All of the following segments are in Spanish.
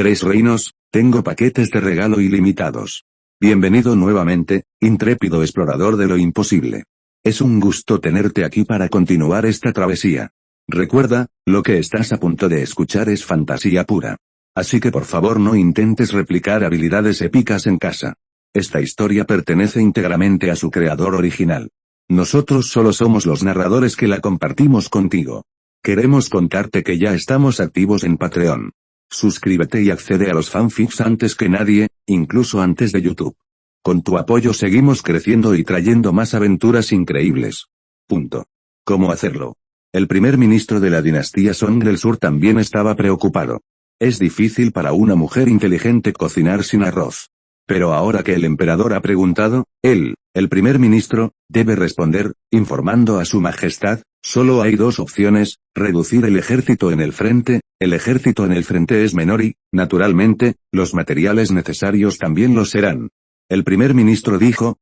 3 reinos, tengo paquetes de regalo ilimitados. Bienvenido nuevamente, intrépido explorador de lo imposible. Es un gusto tenerte aquí para continuar esta travesía. Recuerda, lo que estás a punto de escuchar es fantasía pura. Así que por favor no intentes replicar habilidades épicas en casa. Esta historia pertenece íntegramente a su creador original. Nosotros solo somos los narradores que la compartimos contigo. Queremos contarte que ya estamos activos en Patreon. Suscríbete y accede a los fanfics antes que nadie, incluso antes de YouTube. Con tu apoyo seguimos creciendo y trayendo más aventuras increíbles. ¿Cómo hacerlo? El primer ministro de la dinastía Song del Sur también estaba preocupado. Es difícil para una mujer inteligente cocinar sin arroz. Pero ahora que el emperador ha preguntado, él, el primer ministro, debe responder, informando a su majestad. Solo hay 2 opciones: reducir el ejército en el frente. El ejército en el frente es menor y, naturalmente, los materiales necesarios también lo serán. El primer ministro dijo,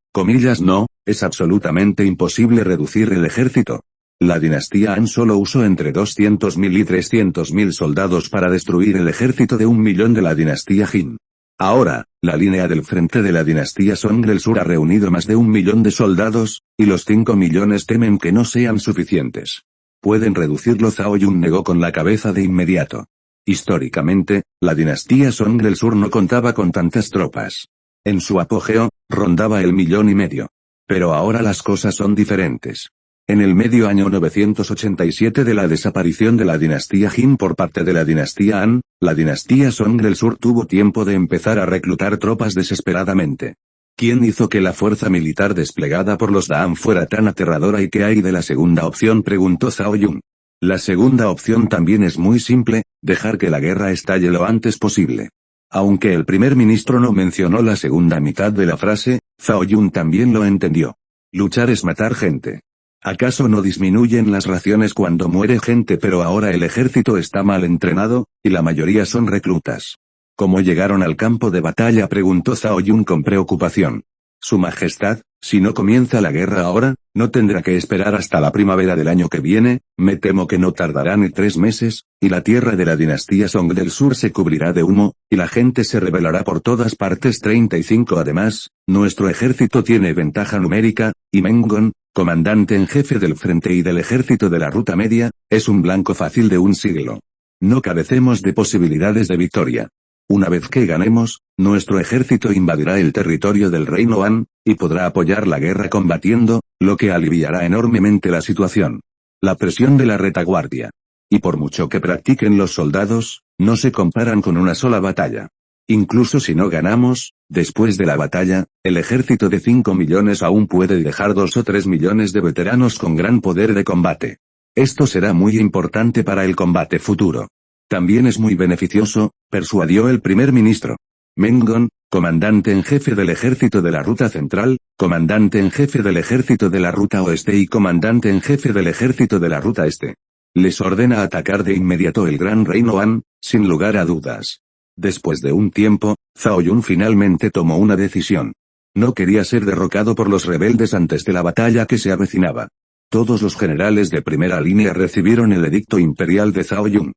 no, es absolutamente imposible reducir el ejército. La dinastía Han solo usó entre 200.000 y 300.000 soldados para destruir el ejército de 1 millón de la dinastía Jin. Ahora, la línea del frente de la dinastía Song del Sur ha reunido más de 1 millón de soldados, y los 5 millones temen que no sean suficientes. Pueden reducirlo. Zhao Yun negó con la cabeza de inmediato. Históricamente, la dinastía Song del Sur no contaba con tantas tropas. En su apogeo, rondaba el 1,5 millones. Pero ahora las cosas son diferentes. En el medio año 987 de la desaparición de la dinastía Jin por parte de la dinastía Han, la dinastía Song del Sur tuvo tiempo de empezar a reclutar tropas desesperadamente. ¿Quién hizo que la fuerza militar desplegada por los Daan fuera tan aterradora y qué hay de la segunda opción?, preguntó Zhao Yun. La segunda opción también es muy simple: dejar que la guerra estalle lo antes posible. Aunque el primer ministro no mencionó la segunda mitad de la frase, Zhao Yun también lo entendió. Luchar es matar gente. ¿Acaso no disminuyen las raciones cuando muere gente? Pero ahora el ejército está mal entrenado, y la mayoría son reclutas. ¿Cómo llegaron al campo de batalla?, preguntó Zhao Yun con preocupación. Su majestad, si no comienza la guerra ahora, no tendrá que esperar hasta la primavera del año que viene. Me temo que no tardará ni 3 meses, y la tierra de la dinastía Song del Sur se cubrirá de humo, y la gente se rebelará por todas partes. 35 Además, nuestro ejército tiene ventaja numérica, y Mengon, comandante en jefe del frente y del ejército de la ruta media, es un blanco fácil de un siglo. No carecemos de posibilidades de victoria. Una vez que ganemos, nuestro ejército invadirá el territorio del reino Han, y podrá apoyar la guerra combatiendo, lo que aliviará enormemente la situación. La presión de la retaguardia. Y por mucho que practiquen los soldados, no se comparan con una sola batalla. Incluso si no ganamos, después de la batalla, el ejército de 5 millones aún puede dejar 2 o 3 millones de veteranos con gran poder de combate. Esto será muy importante para el combate futuro. También es muy beneficioso, persuadió el primer ministro. Mengon, comandante en jefe del ejército de la ruta central, comandante en jefe del ejército de la ruta oeste y comandante en jefe del ejército de la ruta este. Les ordena atacar de inmediato el gran reino Han, sin lugar a dudas. Después de un tiempo, Zhao Yun finalmente tomó una decisión. No quería ser derrocado por los rebeldes antes de la batalla que se avecinaba. Todos los generales de primera línea recibieron el edicto imperial de Zhao Yun.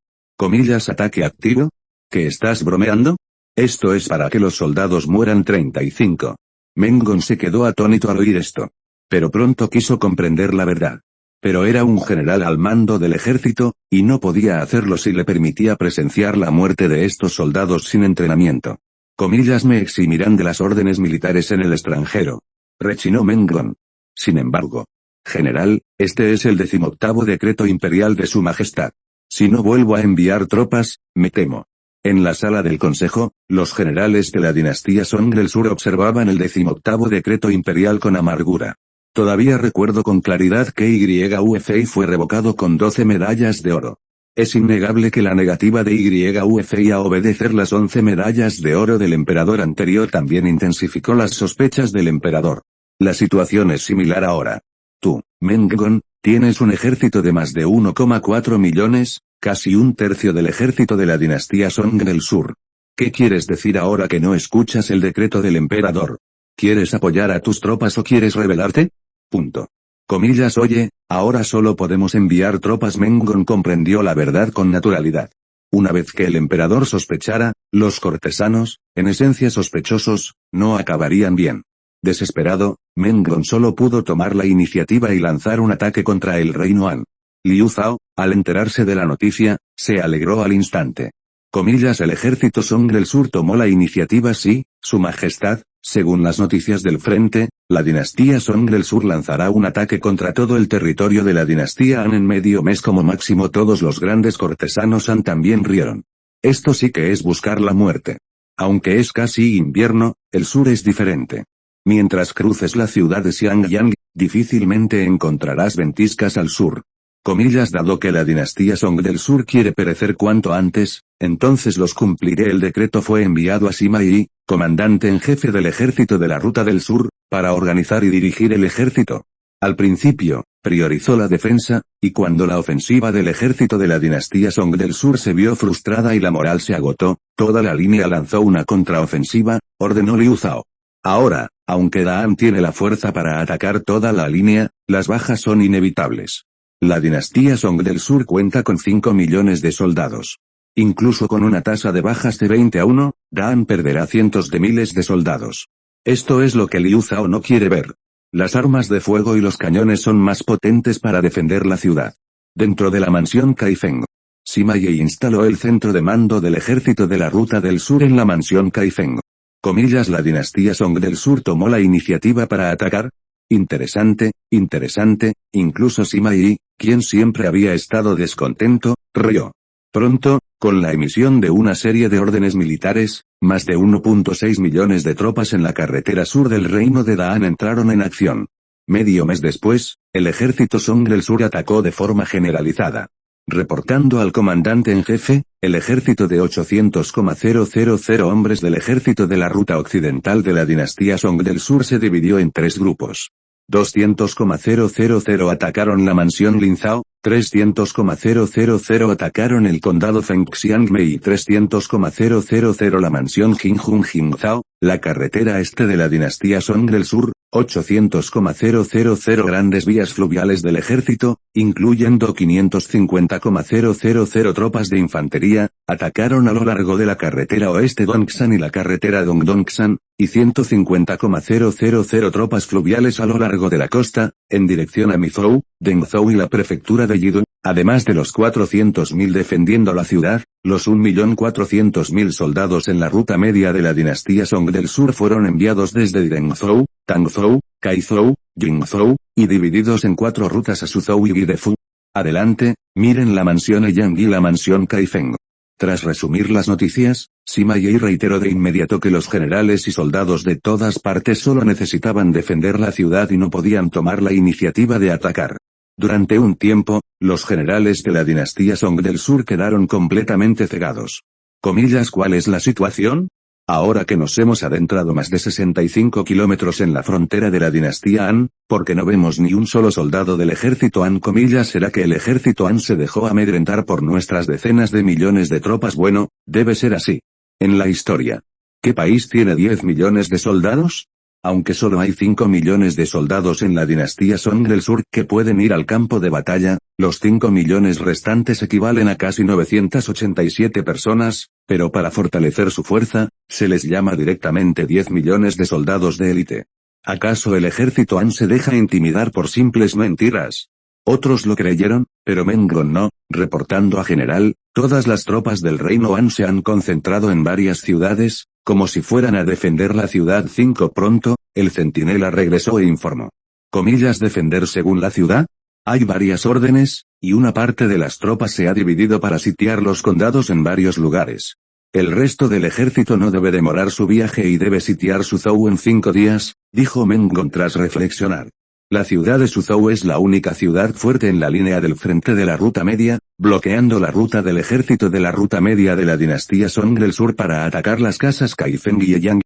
¿Ataque activo? ¿Qué estás bromeando? Esto es para que los soldados mueran. 35. Mengon se quedó atónito al oír esto. Pero pronto quiso comprender la verdad. Pero era un general al mando del ejército, y no podía hacerlo si le permitía presenciar la muerte de estos soldados sin entrenamiento. Me eximirán de las órdenes militares en el extranjero. Rechinó Mengon. Sin embargo, general, este es el 18º decreto imperial de su majestad. Si no vuelvo a enviar tropas, me temo. En la sala del consejo, los generales de la dinastía Song del Sur observaban el 18º decreto imperial con amargura. Todavía recuerdo con claridad que YUFEI fue revocado con 12 medallas de oro. Es innegable que la negativa de YUFEI a obedecer las 11 medallas de oro del emperador anterior también intensificó las sospechas del emperador. La situación es similar ahora. Tú, Mengon, tienes un ejército de más de 1,4 millones, casi un tercio del ejército de la dinastía Song del Sur. ¿Qué quieres decir ahora que no escuchas el decreto del emperador? ¿Quieres apoyar a tus tropas o quieres rebelarte? Oye, ahora solo podemos enviar tropas. Mengon comprendió la verdad con naturalidad. Una vez que el emperador sospechara, los cortesanos, en esencia sospechosos, no acabarían bien. Desesperado, Meng-Gon solo pudo tomar la iniciativa y lanzar un ataque contra el reino Han. Liu Zhao, al enterarse de la noticia, se alegró al instante. El ejército Song del Sur tomó la iniciativa. Sí, su majestad, según las noticias del frente, la dinastía Song del Sur lanzará un ataque contra todo el territorio de la dinastía Han en medio mes como máximo. Todos los grandes cortesanos Han también rieron. Esto sí que es buscar la muerte. Aunque es casi invierno, el sur es diferente. Mientras cruces la ciudad de Xiangyang, difícilmente encontrarás ventiscas al sur. Dado que la dinastía Song del Sur quiere perecer cuanto antes, entonces los cumpliré. El decreto fue enviado a Sima Yi, comandante en jefe del ejército de la Ruta del Sur, para organizar y dirigir el ejército. Al principio, priorizó la defensa, y cuando la ofensiva del ejército de la dinastía Song del Sur se vio frustrada y la moral se agotó, toda la línea lanzó una contraofensiva, ordenó Liu Zhao. Ahora, aunque Daan tiene la fuerza para atacar toda la línea, las bajas son inevitables. La dinastía Song del Sur cuenta con 5 millones de soldados. Incluso con una tasa de bajas de 20-1, Daan perderá cientos de miles de soldados. Esto es lo que Liu Zhao no quiere ver. Las armas de fuego y los cañones son más potentes para defender la ciudad. Dentro de la mansión Kaifeng, Sima Yi instaló el centro de mando del ejército de la Ruta del Sur en la mansión Kaifeng. La dinastía Song del Sur tomó la iniciativa para atacar. Interesante, incluso Sima Yi, quien siempre había estado descontento, rió. Pronto, con la emisión de una serie de órdenes militares, más de 1.6 millones de tropas en la carretera sur del reino de Daan entraron en acción. Medio mes después, el ejército Song del Sur atacó de forma generalizada. Reportando al comandante en jefe, el ejército de 800,000 hombres del ejército de la ruta occidental de la dinastía Song del Sur se dividió en 3 grupos. 200,000 atacaron la mansión Linzhao, 300,000 atacaron el condado Fengxiangmei y 300,000 la mansión Jinjun Jingzhao, la carretera este de la dinastía Song del Sur, 800,000 grandes vías fluviales del ejército, incluyendo 550,000 tropas de infantería, atacaron a lo largo de la carretera oeste Dongshan y la carretera Dongdongshan, y 150,000 tropas fluviales a lo largo de la costa, en dirección a Mizhou, Dengzhou y la prefectura de Yidong, además de los 400.000 defendiendo la ciudad. Los 1.400.000 soldados en la ruta media de la dinastía Song del Sur fueron enviados desde Dengzhou, Tangzhou, Kaizhou, Jingzhou, y divididos en 4 rutas a Suzhou y Gidefu. Adelante, miren la mansión Eyang y la mansión Kaifeng. Tras resumir las noticias, Sima Yi reiteró de inmediato que los generales y soldados de todas partes solo necesitaban defender la ciudad y no podían tomar la iniciativa de atacar. Durante un tiempo, los generales de la dinastía Song del Sur quedaron completamente cegados. ¿Cuál es la situación? Ahora que nos hemos adentrado más de 65 kilómetros en la frontera de la dinastía Han, ¿por qué no vemos ni un solo soldado del ejército Han? ¿Será que el ejército Han se dejó amedrentar por nuestras decenas de millones de tropas? Bueno, debe ser así. En la historia, ¿qué país tiene 10 millones de soldados? Aunque solo hay 5 millones de soldados en la dinastía Song del Sur que pueden ir al campo de batalla, los 5 millones restantes equivalen a casi 987 personas, pero para fortalecer su fuerza, se les llama directamente 10 millones de soldados de élite. ¿Acaso el ejército Han se deja intimidar por simples mentiras? Otros lo creyeron, pero Meng-Gon no. Reportando a general, todas las tropas del reino Han se han concentrado en varias ciudades, como si fueran a defender la ciudad 5. Pronto, el centinela regresó e informó. ¿Defender según la ciudad? Hay varias órdenes, y una parte de las tropas se ha dividido para sitiar los condados en varios lugares. El resto del ejército no debe demorar su viaje y debe sitiar Suzhou en 5 días, dijo Meng-Gon tras reflexionar. La ciudad de Suzhou es la única ciudad fuerte en la línea del frente de la ruta media, bloqueando la ruta del ejército de la ruta media de la dinastía Song del Sur para atacar las casas Kaifeng y Eyang.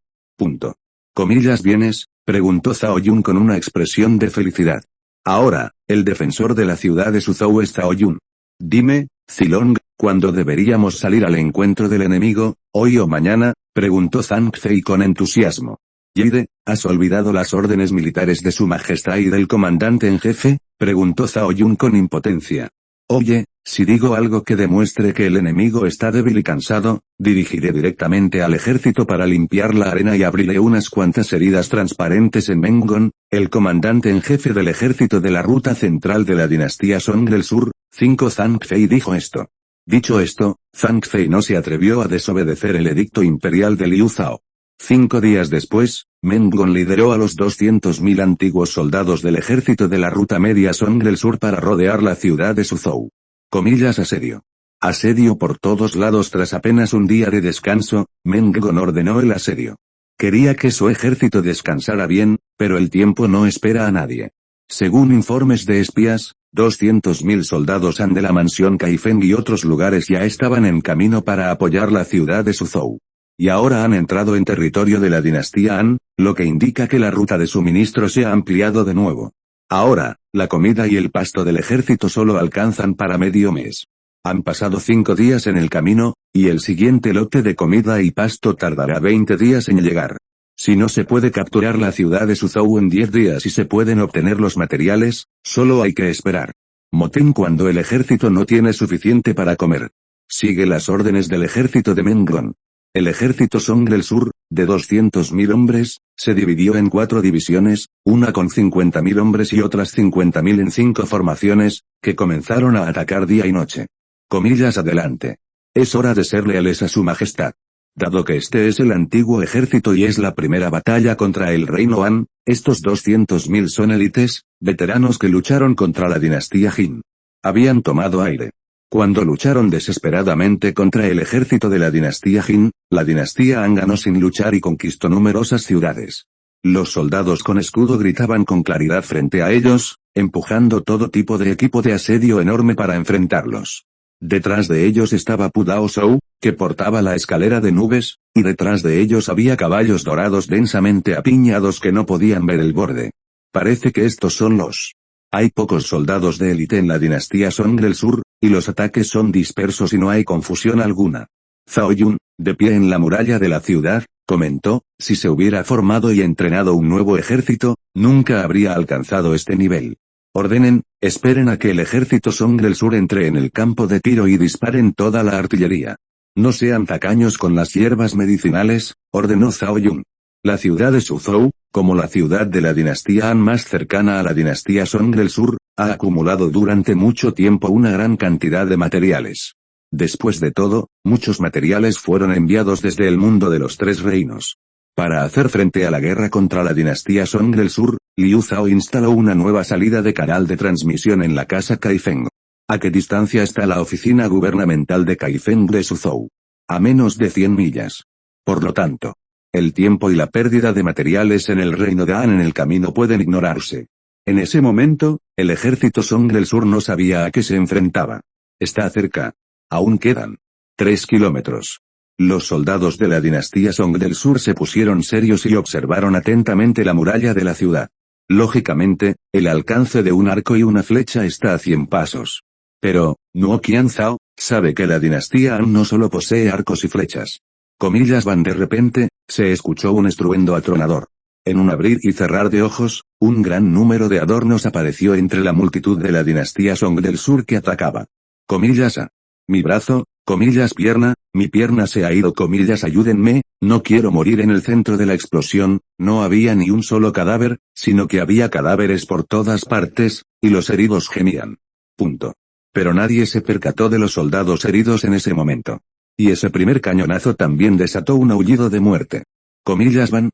¿Vienes? Preguntó Zhao Yun con una expresión de felicidad. Ahora, el defensor de la ciudad de Suzhou es Zhao Yun. Dime, Zilong, ¿cuándo deberíamos salir al encuentro del enemigo? ¿Hoy o mañana? Preguntó Zhang Fei con entusiasmo. Yide, ¿has olvidado las órdenes militares de su majestad y del comandante en jefe? Preguntó Zhao Yun con impotencia. Oye, si digo algo que demuestre que el enemigo está débil y cansado, dirigiré directamente al ejército para limpiar la arena y abriré unas cuantas heridas transparentes en Mengon, el comandante en jefe del ejército de la ruta central de la dinastía Song del Sur. 5 Zhang Fei dijo esto. Dicho esto, Zhang Fei no se atrevió a desobedecer el edicto imperial de Liu Zhao. 5 días después, Mengon lideró a los 200.000 antiguos soldados del ejército de la ruta media Song del Sur para rodear la ciudad de Suzhou. Comillas asedio. Asedio por todos lados. Tras apenas un día de descanso, Mengon ordenó el asedio. Quería que su ejército descansara bien, pero el tiempo no espera a nadie. Según informes de espías, 200.000 soldados Han de la mansión Kaifeng y otros lugares ya estaban en camino para apoyar la ciudad de Suzhou. Y ahora han entrado en territorio de la dinastía Han, lo que indica que la ruta de suministro se ha ampliado de nuevo. Ahora, la comida y el pasto del ejército solo alcanzan para medio mes. Han pasado 5 días en el camino, y el siguiente lote de comida y pasto tardará 20 días en llegar. Si no se puede capturar la ciudad de Suzhou en 10 días y se pueden obtener los materiales, solo hay que esperar. Motín cuando el ejército no tiene suficiente para comer. Sigue las órdenes del ejército de Mengon. El ejército Song del Sur, de 200.000 hombres, se dividió en 4 divisiones, una con 50.000 hombres y otras 50.000 en 5 formaciones, que comenzaron a atacar día y noche. Comillas adelante. Es hora de ser leales a su majestad. Dado que este es el antiguo ejército y es la primera batalla contra el reino Han, estos 200.000 son élites, veteranos que lucharon contra la dinastía Jin. Habían tomado aire. Cuando lucharon desesperadamente contra el ejército de la dinastía Jin, la dinastía Han ganó sin luchar y conquistó numerosas ciudades. Los soldados con escudo gritaban con claridad frente a ellos, empujando todo tipo de equipo de asedio enorme para enfrentarlos. Detrás de ellos estaba Pu Dao Shou, que portaba la escalera de nubes, y detrás de ellos había caballos dorados densamente apiñados que no podían ver el borde. Parece que estos son los. Hay pocos soldados de élite en la dinastía Song del Sur, y los ataques son dispersos y no hay confusión alguna. Zhao Yun, de pie en la muralla de la ciudad, comentó, si se hubiera formado y entrenado un nuevo ejército, nunca habría alcanzado este nivel. Ordenen, esperen a que el ejército Song del Sur entre en el campo de tiro y disparen toda la artillería. No sean tacaños con las hierbas medicinales, ordenó Zhao Yun. La ciudad de Suzhou, como la ciudad de la dinastía Han más cercana a la dinastía Song del Sur, ha acumulado durante mucho tiempo una gran cantidad de materiales. Después de todo, muchos materiales fueron enviados desde el mundo de los 3 reinos. Para hacer frente a la guerra contra la dinastía Song del Sur, Liu Zhao instaló una nueva salida de canal de transmisión en la casa Kaifeng. ¿A qué distancia está la oficina gubernamental de Kaifeng de Suzhou? A menos de 100 millas. Por lo tanto, el tiempo y la pérdida de materiales en el reino de Han en el camino pueden ignorarse. En ese momento, el ejército Song del Sur no sabía a qué se enfrentaba. Está cerca. Aún quedan 3 kilómetros. Los soldados de la dinastía Song del Sur se pusieron serios y observaron atentamente la muralla de la ciudad. Lógicamente, el alcance de un arco y una flecha está a 100 pasos. Pero, Nuo Qianzhao, sabe que la dinastía Han no solo posee arcos y flechas. Comillas van de repente, se escuchó un estruendo atronador. En un abrir y cerrar de ojos, un gran número de adornos apareció entre la multitud de la dinastía Song del Sur que atacaba. Comillas a. Mi brazo, comillas pierna, mi pierna se ha ido, comillas ayúdenme, no quiero morir. En el centro de la explosión, no había ni un solo cadáver, sino que había cadáveres por todas partes, y los heridos gemían. Punto. Pero nadie se percató de los soldados heridos en ese momento. Y ese primer cañonazo también desató un aullido de muerte. Comillas van,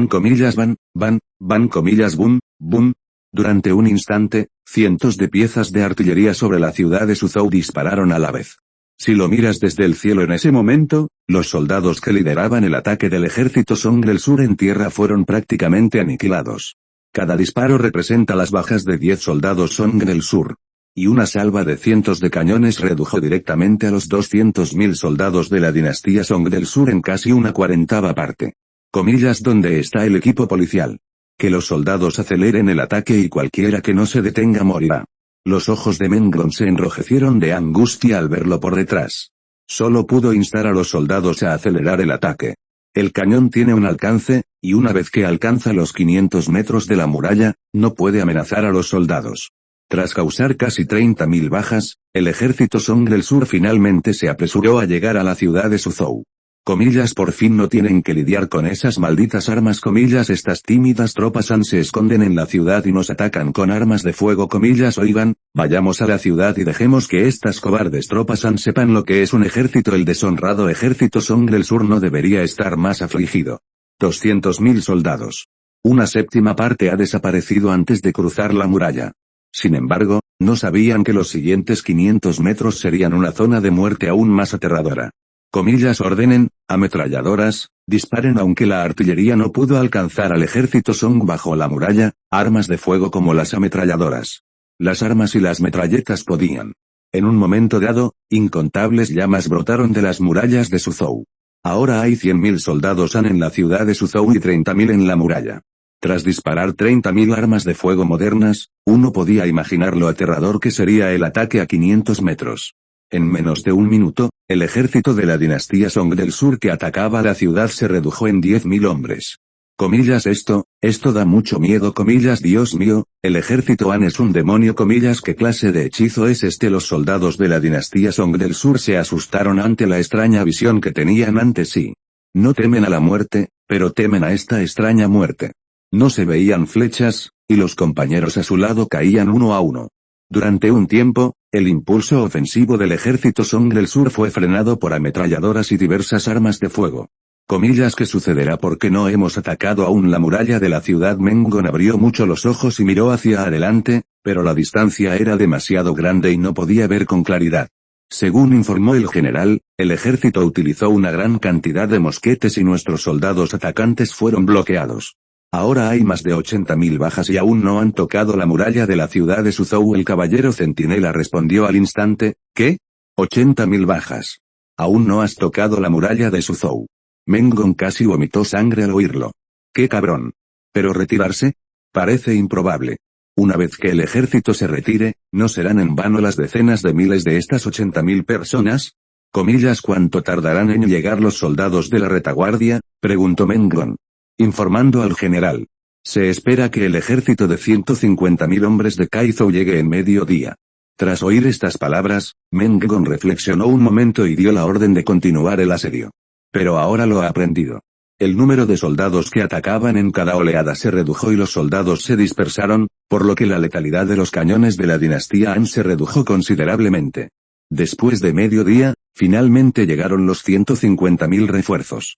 comillas van, comillas boom, boom. Durante un instante, cientos de piezas de artillería sobre la ciudad de Suzhou dispararon a la vez. Si lo miras desde el cielo en ese momento, los soldados que lideraban el ataque del ejército Song del Sur en tierra fueron prácticamente aniquilados. Cada disparo representa las bajas de 10 soldados Song del Sur. Y una salva de cientos de cañones redujo directamente a los 200.000 soldados de la dinastía Song del Sur en casi una 40ª parte. Comillas, ¿dónde está el equipo policial? Que los soldados aceleren el ataque y cualquiera que no se detenga morirá. Los ojos de Mengon se enrojecieron de angustia al verlo por detrás. Solo pudo instar a los soldados a acelerar el ataque. El cañón tiene un alcance, y una vez que alcanza los 500 metros de la muralla, no puede amenazar a los soldados. Tras causar casi 30.000 bajas, el ejército Song del Sur finalmente se apresuró a llegar a la ciudad de Suzhou. Comillas, por fin no tienen que lidiar con esas malditas armas, comillas, estas tímidas tropas Han se esconden en la ciudad y nos atacan con armas de fuego, comillas, oigan, vayamos a la ciudad y dejemos que estas cobardes tropas Han sepan lo que es un ejército. El deshonrado ejército Song del Sur no debería estar más afligido. 200.000 soldados. Una séptima parte ha desaparecido antes de cruzar la muralla. Sin embargo, no sabían que los siguientes 500 metros serían una zona de muerte aún más aterradora. Comillas, ordenen, ametralladoras, disparen. Aunque la artillería no pudo alcanzar al ejército Song bajo la muralla, armas de fuego como las ametralladoras. Las armas y las metralletas podían. En un momento dado, incontables llamas brotaron de las murallas de Suzhou. Ahora hay 100.000 soldados Han en la ciudad de Suzhou y 30.000 en la muralla. Tras disparar 30.000 armas de fuego modernas, uno podía imaginar lo aterrador que sería el ataque a 500 metros. En menos de un minuto, el ejército de la dinastía Song del Sur que atacaba la ciudad se redujo en 10.000 hombres. Comillas, esto da mucho miedo, comillas, Dios mío, el ejército Han es un demonio, comillas, ¿qué clase de hechizo es este? Los soldados de la dinastía Song del Sur se asustaron ante la extraña visión que tenían ante sí. No temen a la muerte, pero temen a esta extraña muerte. No se veían flechas, y los compañeros a su lado caían uno a uno. Durante un tiempo, el impulso ofensivo del ejército Song del Sur fue frenado por ametralladoras y diversas armas de fuego. Comillas, ¿qué sucederá? ¿Por qué no hemos atacado aún la muralla de la ciudad? Mengon abrió mucho los ojos y miró hacia adelante, pero la distancia era demasiado grande y no podía ver con claridad. Según informó el general, el ejército utilizó una gran cantidad de mosquetes y nuestros soldados atacantes fueron bloqueados. Ahora hay más de 80.000 bajas y aún no han tocado la muralla de la ciudad de Suzhou. El caballero centinela respondió al instante, ¿qué? 80.000 bajas. Aún no has tocado la muralla de Suzhou. Mengon casi vomitó sangre al oírlo. ¡Qué cabrón! ¿Pero retirarse? Parece improbable. Una vez que el ejército se retire, ¿no serán en vano las decenas de miles de estas 80.000 personas? Comillas, ¿cuánto tardarán en llegar los soldados de la retaguardia? Preguntó Mengon. Informando al general. Se espera que el ejército de 150.000 hombres de Kaizhou llegue en mediodía. Tras oír estas palabras, Mengon reflexionó un momento y dio la orden de continuar el asedio. Pero ahora lo ha aprendido. El número de soldados que atacaban en cada oleada se redujo y los soldados se dispersaron, por lo que la letalidad de los cañones de la dinastía Han se redujo considerablemente. Después de mediodía, finalmente llegaron los 150.000 refuerzos.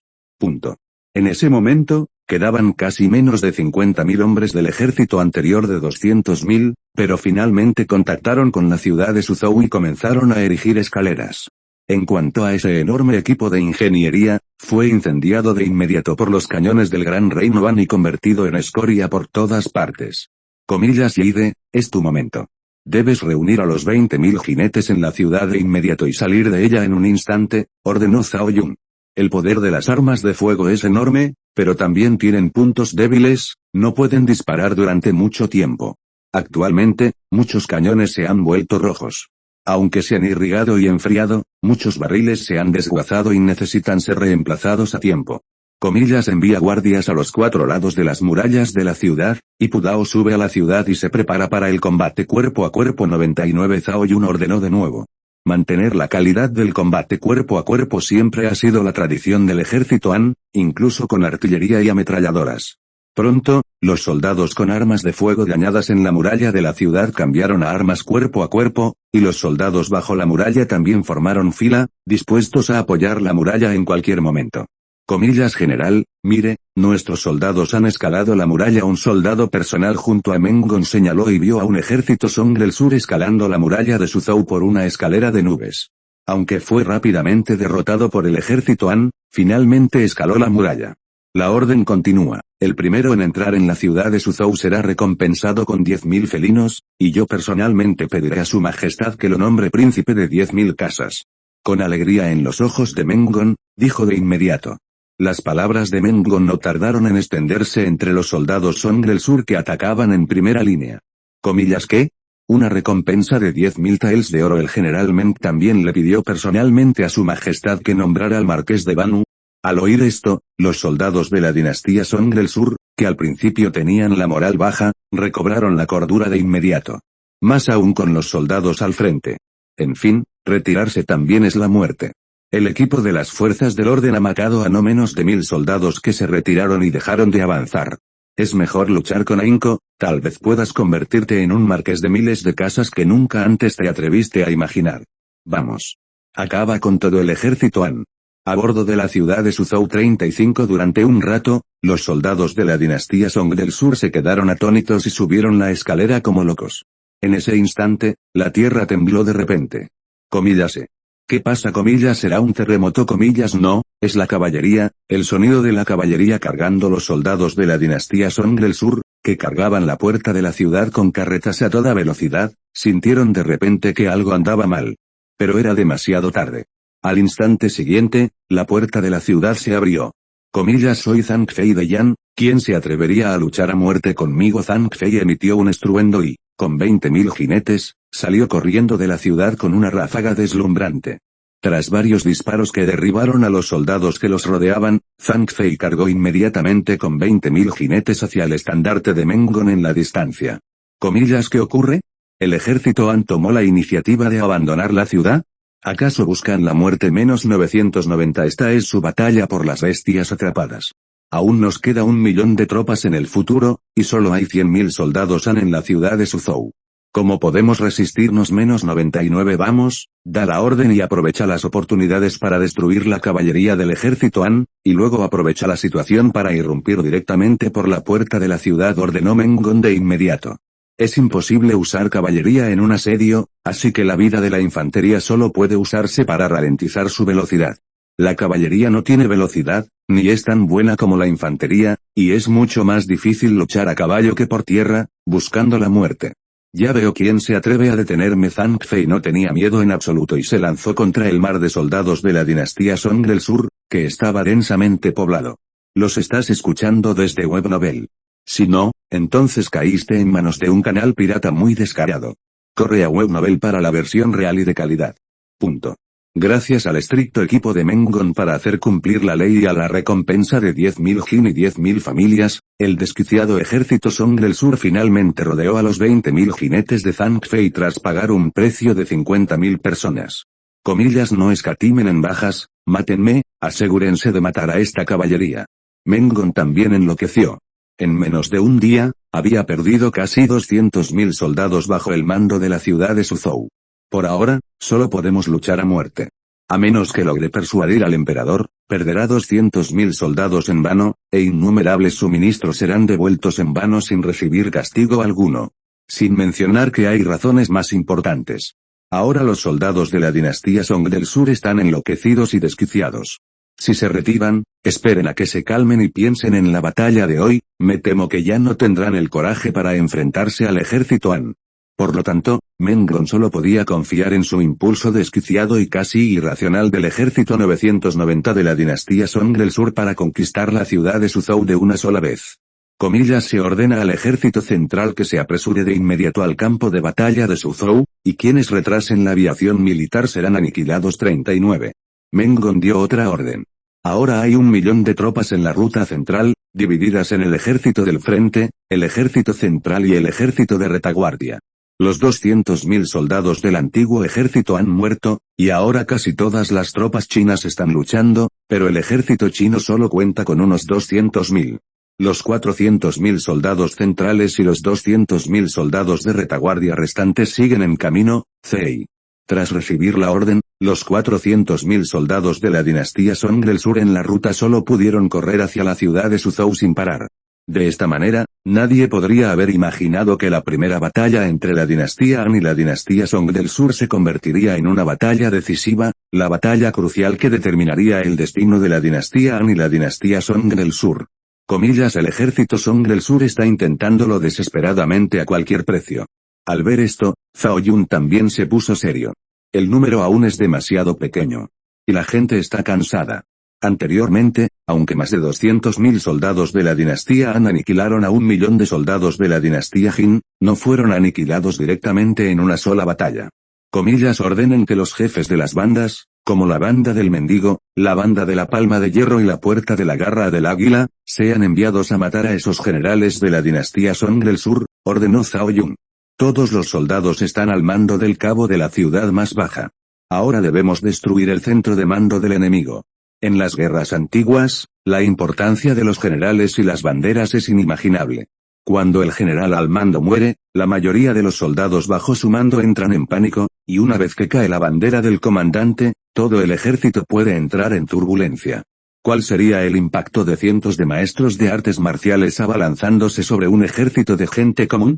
En ese momento, quedaban casi menos de 50.000 hombres del ejército anterior de 200.000, pero finalmente contactaron con la ciudad de Suzhou y comenzaron a erigir escaleras. En cuanto a ese enorme equipo de ingeniería, fue incendiado de inmediato por los cañones del Gran Reino Han y convertido en escoria por todas partes. Comillas, Yide, es tu momento. Debes reunir a los 20.000 jinetes en la ciudad de inmediato y salir de ella en un instante, ordenó Zhao Yun. El poder de las armas de fuego es enorme, pero también tienen puntos débiles, no pueden disparar durante mucho tiempo. Actualmente, muchos cañones se han vuelto rojos. Aunque se han irrigado y enfriado, muchos barriles se han desguazado y necesitan ser reemplazados a tiempo. Comillas, envía guardias a los 4 lados de las murallas de la ciudad, y Pudao sube a la ciudad y se prepara para el combate cuerpo a cuerpo. 99 Zhao Yun ordenó de nuevo. Mantener la calidad del combate cuerpo a cuerpo siempre ha sido la tradición del ejército Han, incluso con artillería y ametralladoras. Pronto, los soldados con armas de fuego dañadas en la muralla de la ciudad cambiaron a armas cuerpo a cuerpo, y los soldados bajo la muralla también formaron fila, dispuestos a apoyar la muralla en cualquier momento. Comillas, general, mire, nuestros soldados han escalado la muralla. Un soldado personal junto a Mengon señaló y vio a un ejército Song del Sur escalando la muralla de Suzhou por una escalera de nubes. Aunque fue rápidamente derrotado por el ejército Han, finalmente escaló la muralla. La orden continúa. El primero en entrar en la ciudad de Suzhou será recompensado con 10.000 felinos, y yo personalmente pediré a su majestad que lo nombre príncipe de 10.000 casas. Con alegría en los ojos de Mengon, dijo de inmediato. Las palabras de Mengon no tardaron en extenderse entre los soldados Song del Sur que atacaban en primera línea. Comillas, ¿qué? Una recompensa de 10.000 taels de oro. El general Meng también le pidió personalmente a su majestad que nombrara al marqués de Banu. Al oír esto, los soldados de la dinastía Song del Sur, que al principio tenían la moral baja, recobraron la cordura de inmediato. más aún con los soldados al frente. En fin, retirarse también es la muerte. El equipo de las fuerzas del orden ha matado a no menos de 1000 soldados que se retiraron y dejaron de avanzar. Es mejor luchar con ahínco, tal vez puedas convertirte en un marqués de miles de casas que nunca antes te atreviste a imaginar. Vamos. Acaba con todo el ejército Han. A bordo de la ciudad de Suzhou 35 durante un rato, los soldados de la dinastía Song del Sur se quedaron atónitos y subieron la escalera como locos. En ese instante, la tierra tembló de repente. Comillase. ¿Qué pasa? Comillas, ¿será un terremoto? Comillas, no, es la caballería, el sonido de la caballería cargando los soldados de la dinastía Song del Sur, que cargaban la puerta de la ciudad con carretas a toda velocidad, sintieron de repente que algo andaba mal. Pero era demasiado tarde. Al instante siguiente, la puerta de la ciudad se abrió. Comillas, soy Zhang Fei de Yan, ¿quién se atrevería a luchar a muerte conmigo? Zhang Fei emitió un estruendo y, con 20.000 jinetes, salió corriendo de la ciudad con una ráfaga deslumbrante. Tras varios disparos que derribaron a los soldados que los rodeaban, Zhang Fei cargó inmediatamente con 20.000 jinetes hacia el estandarte de Mengon en la distancia. Comillas, ¿qué ocurre? ¿El ejército Han tomó la iniciativa de abandonar la ciudad? ¿Acaso buscan la muerte? Menos 990. Esta es su batalla por las bestias atrapadas. Aún nos queda 1 millón de tropas en el futuro, y solo hay 100.000 soldados Han en la ciudad de Suzhou. ¿Cómo podemos resistirnos? Menos 99. Vamos, da la orden y aprovecha las oportunidades para destruir la caballería del ejército Han, y luego aprovecha la situación para irrumpir directamente por la puerta de la ciudad, ordenó Mengon de inmediato. Es imposible usar caballería en un asedio, así que la vida de la infantería solo puede usarse para ralentizar su velocidad. La caballería no tiene velocidad, ni es tan buena como la infantería, y es mucho más difícil luchar a caballo que por tierra, buscando la muerte. Ya veo quién se atreve a detenerme. Zhang Fei no tenía miedo en absoluto y se lanzó contra el mar de soldados de la dinastía Song del Sur, que estaba densamente poblado. Los estás escuchando desde Webnovel. Si no, entonces caíste en manos de un canal pirata muy descarado. Corre a Webnovel para la versión real y de calidad. Punto. Gracias al estricto equipo de Mengon para hacer cumplir la ley y a la recompensa de 10.000 jin y 10.000 familias, el desquiciado ejército Song del Sur finalmente rodeó a los 20.000 jinetes de Zhang Fei tras pagar un precio de 50.000 personas. Comillas, no escatimen en bajas, mátenme, asegúrense de matar a esta caballería. Mengon también enloqueció. En menos de un día, había perdido casi 200.000 soldados bajo el mando de la ciudad de Suzhou. Por ahora, solo podemos luchar a muerte. A menos que logre persuadir al emperador, perderá 200.000 soldados en vano, e innumerables suministros serán devueltos en vano sin recibir castigo alguno. Sin mencionar que hay razones más importantes. Ahora los soldados de la dinastía Song del Sur están enloquecidos y desquiciados. Si se retiran, esperen a que se calmen y piensen en la batalla de hoy, me temo que ya no tendrán el coraje para enfrentarse al ejército Han. Por lo tanto, Mengon solo podía confiar en su impulso desquiciado y casi irracional del ejército 990 de la dinastía Song del Sur para conquistar la ciudad de Suzhou de una sola vez. Comillas, se ordena al ejército central que se apresure de inmediato al campo de batalla de Suzhou, y quienes retrasen la aviación militar serán aniquilados. 39. Mengon dio otra orden. Ahora hay 1 millón de tropas en la ruta central, divididas en el ejército del frente, el ejército central y el ejército de retaguardia. Los 200.000 soldados del antiguo ejército han muerto, y ahora casi todas las tropas chinas están luchando, pero el ejército chino solo cuenta con unos 200.000. Los 400.000 soldados centrales y los 200.000 soldados de retaguardia restantes siguen en camino, Zei. Tras recibir la orden, los 400.000 soldados de la dinastía Song del Sur en la ruta solo pudieron correr hacia la ciudad de Suzhou sin parar. De esta manera, nadie podría haber imaginado que la primera batalla entre la dinastía Han y la dinastía Song del Sur se convertiría en una batalla decisiva, la batalla crucial que determinaría el destino de la dinastía Han y la dinastía Song del Sur. Comillas, el ejército Song del Sur está intentándolo desesperadamente a cualquier precio. Al ver esto, Zhao Yun también se puso serio. El número aún es demasiado pequeño. Y la gente está cansada. Anteriormente, aunque más de 200.000 soldados de la dinastía Han aniquilaron a 1 millón de soldados de la dinastía Jin, no fueron aniquilados directamente en una sola batalla. Comillas, ordenen que los jefes de las bandas, como la banda del mendigo, la banda de la palma de hierro y la puerta de la garra del águila, sean enviados a matar a esos generales de la dinastía Song del Sur, ordenó Zhao Yun. Todos los soldados están al mando del cabo de la ciudad más baja. Ahora debemos destruir el centro de mando del enemigo. En las guerras antiguas, la importancia de los generales y las banderas es inimaginable. Cuando el general al mando muere, la mayoría de los soldados bajo su mando entran en pánico, y una vez que cae la bandera del comandante, todo el ejército puede entrar en turbulencia. ¿Cuál sería el impacto de cientos de maestros de artes marciales abalanzándose sobre un ejército de gente común?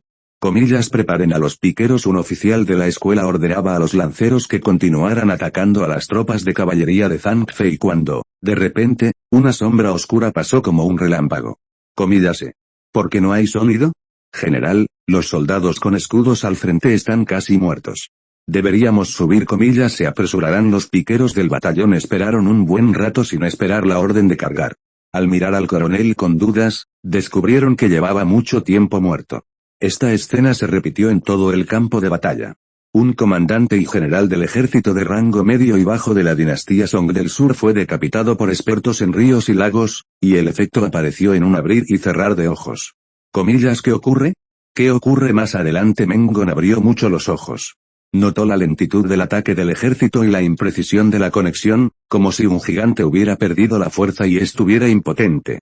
Preparen a los piqueros. Un oficial de la escuela ordenaba a los lanceros que continuaran atacando a las tropas de caballería de Zhang Fei cuando, de repente, una sombra oscura pasó como un relámpago. ¿Por qué no hay sonido? General, los soldados con escudos al frente están casi muertos. Deberíamos subir. Se apresurarán. Los piqueros del batallón esperaron un buen rato sin esperar la orden de cargar. Al mirar al coronel con dudas, descubrieron que llevaba mucho tiempo muerto. Esta escena se repitió en todo el campo de batalla. Un comandante y general del ejército de rango medio y bajo de la dinastía Song del Sur fue decapitado por expertos en ríos y lagos, y el efecto apareció en un abrir y cerrar de ojos. ¿Qué ocurre? ¿Qué ocurre más adelante? Mengon abrió mucho los ojos. Notó la lentitud del ataque del ejército y la imprecisión de la conexión, como si un gigante hubiera perdido la fuerza y estuviera impotente.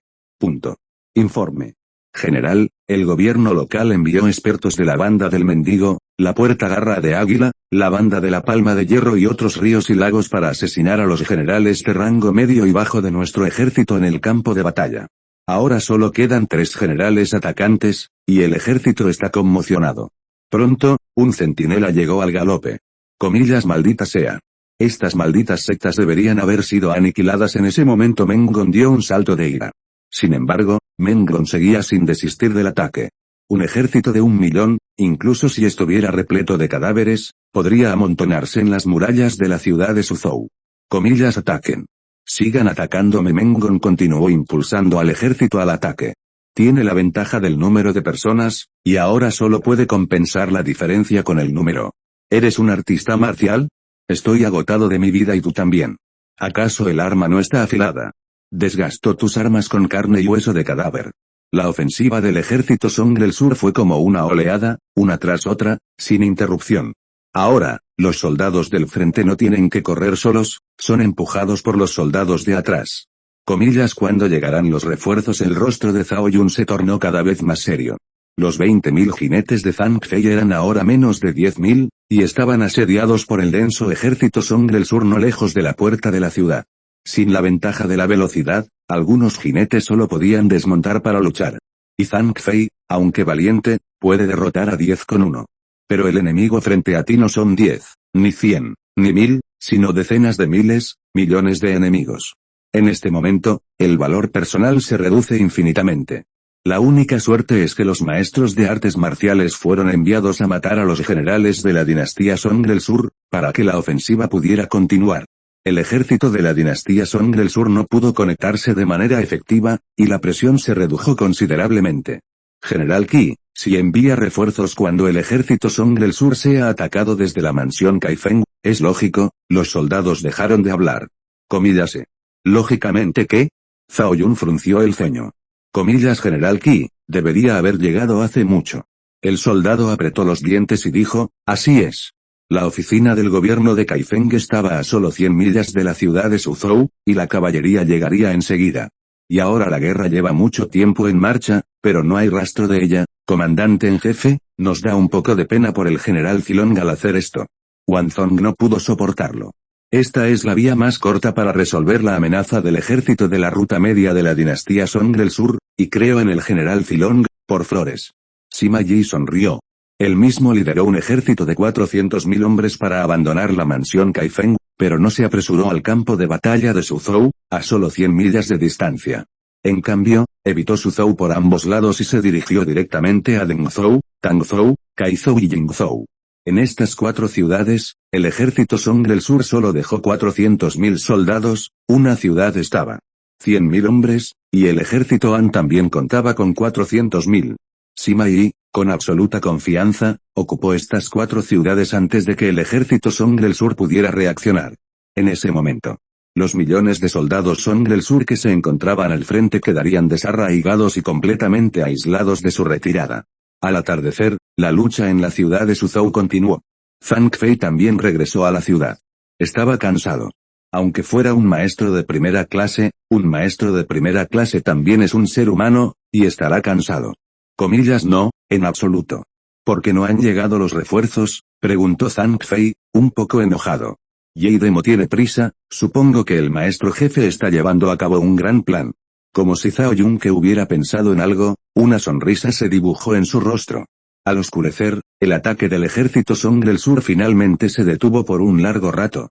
Informe. General, el gobierno local envió expertos de la banda del Mendigo, la Puerta Garra de Águila, la banda de la Palma de Hierro y otros ríos y lagos para asesinar a los generales de rango medio y bajo de nuestro ejército en el campo de batalla. Ahora solo quedan 3 generales atacantes, y el ejército está conmocionado. Pronto, un centinela llegó al galope. Maldita sea. Estas malditas sectas deberían haber sido aniquiladas en ese momento. Mengon dio un salto de ira. Sin embargo, Mengon seguía sin desistir del ataque. Un ejército de 1 millón, incluso si estuviera repleto de cadáveres, podría amontonarse en las murallas de la ciudad de Suzhou. Ataquen. Sigan atacándome. Mengon continuó impulsando al ejército al ataque. Tiene la ventaja del número de personas, y ahora solo puede compensar la diferencia con el número. ¿Eres un artista marcial? Estoy agotado de mi vida y tú también. ¿Acaso el arma no está afilada? Desgastó tus armas con carne y hueso de cadáver. La ofensiva del ejército Song del Sur fue como una oleada, una tras otra, sin interrupción. Ahora, los soldados del frente no tienen que correr solos, son empujados por los soldados de atrás. ¿Cuándo llegarán los refuerzos? El rostro de Zhao Yun se tornó cada vez más serio. Los 20.000 jinetes de Zhang Fei eran ahora menos de 10.000, y estaban asediados por el denso ejército Song del Sur no lejos de la puerta de la ciudad. Sin la ventaja de la velocidad, algunos jinetes solo podían desmontar para luchar. Y Zhang Fei, aunque valiente, puede derrotar a 10 con 1. Pero el enemigo frente a ti no son 10, ni 100, ni 1000, sino decenas de miles, millones de enemigos. En este momento, el valor personal se reduce infinitamente. La única suerte es que los maestros de artes marciales fueron enviados a matar a los generales de la dinastía Song del Sur, para que la ofensiva pudiera continuar. El ejército de la dinastía Song del Sur no pudo conectarse de manera efectiva, y la presión se redujo considerablemente. General Qi, si envía refuerzos cuando el ejército Song del Sur sea atacado desde la mansión Kaifeng, es lógico. Los soldados dejaron de hablar. ¿Lógicamente qué? Zhao Yun frunció el ceño. General Qi, debería haber llegado hace mucho. El soldado apretó los dientes y dijo, así es. La oficina del gobierno de Kaifeng estaba a solo 100 millas de la ciudad de Suzhou, y la caballería llegaría enseguida. Y ahora la guerra lleva mucho tiempo en marcha, pero no hay rastro de ella. Comandante en jefe, nos da un poco de pena por el general Zilong al hacer esto. Wanzong no pudo soportarlo. Esta es la vía más corta para resolver la amenaza del ejército de la ruta media de la dinastía Song del Sur, y creo en el general Zilong, por flores. Sima Yi sonrió. Él mismo lideró un ejército de 400.000 hombres para abandonar la mansión Kaifeng, pero no se apresuró al campo de batalla de Suzhou, a solo 100 millas de distancia. En cambio, evitó Suzhou por ambos lados y se dirigió directamente a Dengzhou, Tangzhou, Kaizhou y Jingzhou. En estas 4 ciudades, el ejército Song del Sur solo dejó 400.000 soldados, una ciudad estaba 100.000 hombres, y el ejército Han también contaba con 400.000. Sima Yi, con absoluta confianza, ocupó estas 4 ciudades antes de que el ejército Song del Sur pudiera reaccionar. En ese momento, los millones de soldados Song del Sur que se encontraban al frente quedarían desarraigados y completamente aislados de su retirada. Al atardecer, la lucha en la ciudad de Suzhou continuó. Zhang Fei también regresó a la ciudad. Estaba cansado. Aunque fuera un maestro de primera clase, un maestro de primera clase también es un ser humano, y estará cansado. Comillas no, en absoluto. ¿Por qué no han llegado los refuerzos?, preguntó Zhang Fei, un poco enojado. Ye Demo tiene prisa, supongo que el maestro jefe está llevando a cabo un gran plan. Como si Zhao Yunque hubiera pensado en algo, una sonrisa se dibujó en su rostro. Al oscurecer, el ataque del ejército Song del Sur finalmente se detuvo por un largo rato.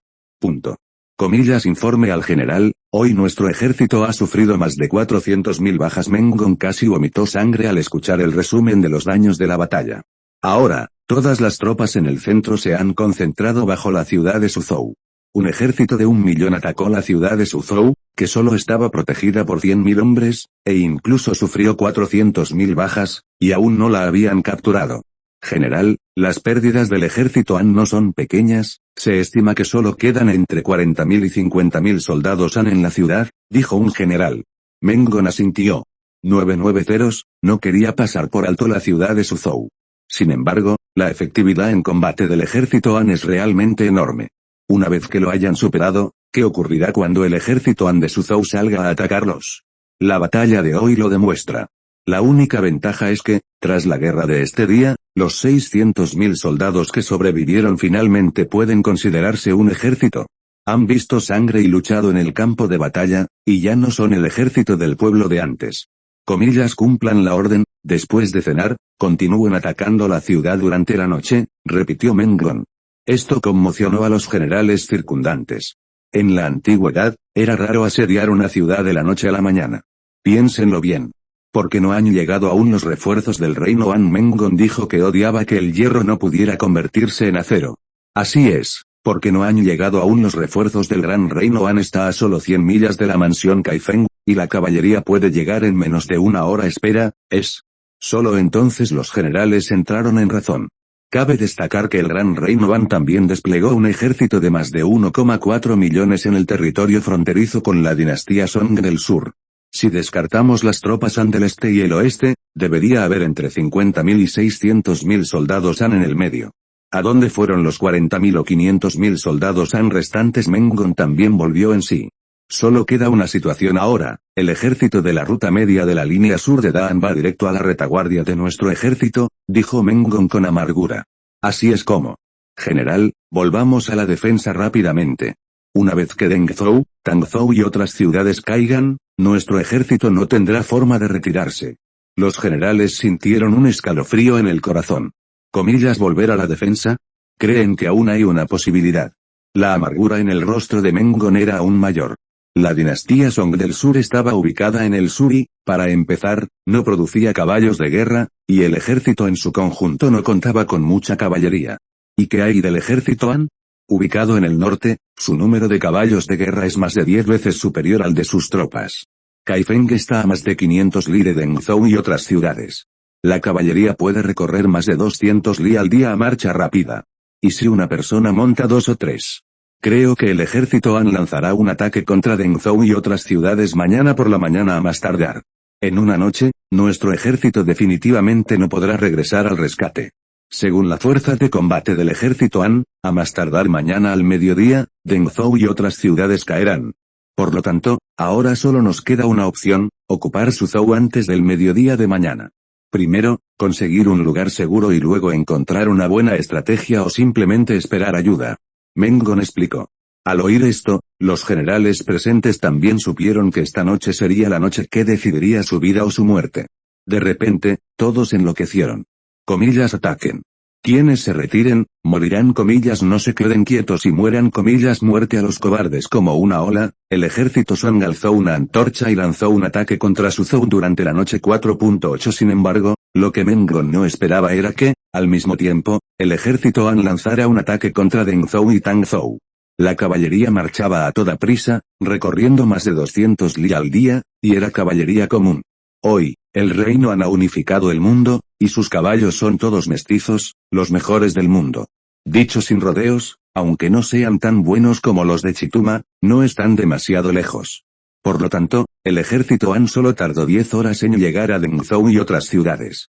Comillas informe al general, hoy nuestro ejército ha sufrido más de 400.000 bajas. Meng Gong casi vomitó sangre al escuchar el resumen de los daños de la batalla. Ahora, todas las tropas en el centro se han concentrado bajo la ciudad de Suzhou. Un ejército de 1 millón atacó la ciudad de Suzhou, que solo estaba protegida por 100.000 hombres, e incluso sufrió 400.000 bajas, y aún no la habían capturado. General, las pérdidas del ejército Han no son pequeñas, se estima que solo quedan entre 40.000 y 50.000 soldados Han en la ciudad, dijo un general. Meng Gong asintió. 990, no quería pasar por alto la ciudad de Suzhou. Sin embargo, la efectividad en combate del ejército Han es realmente enorme. Una vez que lo hayan superado, ¿qué ocurrirá cuando el ejército Han de Suzhou salga a atacarlos? La batalla de hoy lo demuestra. La única ventaja es que, tras la guerra de este día, los 600.000 soldados que sobrevivieron finalmente pueden considerarse un ejército. Han visto sangre y luchado en el campo de batalla, y ya no son el ejército del pueblo de antes. Comillas cumplan la orden, después de cenar, continúen atacando la ciudad durante la noche, repitió Meng Gong. Esto conmocionó a los generales circundantes. En la antigüedad, era raro asediar una ciudad de la noche a la mañana. Piénsenlo bien. Porque no han llegado aún los refuerzos del reino Han. Meng Gong dijo que odiaba que el hierro no pudiera convertirse en acero. Así es, porque no han llegado aún los refuerzos del gran reino Han está a solo 100 millas de la mansión Kaifeng, y la caballería puede llegar en menos de una hora. Espera, es. Solo entonces los generales entraron en razón. Cabe destacar que el gran reino Han también desplegó un ejército de más de 1,4 millones en el territorio fronterizo con la dinastía Song del Sur. Si descartamos las tropas Han del este y el oeste, debería haber entre 50.000 y 600.000 soldados Han en el medio. ¿A dónde fueron los 40.000 o 500.000 soldados Han restantes? Meng Gong también volvió en sí. Solo queda una situación ahora, el ejército de la ruta media de la línea sur de Dan va directo a la retaguardia de nuestro ejército, dijo Meng Gong con amargura. Así es como. General, volvamos a la defensa rápidamente. Una vez que Dengzhou, Tangzhou y otras ciudades caigan, nuestro ejército no tendrá forma de retirarse. Los generales sintieron un escalofrío en el corazón. Comillas volver a la defensa. Creen que aún hay una posibilidad. La amargura en el rostro de Meng Gong era aún mayor. La dinastía Song del Sur estaba ubicada en el sur y, para empezar, no producía caballos de guerra, y el ejército en su conjunto no contaba con mucha caballería. ¿Y qué hay del ejército Han? Ubicado en el norte, su número de caballos de guerra es más de 10 veces superior al de sus tropas. Kaifeng está a más de 500 li de Dengzhou y otras ciudades. La caballería puede recorrer más de 200 li al día a marcha rápida. ¿Y si una persona monta 2 o 3? Creo que el ejército Han lanzará un ataque contra Dengzhou y otras ciudades mañana por la mañana a más tardar. En una noche, nuestro ejército definitivamente no podrá regresar al rescate. Según la fuerza de combate del ejército Han, a más tardar mañana al mediodía, Dengzhou y otras ciudades caerán. Por lo tanto, ahora solo nos queda una opción, ocupar Suzhou antes del mediodía de mañana. Primero, conseguir un lugar seguro y luego encontrar una buena estrategia o simplemente esperar ayuda. Meng Gong explicó. Al oír esto, los generales presentes también supieron que esta noche sería la noche que decidiría su vida o su muerte. De repente, todos enloquecieron. Comillas ataquen. Quienes se retiren, morirán. Comillas no se queden quietos y mueran. Comillas muerte a los cobardes. Como una ola, el ejército Song alzó una antorcha y lanzó un ataque contra Suzhou durante la noche 4.8. Sin embargo, lo que Meng Gong no esperaba era que, al mismo tiempo, el ejército Han lanzara un ataque contra Dengzhou y Tangzhou. La caballería marchaba a toda prisa, recorriendo más de 200 li al día, y era caballería común. Hoy, el reino Han ha unificado el mundo, y sus caballos son todos mestizos, los mejores del mundo. Dicho sin rodeos, aunque no sean tan buenos como los de Chituma, no están demasiado lejos. Por lo tanto, el ejército Han solo tardó 10 horas en llegar a Dengzhou y otras ciudades.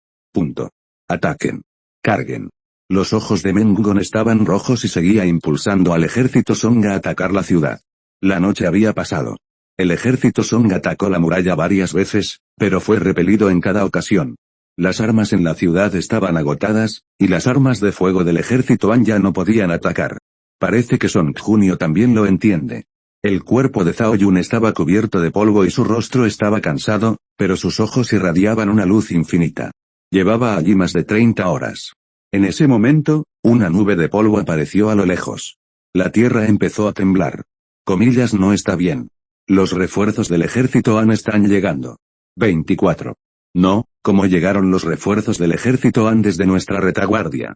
Ataquen. Carguen. Los ojos de Menggon estaban rojos y seguía impulsando al ejército Song a atacar la ciudad. La noche había pasado. El ejército Song atacó la muralla varias veces, pero fue repelido en cada ocasión. Las armas en la ciudad estaban agotadas, y las armas de fuego del ejército Han ya no podían atacar. Parece que Song Junio también lo entiende. El cuerpo de Zhao Yun estaba cubierto de polvo y su rostro estaba cansado, pero sus ojos irradiaban una luz infinita. Llevaba allí más de 30 horas. En ese momento, una nube de polvo apareció a lo lejos. La tierra empezó a temblar. Comillas, no está bien. Los refuerzos del ejército Han están llegando. 24. No, ¿cómo llegaron los refuerzos del ejército Han desde nuestra retaguardia?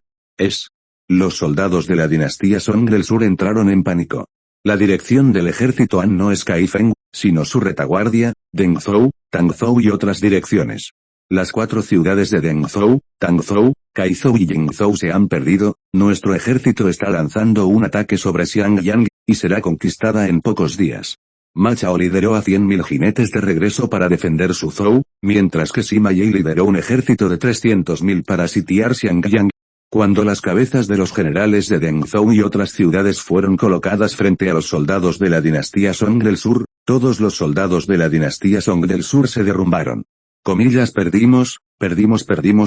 Los soldados de la dinastía Song del Sur entraron en pánico. La dirección del ejército Han no es Kaifeng, sino su retaguardia, Dengzhou, Tangzhou y otras direcciones. Las 4 ciudades de Dengzhou, Tangzhou, Kaizhou y Yingzhou se han perdido, nuestro ejército está lanzando un ataque sobre Xiangyang, y será conquistada en pocos días. Ma Chao lideró a 100.000 jinetes de regreso para defender Suzhou, mientras que Sima Yi lideró un ejército de 300.000 para sitiar Xiangyang. Cuando las cabezas de los generales de Dengzhou y otras ciudades fueron colocadas frente a los soldados de la dinastía Song del Sur, todos los soldados de la dinastía Song del Sur se derrumbaron. Comillas, perdimos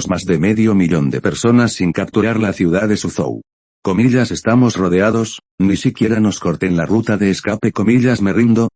más de 500.000 de personas sin capturar la ciudad de Suzhou. Comillas, estamos rodeados, ni siquiera nos corten la ruta de escape. Comillas, me rindo,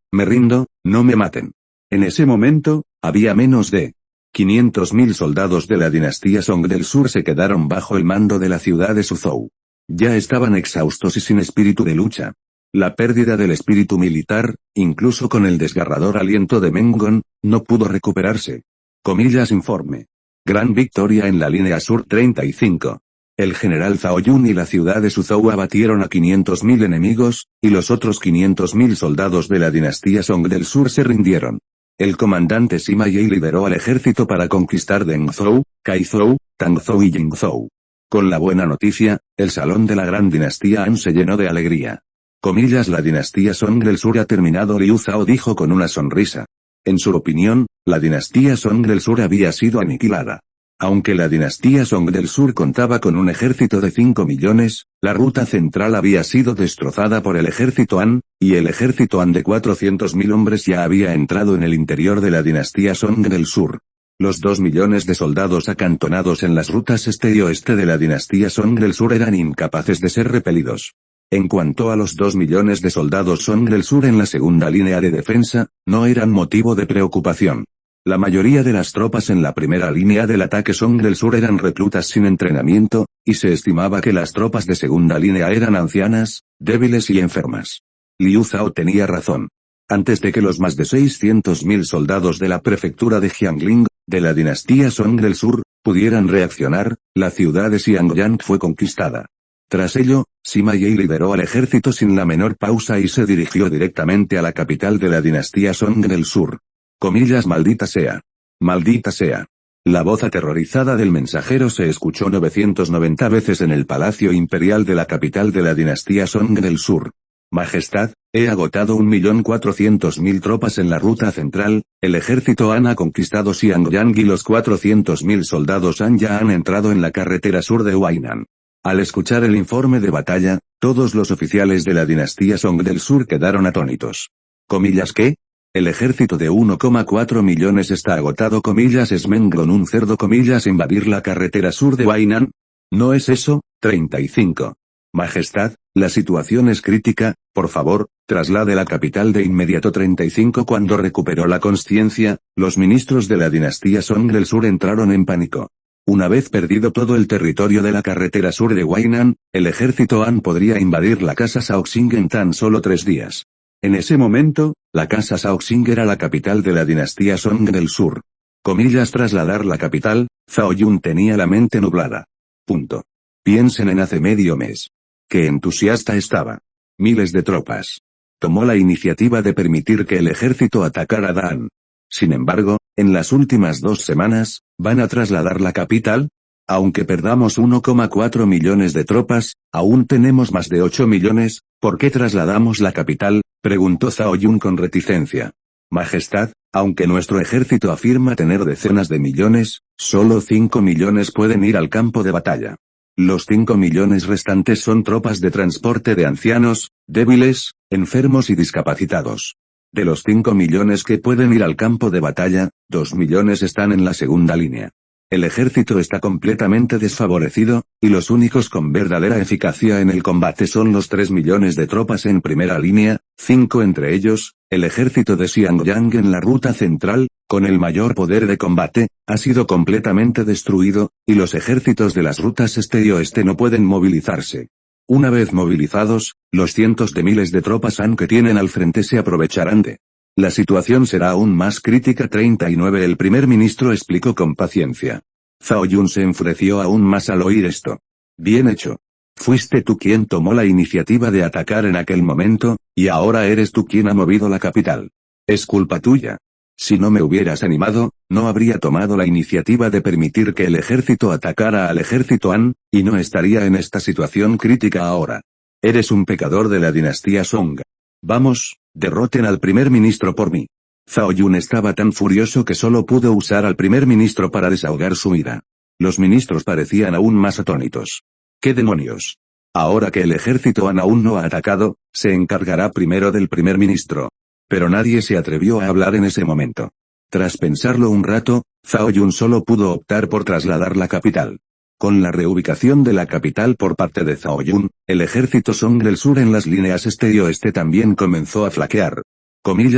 no me maten. En ese momento, había menos de 500.000 soldados de la dinastía Song del Sur se quedaron bajo el mando de la ciudad de Suzhou. Ya estaban exhaustos y sin espíritu de lucha. La pérdida del espíritu militar, incluso con el desgarrador aliento de Menggon, no pudo recuperarse. Comillas, informe. Gran victoria en la línea sur 35. El general Zhao Yun y la ciudad de Suzhou abatieron a 500.000 enemigos, y los otros 500.000 soldados de la dinastía Song del Sur se rindieron. El comandante Sima Yi lideró al ejército para conquistar Dengzhou, Kaizhou, Tangzhou y Yingzhou. Con la buena noticia, el salón de la gran dinastía Han se llenó de alegría. Comillas, la dinastía Song del Sur ha terminado, Liu Zhao dijo con una sonrisa. En su opinión, la dinastía Song del Sur había sido aniquilada. Aunque la dinastía Song del Sur contaba con un ejército de 5 millones, la ruta central había sido destrozada por el ejército Han, y el ejército Han de 400.000 hombres ya había entrado en el interior de la dinastía Song del Sur. Los 2 millones de soldados acantonados en las rutas este y oeste de la dinastía Song del Sur eran incapaces de ser repelidos. En cuanto a los 2 millones de soldados Song del Sur en la segunda línea de defensa, no eran motivo de preocupación. La mayoría de las tropas en la primera línea del ataque Song del Sur eran reclutas sin entrenamiento, y se estimaba que las tropas de segunda línea eran ancianas, débiles y enfermas. Liu Zhao tenía razón. Antes de que los más de 600.000 soldados de la prefectura de Jiangling, de la dinastía Song del Sur, pudieran reaccionar, la ciudad de Xiangyang fue conquistada. Tras ello, Sima Yi lideró al ejército sin la menor pausa y se dirigió directamente a la capital de la dinastía Song del Sur. Comillas, maldita sea. Maldita sea. La voz aterrorizada del mensajero se escuchó 990 veces en el palacio imperial de la capital de la dinastía Song del Sur. Majestad, he agotado 1.400.000 tropas en la ruta central, el ejército Han ha conquistado Xiangyang y los 400.000 soldados Han ya han entrado en la carretera sur de Huainan. Al escuchar el informe de batalla, todos los oficiales de la dinastía Song del Sur quedaron atónitos. Comillas, ¿qué? El ejército de 1,4 millones está agotado. Comillas, es Menggon un cerdo. Comillas, invadir la carretera sur de Huainan. ¿No es eso? 35. Majestad, la situación es crítica, por favor, traslade la capital de inmediato. 35. Cuando recuperó la consciencia, los ministros de la dinastía Song del Sur entraron en pánico. Una vez perdido todo el territorio de la carretera sur de Huainan, el ejército Han podría invadir la casa Shaoxing en tan solo 3 días. En ese momento, la casa Shaoxing era la capital de la dinastía Song del Sur. Comillas, trasladar la capital, Zhao Yun tenía la mente nublada. Punto. Piensen en hace medio mes. Qué entusiasta estaba. Miles de tropas. Tomó la iniciativa de permitir que el ejército atacara Dan. Sin embargo, en las últimas 2 semanas, ¿van a trasladar la capital? Aunque perdamos 1,4 millones de tropas, aún tenemos más de 8 millones, ¿por qué trasladamos la capital?, preguntó Zhao Yun con reticencia. Majestad, aunque nuestro ejército afirma tener decenas de millones, solo 5 millones pueden ir al campo de batalla. Los 5 millones restantes son tropas de transporte de ancianos, débiles, enfermos y discapacitados. De los 5 millones que pueden ir al campo de batalla, 2 millones están en la segunda línea. El ejército está completamente desfavorecido, y los únicos con verdadera eficacia en el combate son los 3 millones de tropas en primera línea, 5 entre ellos, el ejército de Xiangyang en la ruta central, con el mayor poder de combate, ha sido completamente destruido, y los ejércitos de las rutas este y oeste no pueden movilizarse. Una vez movilizados, los cientos de miles de tropas Han que tienen al frente se aprovecharán de la situación será aún más crítica. 39 El primer ministro explicó con paciencia. Zhao Yun se enfureció aún más al oír esto. Bien hecho. Fuiste tú quien tomó la iniciativa de atacar en aquel momento, y ahora eres tú quien ha movido la capital. Es culpa tuya. Si no me hubieras animado, no habría tomado la iniciativa de permitir que el ejército atacara al ejército Han, y no estaría en esta situación crítica ahora. Eres un pecador de la dinastía Song. Vamos, derroten al primer ministro por mí. Zhao Yun estaba tan furioso que solo pudo usar al primer ministro para desahogar su ira. Los ministros parecían aún más atónitos. ¿Qué demonios? Ahora que el ejército Han aún no ha atacado, se encargará primero del primer ministro. Pero nadie se atrevió a hablar en ese momento. Tras pensarlo un rato, Zhao Yun solo pudo optar por trasladar la capital. Con la reubicación de la capital por parte de Zhao Yun, el ejército Song del sur en las líneas este y oeste también comenzó a flaquear.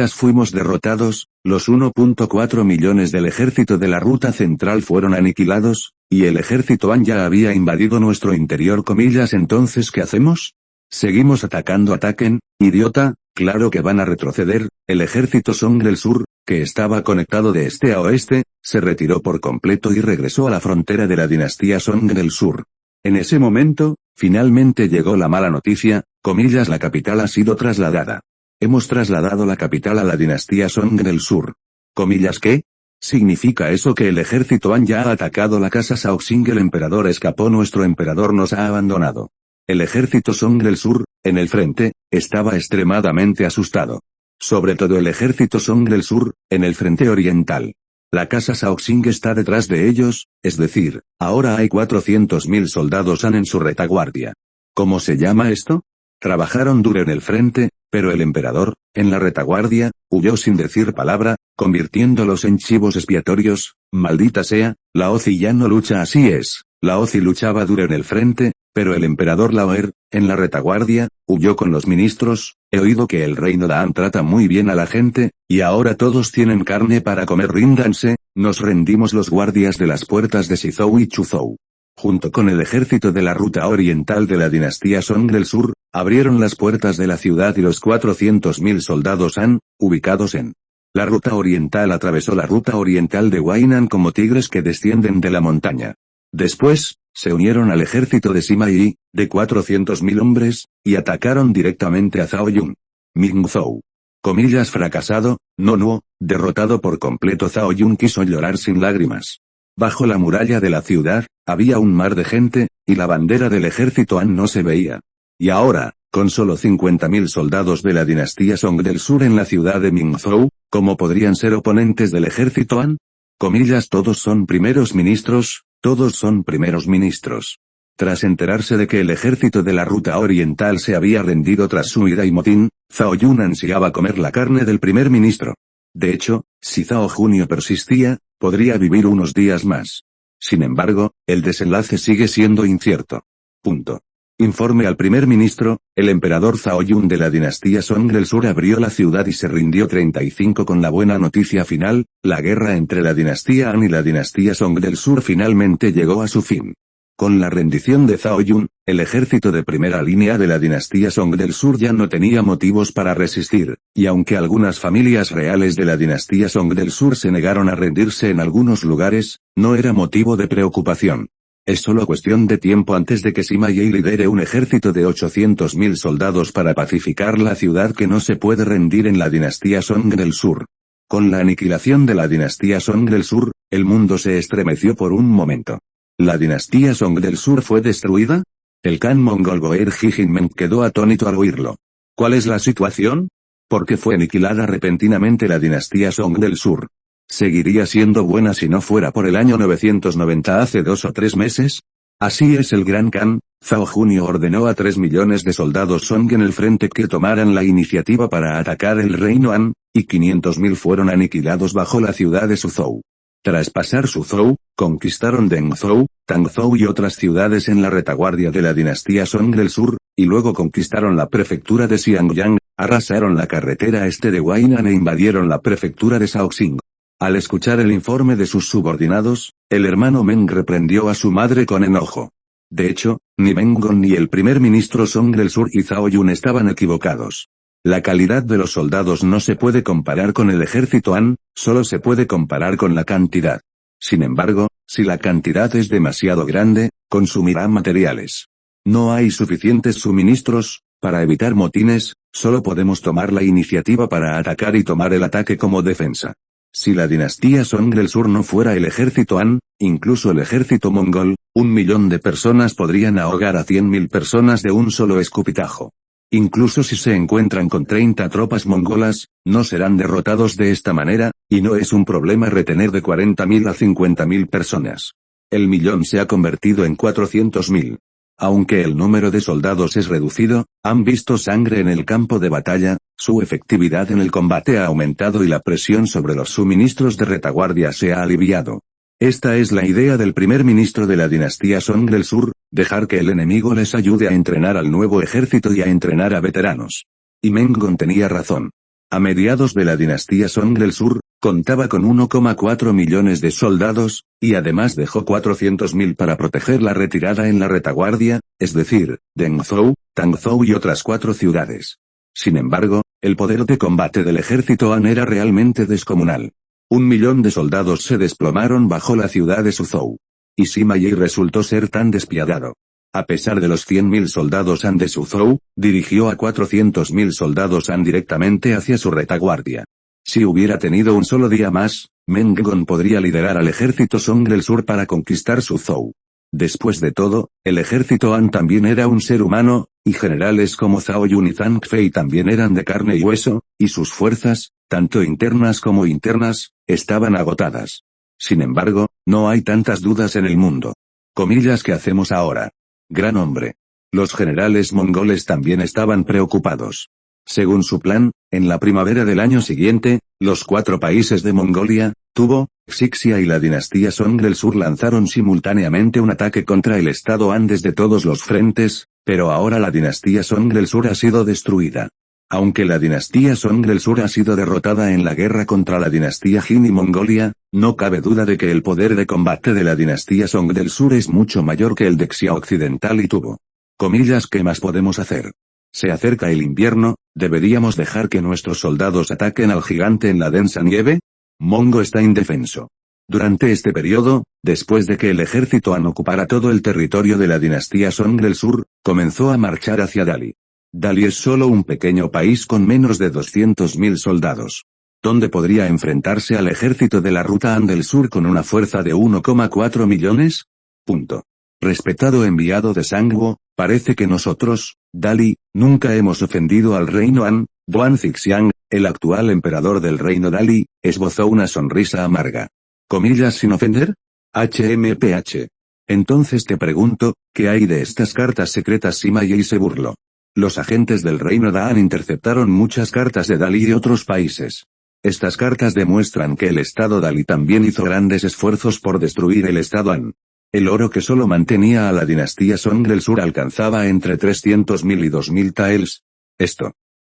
Fuimos derrotados, los 1.4 millones del ejército de la ruta central fueron aniquilados, y el ejército Han ya había invadido nuestro interior. Entonces ¿qué hacemos? Seguimos atacando. Ataquen, idiota, claro que van a retroceder. El ejército Song del sur, que estaba conectado de este a oeste, se retiró por completo y regresó a la frontera de la dinastía Song del sur. En ese momento, finalmente llegó la mala noticia, la capital ha sido trasladada. Hemos trasladado la capital a la dinastía Song del sur. ¿Qué? ¿Significa eso que el ejército Han ya ha atacado la casa Shaoxing? El emperador escapó. Nuestro emperador nos ha abandonado. El ejército Song del sur, en el frente, estaba extremadamente asustado. Sobre todo el ejército Song del sur, en el frente oriental. La casa Shaoxing está detrás de ellos, es decir, ahora hay 400.000 soldados Han en su retaguardia. ¿Cómo se llama esto? Trabajaron duro en el frente, pero el emperador, en la retaguardia, huyó sin decir palabra, convirtiéndolos en chivos expiatorios. Maldita sea, Laozi ya no lucha. Así es, Laozi luchaba duro en el frente, pero el emperador Laoer, en la retaguardia, huyó con los ministros. He oído que el reino de Han trata muy bien a la gente, y ahora todos tienen carne para comer. Ríndanse, nos rendimos. Los guardias de las puertas de Shizhou y Chuzhou, junto con el ejército de la ruta oriental de la dinastía Song del sur, abrieron las puertas de la ciudad y los 400.000 soldados Han, ubicados en la ruta oriental, atravesó la ruta oriental de Wainan como tigres que descienden de la montaña. Después, se unieron al ejército de Sima Yi, de 400.000 hombres, y atacaron directamente a Zhao Yun. Ming Zhou. Fracasado, no, derrotado por completo. Zhao Yun quiso llorar sin lágrimas. Bajo la muralla de la ciudad, había un mar de gente, y la bandera del ejército Han no se veía. Y ahora, con solo 50.000 soldados de la dinastía Song del sur en la ciudad de Mingzhou, ¿cómo podrían ser oponentes del ejército Han? Todos son primeros ministros, Tras enterarse de que el ejército de la ruta oriental se había rendido tras su ira y motín, Zhao Yun ansiaba comer la carne del primer ministro. De hecho, si Zhao Junio persistía, podría vivir unos días más. Sin embargo, el desenlace sigue siendo incierto. Informe al primer ministro, el emperador Zhao Yun de la dinastía Song del sur abrió la ciudad y se rindió. 35 Con la buena noticia final, la guerra entre la dinastía Han y la dinastía Song del sur finalmente llegó a su fin. Con la rendición de Zhao Yun, el ejército de primera línea de la dinastía Song del sur ya no tenía motivos para resistir, y aunque algunas familias reales de la dinastía Song del sur se negaron a rendirse en algunos lugares, no era motivo de preocupación. Es solo cuestión de tiempo antes de que Sima Yi lidere un ejército de 800.000 soldados para pacificar la ciudad que no se puede rendir en la dinastía Song del sur. Con la aniquilación de la dinastía Song del sur, el mundo se estremeció por un momento. ¿La dinastía Song del sur fue destruida? El Khan mongol Goer Jijinmen quedó atónito al oírlo. ¿Cuál es la situación? ¿Por qué fue aniquilada repentinamente la dinastía Song del Sur? ¿Seguiría siendo buena si no fuera por el año 990 hace 2 o 3 meses? Así es, el gran Khan, Zhao Junio ordenó a 3 millones de soldados Song en el frente que tomaran la iniciativa para atacar el reino Han, y 500.000 fueron aniquilados bajo la ciudad de Suzhou. Tras pasar Suzhou, conquistaron Dengzhou, Tangzhou y otras ciudades en la retaguardia de la dinastía Song del Sur, y luego conquistaron la prefectura de Xiangyang, arrasaron la carretera este de Huainan e invadieron la prefectura de Shaoxing. Al escuchar el informe de sus subordinados, el hermano Meng reprendió a su madre con enojo. De hecho, ni Meng-gon ni el primer ministro Song del Sur y Zhao Yun estaban equivocados. La calidad de los soldados no se puede comparar con el ejército Han, solo se puede comparar con la cantidad. Sin embargo, si la cantidad es demasiado grande, consumirá materiales. No hay suficientes suministros, para evitar motines, solo podemos tomar la iniciativa para atacar y tomar el ataque como defensa. Si la dinastía Song del Sur no fuera el ejército Han, incluso el ejército mongol, 1 millón de personas podrían ahogar a 100.000 personas de un solo escupitajo. Incluso si se encuentran con 30 tropas mongolas, no serán derrotados de esta manera, y no es un problema retener de 40.000 a 50.000 personas. El millón se ha convertido en 400.000. Aunque el número de soldados es reducido, han visto sangre en el campo de batalla, su efectividad en el combate ha aumentado y la presión sobre los suministros de retaguardia se ha aliviado. Esta es la idea del primer ministro de la dinastía Song del Sur, dejar que el enemigo les ayude a entrenar al nuevo ejército y a entrenar a veteranos. Y Meng-gon tenía razón. A mediados de la dinastía Song del Sur, contaba con 1,4 millones de soldados, y además dejó 400.000 para proteger la retirada en la retaguardia, es decir, Dengzhou, Tangzhou y otras 4 ciudades. Sin embargo, el poder de combate del ejército Han era realmente descomunal. 1 millón de soldados se desplomaron bajo la ciudad de Suzhou. Y Sima Yi resultó ser tan despiadado. A pesar de los 100.000 soldados Han de Suzhou, dirigió a 400.000 soldados Han directamente hacia su retaguardia. Si hubiera tenido un solo día más, Meng-gon podría liderar al ejército Song del Sur para conquistar Suzhou. Después de todo, el ejército Han también era un ser humano, y generales como Zhao Yun y Zhang Fei también eran de carne y hueso, y sus fuerzas, tanto internas como internas, estaban agotadas. Sin embargo, no hay tantas dudas en el mundo. Comillas, ¿qué hacemos ahora? Gran hombre. Los generales mongoles también estaban preocupados. Según su plan, en la primavera del año siguiente, los 4 países de Mongolia, Tubo, Xixia y la dinastía Song del Sur lanzaron simultáneamente un ataque contra el estado Han desde todos los frentes, pero ahora la dinastía Song del Sur ha sido destruida. Aunque la dinastía Song del Sur ha sido derrotada en la guerra contra la dinastía Jin y Mongolia, no cabe duda de que el poder de combate de la dinastía Song del Sur es mucho mayor que el de Xia Occidental y Tubo. Comillas, ¿qué más podemos hacer? Se acerca el invierno, ¿deberíamos dejar que nuestros soldados ataquen al gigante en la densa nieve? Mongo está indefenso. Durante este periodo, después de que el ejército Han ocupara todo el territorio de la dinastía Song del Sur, comenzó a marchar hacia Dali. Dali es solo un pequeño país con menos de 200.000 soldados. ¿Dónde podría enfrentarse al ejército de la ruta Han del Sur con una fuerza de 1,4 millones? Respetado enviado de Sangwo, parece que nosotros, Dali, nunca hemos ofendido al reino Han. Duan Zixiang, el actual emperador del reino Dali, esbozó una sonrisa amarga. Comillas, sin ofender. HMPH. Entonces te pregunto, ¿qué hay de estas cartas secretas? Sima Yi se burló. Los agentes del reino Dan interceptaron muchas cartas de Dali y de otros países. Estas cartas demuestran que el estado Dali también hizo grandes esfuerzos por destruir el estado Han. El oro que solo mantenía a la dinastía Song del Sur alcanzaba entre 300.000 y 2.000 taels.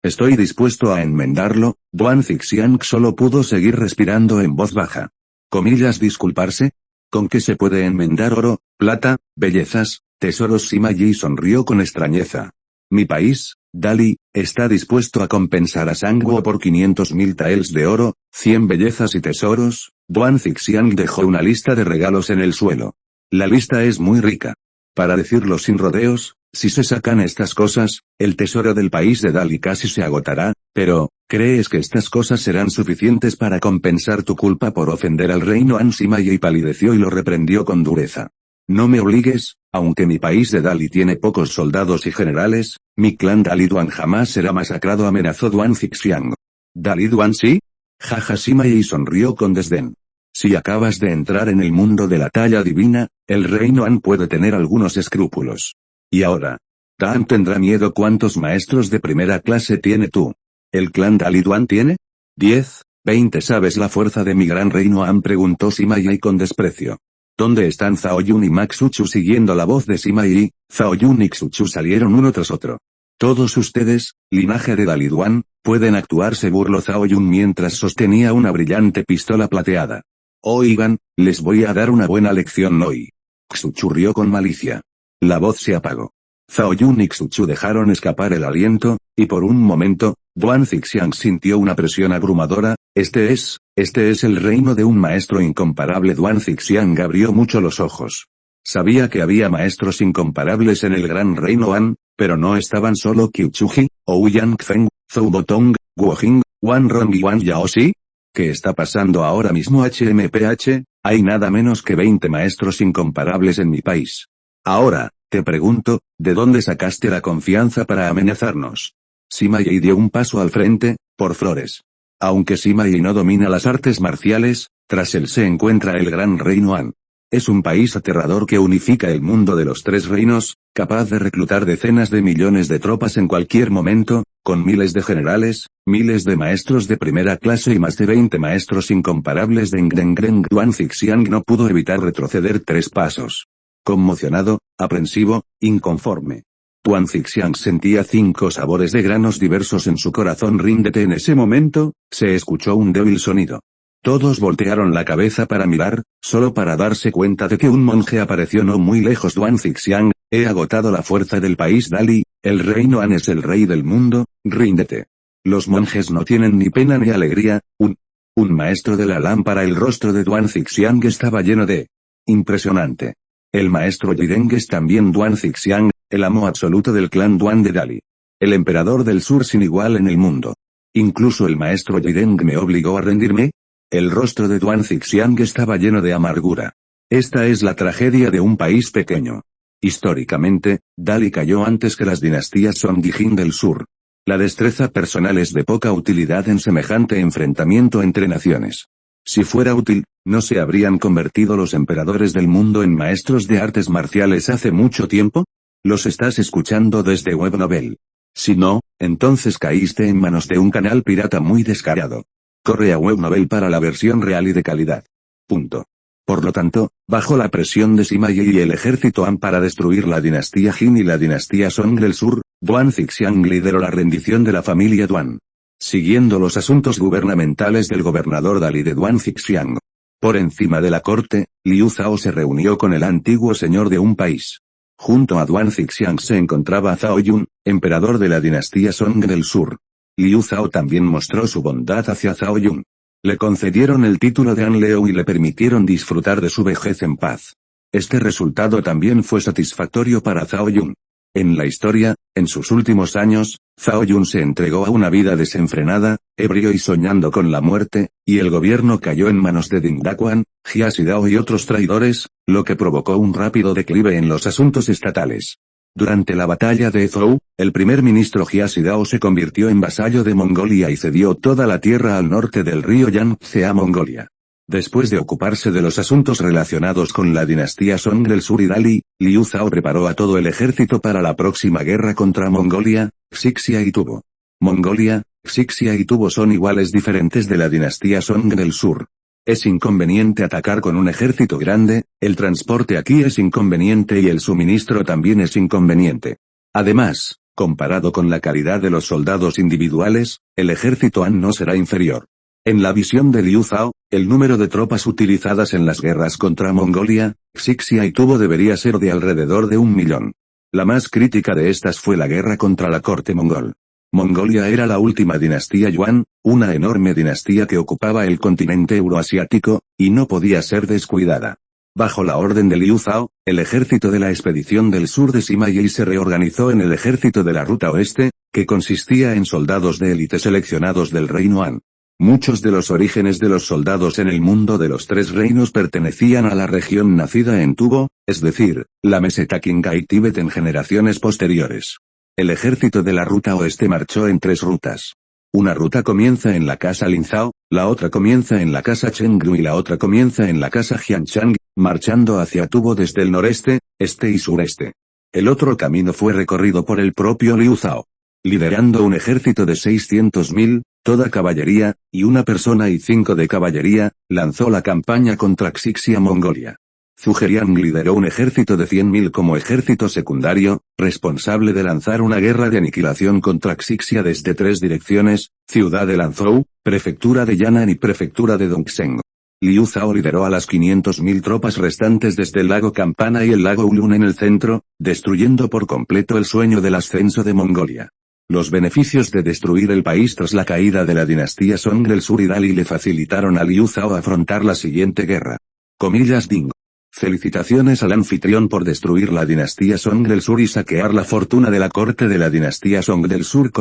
Estoy dispuesto a enmendarlo. Duan Zixiang solo pudo seguir respirando en voz baja. Comillas, disculparse. ¿Con qué se puede enmendar oro, plata, bellezas, tesoros? Sima Yi sonrió con extrañeza. Mi país, Dali, está dispuesto a compensar a Sangwo por 500.000 taels de oro, 100 bellezas y tesoros. Duan Zixiang dejó una lista de regalos en el suelo. La lista es muy rica. Para decirlo sin rodeos, si se sacan estas cosas, el tesoro del país de Dali casi se agotará, pero, ¿crees que estas cosas serán suficientes para compensar tu culpa por ofender al reino Han? Sima Yi palideció y lo reprendió con dureza. No me obligues, aunque mi país de Dali tiene pocos soldados y generales, mi clan Dali Duan jamás será masacrado, amenazó Duan Zixuan. ¿Dali Duan sí? Jaja, Sima Yi sonrió con desdén. Si acabas de entrar en el mundo de la talla divina, el reino Han puede tener algunos escrúpulos. Y ahora, ¿Tan tendrá miedo? ¿Cuántos maestros de primera clase tiene tú? ¿El clan Dali Duan tiene? 10, 20. ¿Sabes la fuerza de mi gran reino Han? Preguntó Sima Yi con desprecio. ¿Dónde están Zhao Yun y Max Uchu? Siguiendo la voz de Sima Yi, Zhao Yun y Xuchu salieron uno tras otro. Todos ustedes, linaje de Dali Duan, pueden actuar, se burló Zhao Yun mientras sostenía una brillante pistola plateada. Oigan, les voy a dar una buena lección hoy. Xuchu rió con malicia. La voz se apagó. Zhao Yun y Xuchu dejaron escapar el aliento, y por un momento, Duan Zixuan sintió una presión abrumadora. Este es el reino de un maestro incomparable. Duan Zixuan abrió mucho los ojos. Sabía que había maestros incomparables en el gran reino Han, pero no estaban solo Qiu Chuji, Ouyang Feng, Zhou Botong, Guo Jing, Wan Rong y Wan Yao Xi. ¿Qué está pasando ahora mismo? HMPH, hay nada menos que 20 maestros incomparables en mi país. Ahora, te pregunto, ¿de dónde sacaste la confianza para amenazarnos? Sima Yi dio un paso al frente, por flores. Aunque Sima Yi no domina las artes marciales, tras él se encuentra el gran reino Han. Es un país aterrador que unifica el mundo de los tres reinos, capaz de reclutar decenas de millones de tropas en cualquier momento, con miles de generales, miles de maestros de primera clase y más de 20 maestros incomparables de Ngdengreng. Duan Zixuan no pudo evitar retroceder 3 pasos. Conmocionado, aprensivo, inconforme. Duan Zixuan sentía 5 sabores de granos diversos en su corazón. Ríndete. En ese momento, se escuchó un débil sonido. Todos voltearon la cabeza para mirar, solo para darse cuenta de que un monje apareció no muy lejos. Duan Zixuan, he agotado la fuerza del país Dali, el reino Han es el rey del mundo, ríndete. Los monjes no tienen ni pena ni alegría. Un maestro de la lámpara. El rostro de Duan Zixuan estaba lleno de impresionante. El maestro Yideng es también Duan Zixuan, el amo absoluto del clan Duan de Dali. El emperador del sur sin igual en el mundo. Incluso el maestro Yideng me obligó a rendirme. El rostro de Duan Zixuan estaba lleno de amargura. Esta es la tragedia de un país pequeño. Históricamente, Dali cayó antes que las dinastías Song y Jin del sur. La destreza personal es de poca utilidad en semejante enfrentamiento entre naciones. Si fuera útil, ¿no se habrían convertido los emperadores del mundo en maestros de artes marciales hace mucho tiempo? Los estás escuchando desde Webnovel. Si no, entonces caíste en manos de un canal pirata muy descarado. Corre a Webnovel para la versión real y de calidad. Punto. Por lo tanto, bajo la presión de Sima Yi y el ejército Han para destruir la dinastía Jin y la dinastía Song del sur, Duan Zixuan lideró la rendición de la familia Duan. Siguiendo los asuntos gubernamentales del gobernador Dali de Duan Zixuan. Por encima de la corte, Liu Zhao se reunió con el antiguo señor de un país. Junto a Duan Zixuan se encontraba Zhao Yun, emperador de la dinastía Song del sur. Liu Zhao también mostró su bondad hacia Zhao Yun. Le concedieron el título de Anleo y le permitieron disfrutar de su vejez en paz. Este resultado también fue satisfactorio para Zhao Yun. En la historia, en sus últimos años, Zhao Yun se entregó a una vida desenfrenada, ebrio y soñando con la muerte, y el gobierno cayó en manos de Ding Daquan, Jia Xidao y otros traidores, lo que provocó un rápido declive en los asuntos estatales. Durante la batalla de Zhou, el primer ministro Jia Xidao se convirtió en vasallo de Mongolia y cedió toda la tierra al norte del río Yangtze a Mongolia. Después de ocuparse de los asuntos relacionados con la dinastía Song del sur y Dali, Liu Zhao preparó a todo el ejército para la próxima guerra contra Mongolia, Xixia y Tubo. Mongolia, Xixia y Tubo son iguales diferentes de la dinastía Song del sur. Es inconveniente atacar con un ejército grande, el transporte aquí es inconveniente y el suministro también es inconveniente. Además, comparado con la calidad de los soldados individuales, el ejército Han no será inferior. En la visión de Liu Zhao, el número de tropas utilizadas en las guerras contra Mongolia, Xixia y Tubo debería ser de alrededor de 1 millón. La más crítica de estas fue la guerra contra la corte mongol. Mongolia era la última dinastía Yuan, una enorme dinastía que ocupaba el continente euroasiático, y no podía ser descuidada. Bajo la orden de Liu Zhao, el ejército de la expedición del sur de Sima Yi se reorganizó en el ejército de la ruta oeste, que consistía en soldados de élite seleccionados del reino Han. Muchos de los orígenes de los soldados en el mundo de los tres reinos pertenecían a la región nacida en Tubo, es decir, la meseta Qinghai Tíbet en generaciones posteriores. El ejército de la ruta oeste marchó en tres rutas. Una ruta comienza en la casa Linzhao, la otra comienza en la casa Chengdu y la otra comienza en la casa Jianchang, marchando hacia Tubo desde el noreste, este y sureste. El otro camino fue recorrido por el propio Liu Zhao. Liderando un ejército de 600.000, toda caballería, y una persona y 5 de caballería, lanzó la campaña contra Xixia Mongolia. Zhuge lideró un ejército de 100.000 como ejército secundario, responsable de lanzar una guerra de aniquilación contra Xixia desde tres direcciones, ciudad de Lanzhou, prefectura de Yan'an y prefectura de Dongsheng. Liu Zhao lideró a las 500.000 tropas restantes desde el lago Campana y el lago Ulun en el centro, destruyendo por completo el sueño del ascenso de Mongolia. Los beneficios de destruir el país tras la caída de la dinastía Song del Sur y Dali le facilitaron a Liu Zhao afrontar la siguiente guerra. Ding. Felicitaciones al anfitrión por destruir la dinastía Song del Sur y saquear la fortuna de la corte de la dinastía Song del Sur.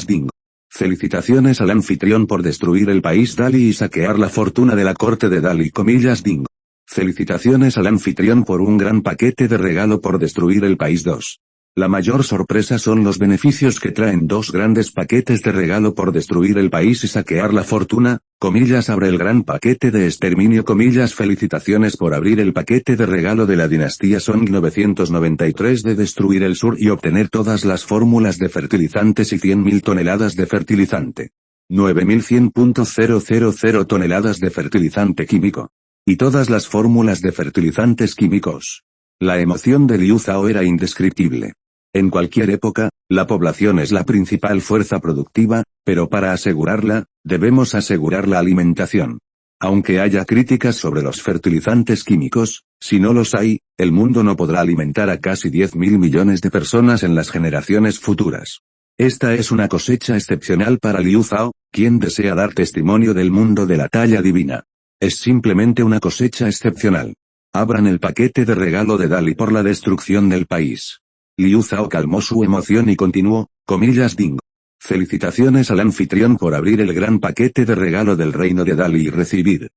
Ding. Felicitaciones al anfitrión por destruir el país Dali y saquear la fortuna de la corte de Dali. Ding. Felicitaciones al anfitrión por un gran paquete de regalo por destruir el país 2. La mayor sorpresa son los beneficios que traen dos grandes paquetes de regalo por destruir el país y saquear la fortuna, abre el gran paquete de exterminio, felicitaciones por abrir el paquete de regalo de la dinastía Song 993 de destruir el sur y obtener todas las fórmulas de fertilizantes y 100.000 toneladas de fertilizante. 9.100.000 toneladas de fertilizante químico. Y todas las fórmulas de fertilizantes químicos. La emoción de Liu Zhao era indescriptible. En cualquier época, la población es la principal fuerza productiva, pero para asegurarla, debemos asegurar la alimentación. Aunque haya críticas sobre los fertilizantes químicos, si no los hay, el mundo no podrá alimentar a casi 10.000 millones de personas en las generaciones futuras. Esta es una cosecha excepcional para Liu Zhao, quien desea dar testimonio del mundo de la talla divina. Es simplemente una cosecha excepcional. Abran el paquete de regalo de Dali por la destrucción del país. Liu Zhao calmó su emoción y continuó, Ding. Felicitaciones al anfitrión por abrir el gran paquete de regalo del reino de Dali y recibir.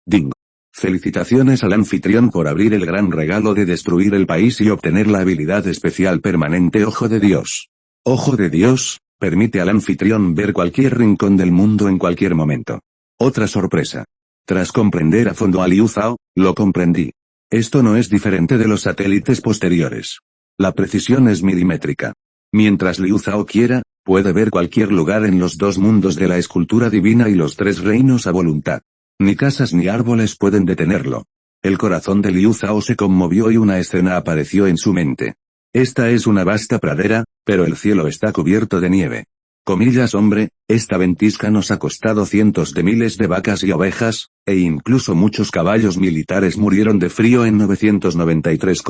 Ding. Felicitaciones al anfitrión por abrir el gran regalo de destruir el país y obtener la habilidad especial permanente Ojo de Dios. Ojo de Dios, permite al anfitrión ver cualquier rincón del mundo en cualquier momento. Otra sorpresa. Tras comprender a fondo a Liu Zhao, lo comprendí. Esto no es diferente de los satélites posteriores. La precisión es milimétrica. Mientras Liu Zhao quiera, puede ver cualquier lugar en los dos mundos de la escultura divina y los tres reinos a voluntad. Ni casas ni árboles pueden detenerlo. El corazón de Liu Zhao se conmovió y una escena apareció en su mente. Esta es una vasta pradera, pero el cielo está cubierto de nieve. Hombre, esta ventisca nos ha costado cientos de miles de vacas y ovejas, e incluso muchos caballos militares murieron de frío en 993.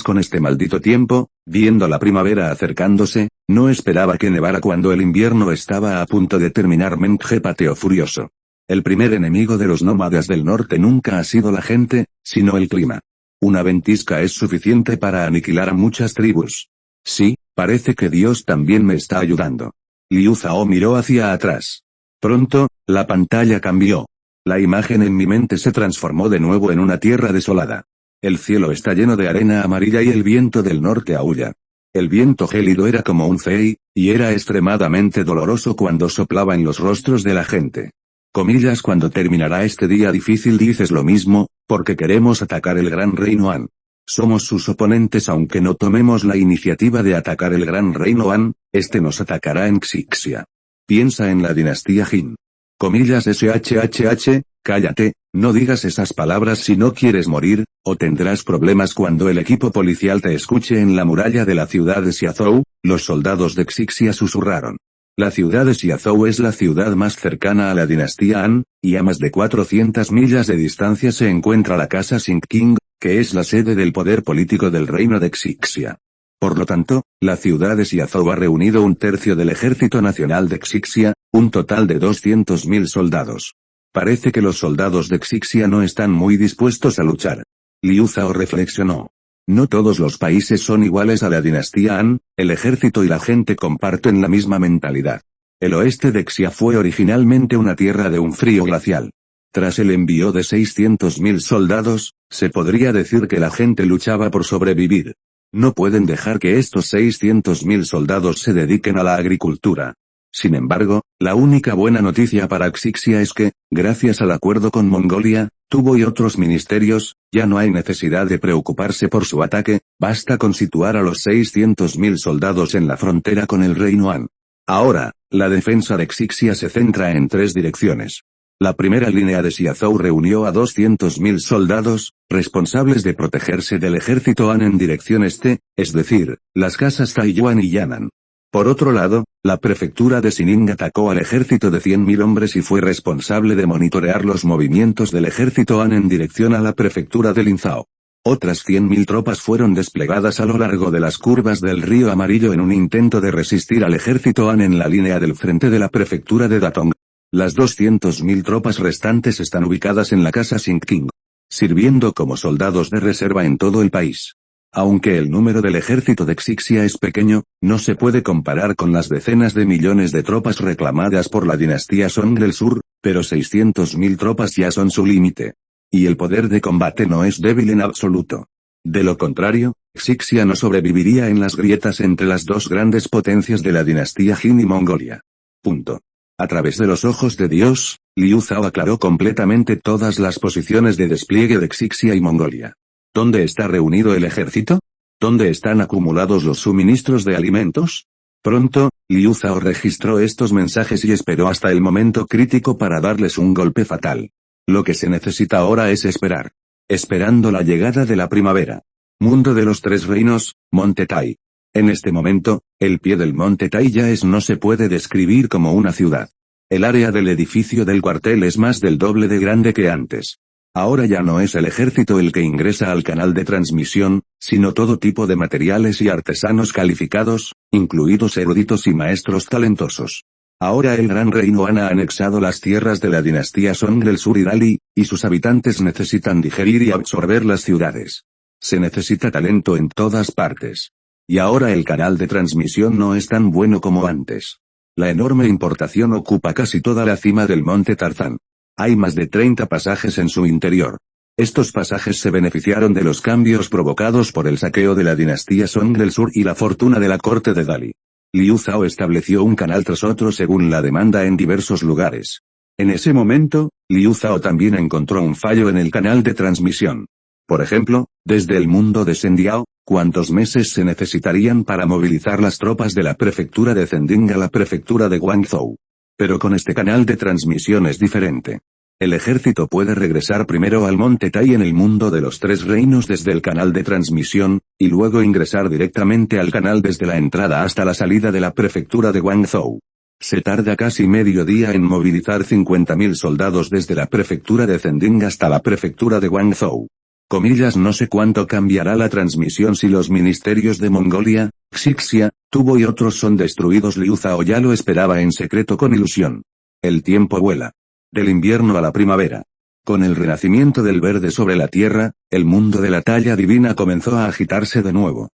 Con este maldito tiempo, viendo la primavera acercándose, no esperaba que nevara cuando el invierno estaba a punto de terminar. Menghe pateó furioso. El primer enemigo de los nómadas del norte nunca ha sido la gente, sino el clima. Una ventisca es suficiente para aniquilar a muchas tribus. Sí, parece que Dios también me está ayudando. Liu Zhao miró hacia atrás. Pronto, la pantalla cambió. La imagen en mi mente se transformó de nuevo en una tierra desolada. El cielo está lleno de arena amarilla y el viento del norte aúlla. El viento gélido era como un zei, y era extremadamente doloroso cuando soplaba en los rostros de la gente. Cuando terminará este día difícil dices lo mismo, porque queremos atacar el gran reino Han. Somos sus oponentes aunque no tomemos la iniciativa de atacar el gran reino Han, este nos atacará en Xixia. Piensa en la dinastía Jin. SHHH, cállate, no digas esas palabras si no quieres morir, o tendrás problemas cuando el equipo policial te escuche en la muralla de la ciudad de Xiazhou, los soldados de Xixia susurraron. La ciudad de Xiazhou es la ciudad más cercana a la dinastía Han, y a más de 400 millas de distancia se encuentra la casa Xingqing, que es la sede del poder político del reino de Xixia. Por lo tanto, la ciudad de Xiazhou ha reunido un tercio del ejército nacional de Xixia, un total de 200.000 soldados. Parece que los soldados de Xixia no están muy dispuestos a luchar. Liu Zhao reflexionó. No todos los países son iguales a la dinastía Han, el ejército y la gente comparten la misma mentalidad. El oeste de Xia fue originalmente una tierra de un frío glacial. Tras el envío de 600.000 soldados, se podría decir que la gente luchaba por sobrevivir. No pueden dejar que estos 600.000 soldados se dediquen a la agricultura. Sin embargo, la única buena noticia para Xixia es que, gracias al acuerdo con Mongolia, Tubo y otros ministerios, ya no hay necesidad de preocuparse por su ataque, basta con situar a los 600.000 soldados en la frontera con el reino Han. Ahora, la defensa de Xixia se centra en tres direcciones. La primera línea de Xiazhou reunió a 200.000 soldados, responsables de protegerse del ejército Han en dirección este, es decir, las casas Taiyuan y Yan'an. Por otro lado, la prefectura de Xining atacó al ejército de 100.000 hombres y fue responsable de monitorear los movimientos del ejército Han en dirección a la prefectura de Linzhou. Otras 100.000 tropas fueron desplegadas a lo largo de las curvas del río Amarillo en un intento de resistir al ejército Han en la línea del frente de la prefectura de Datong. Las 200.000 tropas restantes están ubicadas en la casa Xingqing, sirviendo como soldados de reserva en todo el país. Aunque el número del ejército de Xixia es pequeño, no se puede comparar con las decenas de millones de tropas reclamadas por la dinastía Song del Sur, pero 600.000 tropas ya son su límite. Y el poder de combate no es débil en absoluto. De lo contrario, Xixia no sobreviviría en las grietas entre las dos grandes potencias de la dinastía Jin y Mongolia. Punto. A través de los ojos de Dios, Liu Zhao aclaró completamente todas las posiciones de despliegue de Xixia y Mongolia. ¿Dónde está reunido el ejército? ¿Dónde están acumulados los suministros de alimentos? Pronto, Liu Zhao registró estos mensajes y esperó hasta el momento crítico para darles un golpe fatal. Lo que se necesita ahora es esperar. Esperando la llegada de la primavera. Mundo de los Tres Reinos, Monte Tai. En este momento, el pie del Monte Tai ya no se puede describir como una ciudad. El área del edificio del cuartel es más del doble de grande que antes. Ahora ya no es el ejército el que ingresa al canal de transmisión, sino todo tipo de materiales y artesanos calificados, incluidos eruditos y maestros talentosos. Ahora el Gran Reino Han ha anexado las tierras de la dinastía Song del Sur y Dali, y sus habitantes necesitan digerir y absorber las ciudades. Se necesita talento en todas partes. Y ahora el canal de transmisión no es tan bueno como antes. La enorme importación ocupa casi toda la cima del monte Tarzán. Hay más de 30 pasajes en su interior. Estos pasajes se beneficiaron de los cambios provocados por el saqueo de la dinastía Song del Sur y la fortuna de la corte de Dali. Liu Zhao estableció un canal tras otro según la demanda en diversos lugares. En ese momento, Liu Zhao también encontró un fallo en el canal de transmisión. Por ejemplo, desde el mundo de Sendiao, ¿cuántos meses se necesitarían para movilizar las tropas de la prefectura de Zhending a la prefectura de Guangzhou? Pero con este canal de transmisión es diferente. El ejército puede regresar primero al Monte Tai en el mundo de los Tres Reinos desde el canal de transmisión, y luego ingresar directamente al canal desde la entrada hasta la salida de la prefectura de Guangzhou. Se tarda casi medio día en movilizar 50.000 soldados desde la prefectura de Zhending hasta la prefectura de Guangzhou. No sé cuánto cambiará la transmisión si los ministerios de Mongolia, Xixia, Tubo y otros son destruidos. Liu Zhao ya lo esperaba en secreto con ilusión. El tiempo vuela. Del invierno a la primavera. Con el renacimiento del verde sobre la tierra, el mundo de la talla divina comenzó a agitarse de nuevo.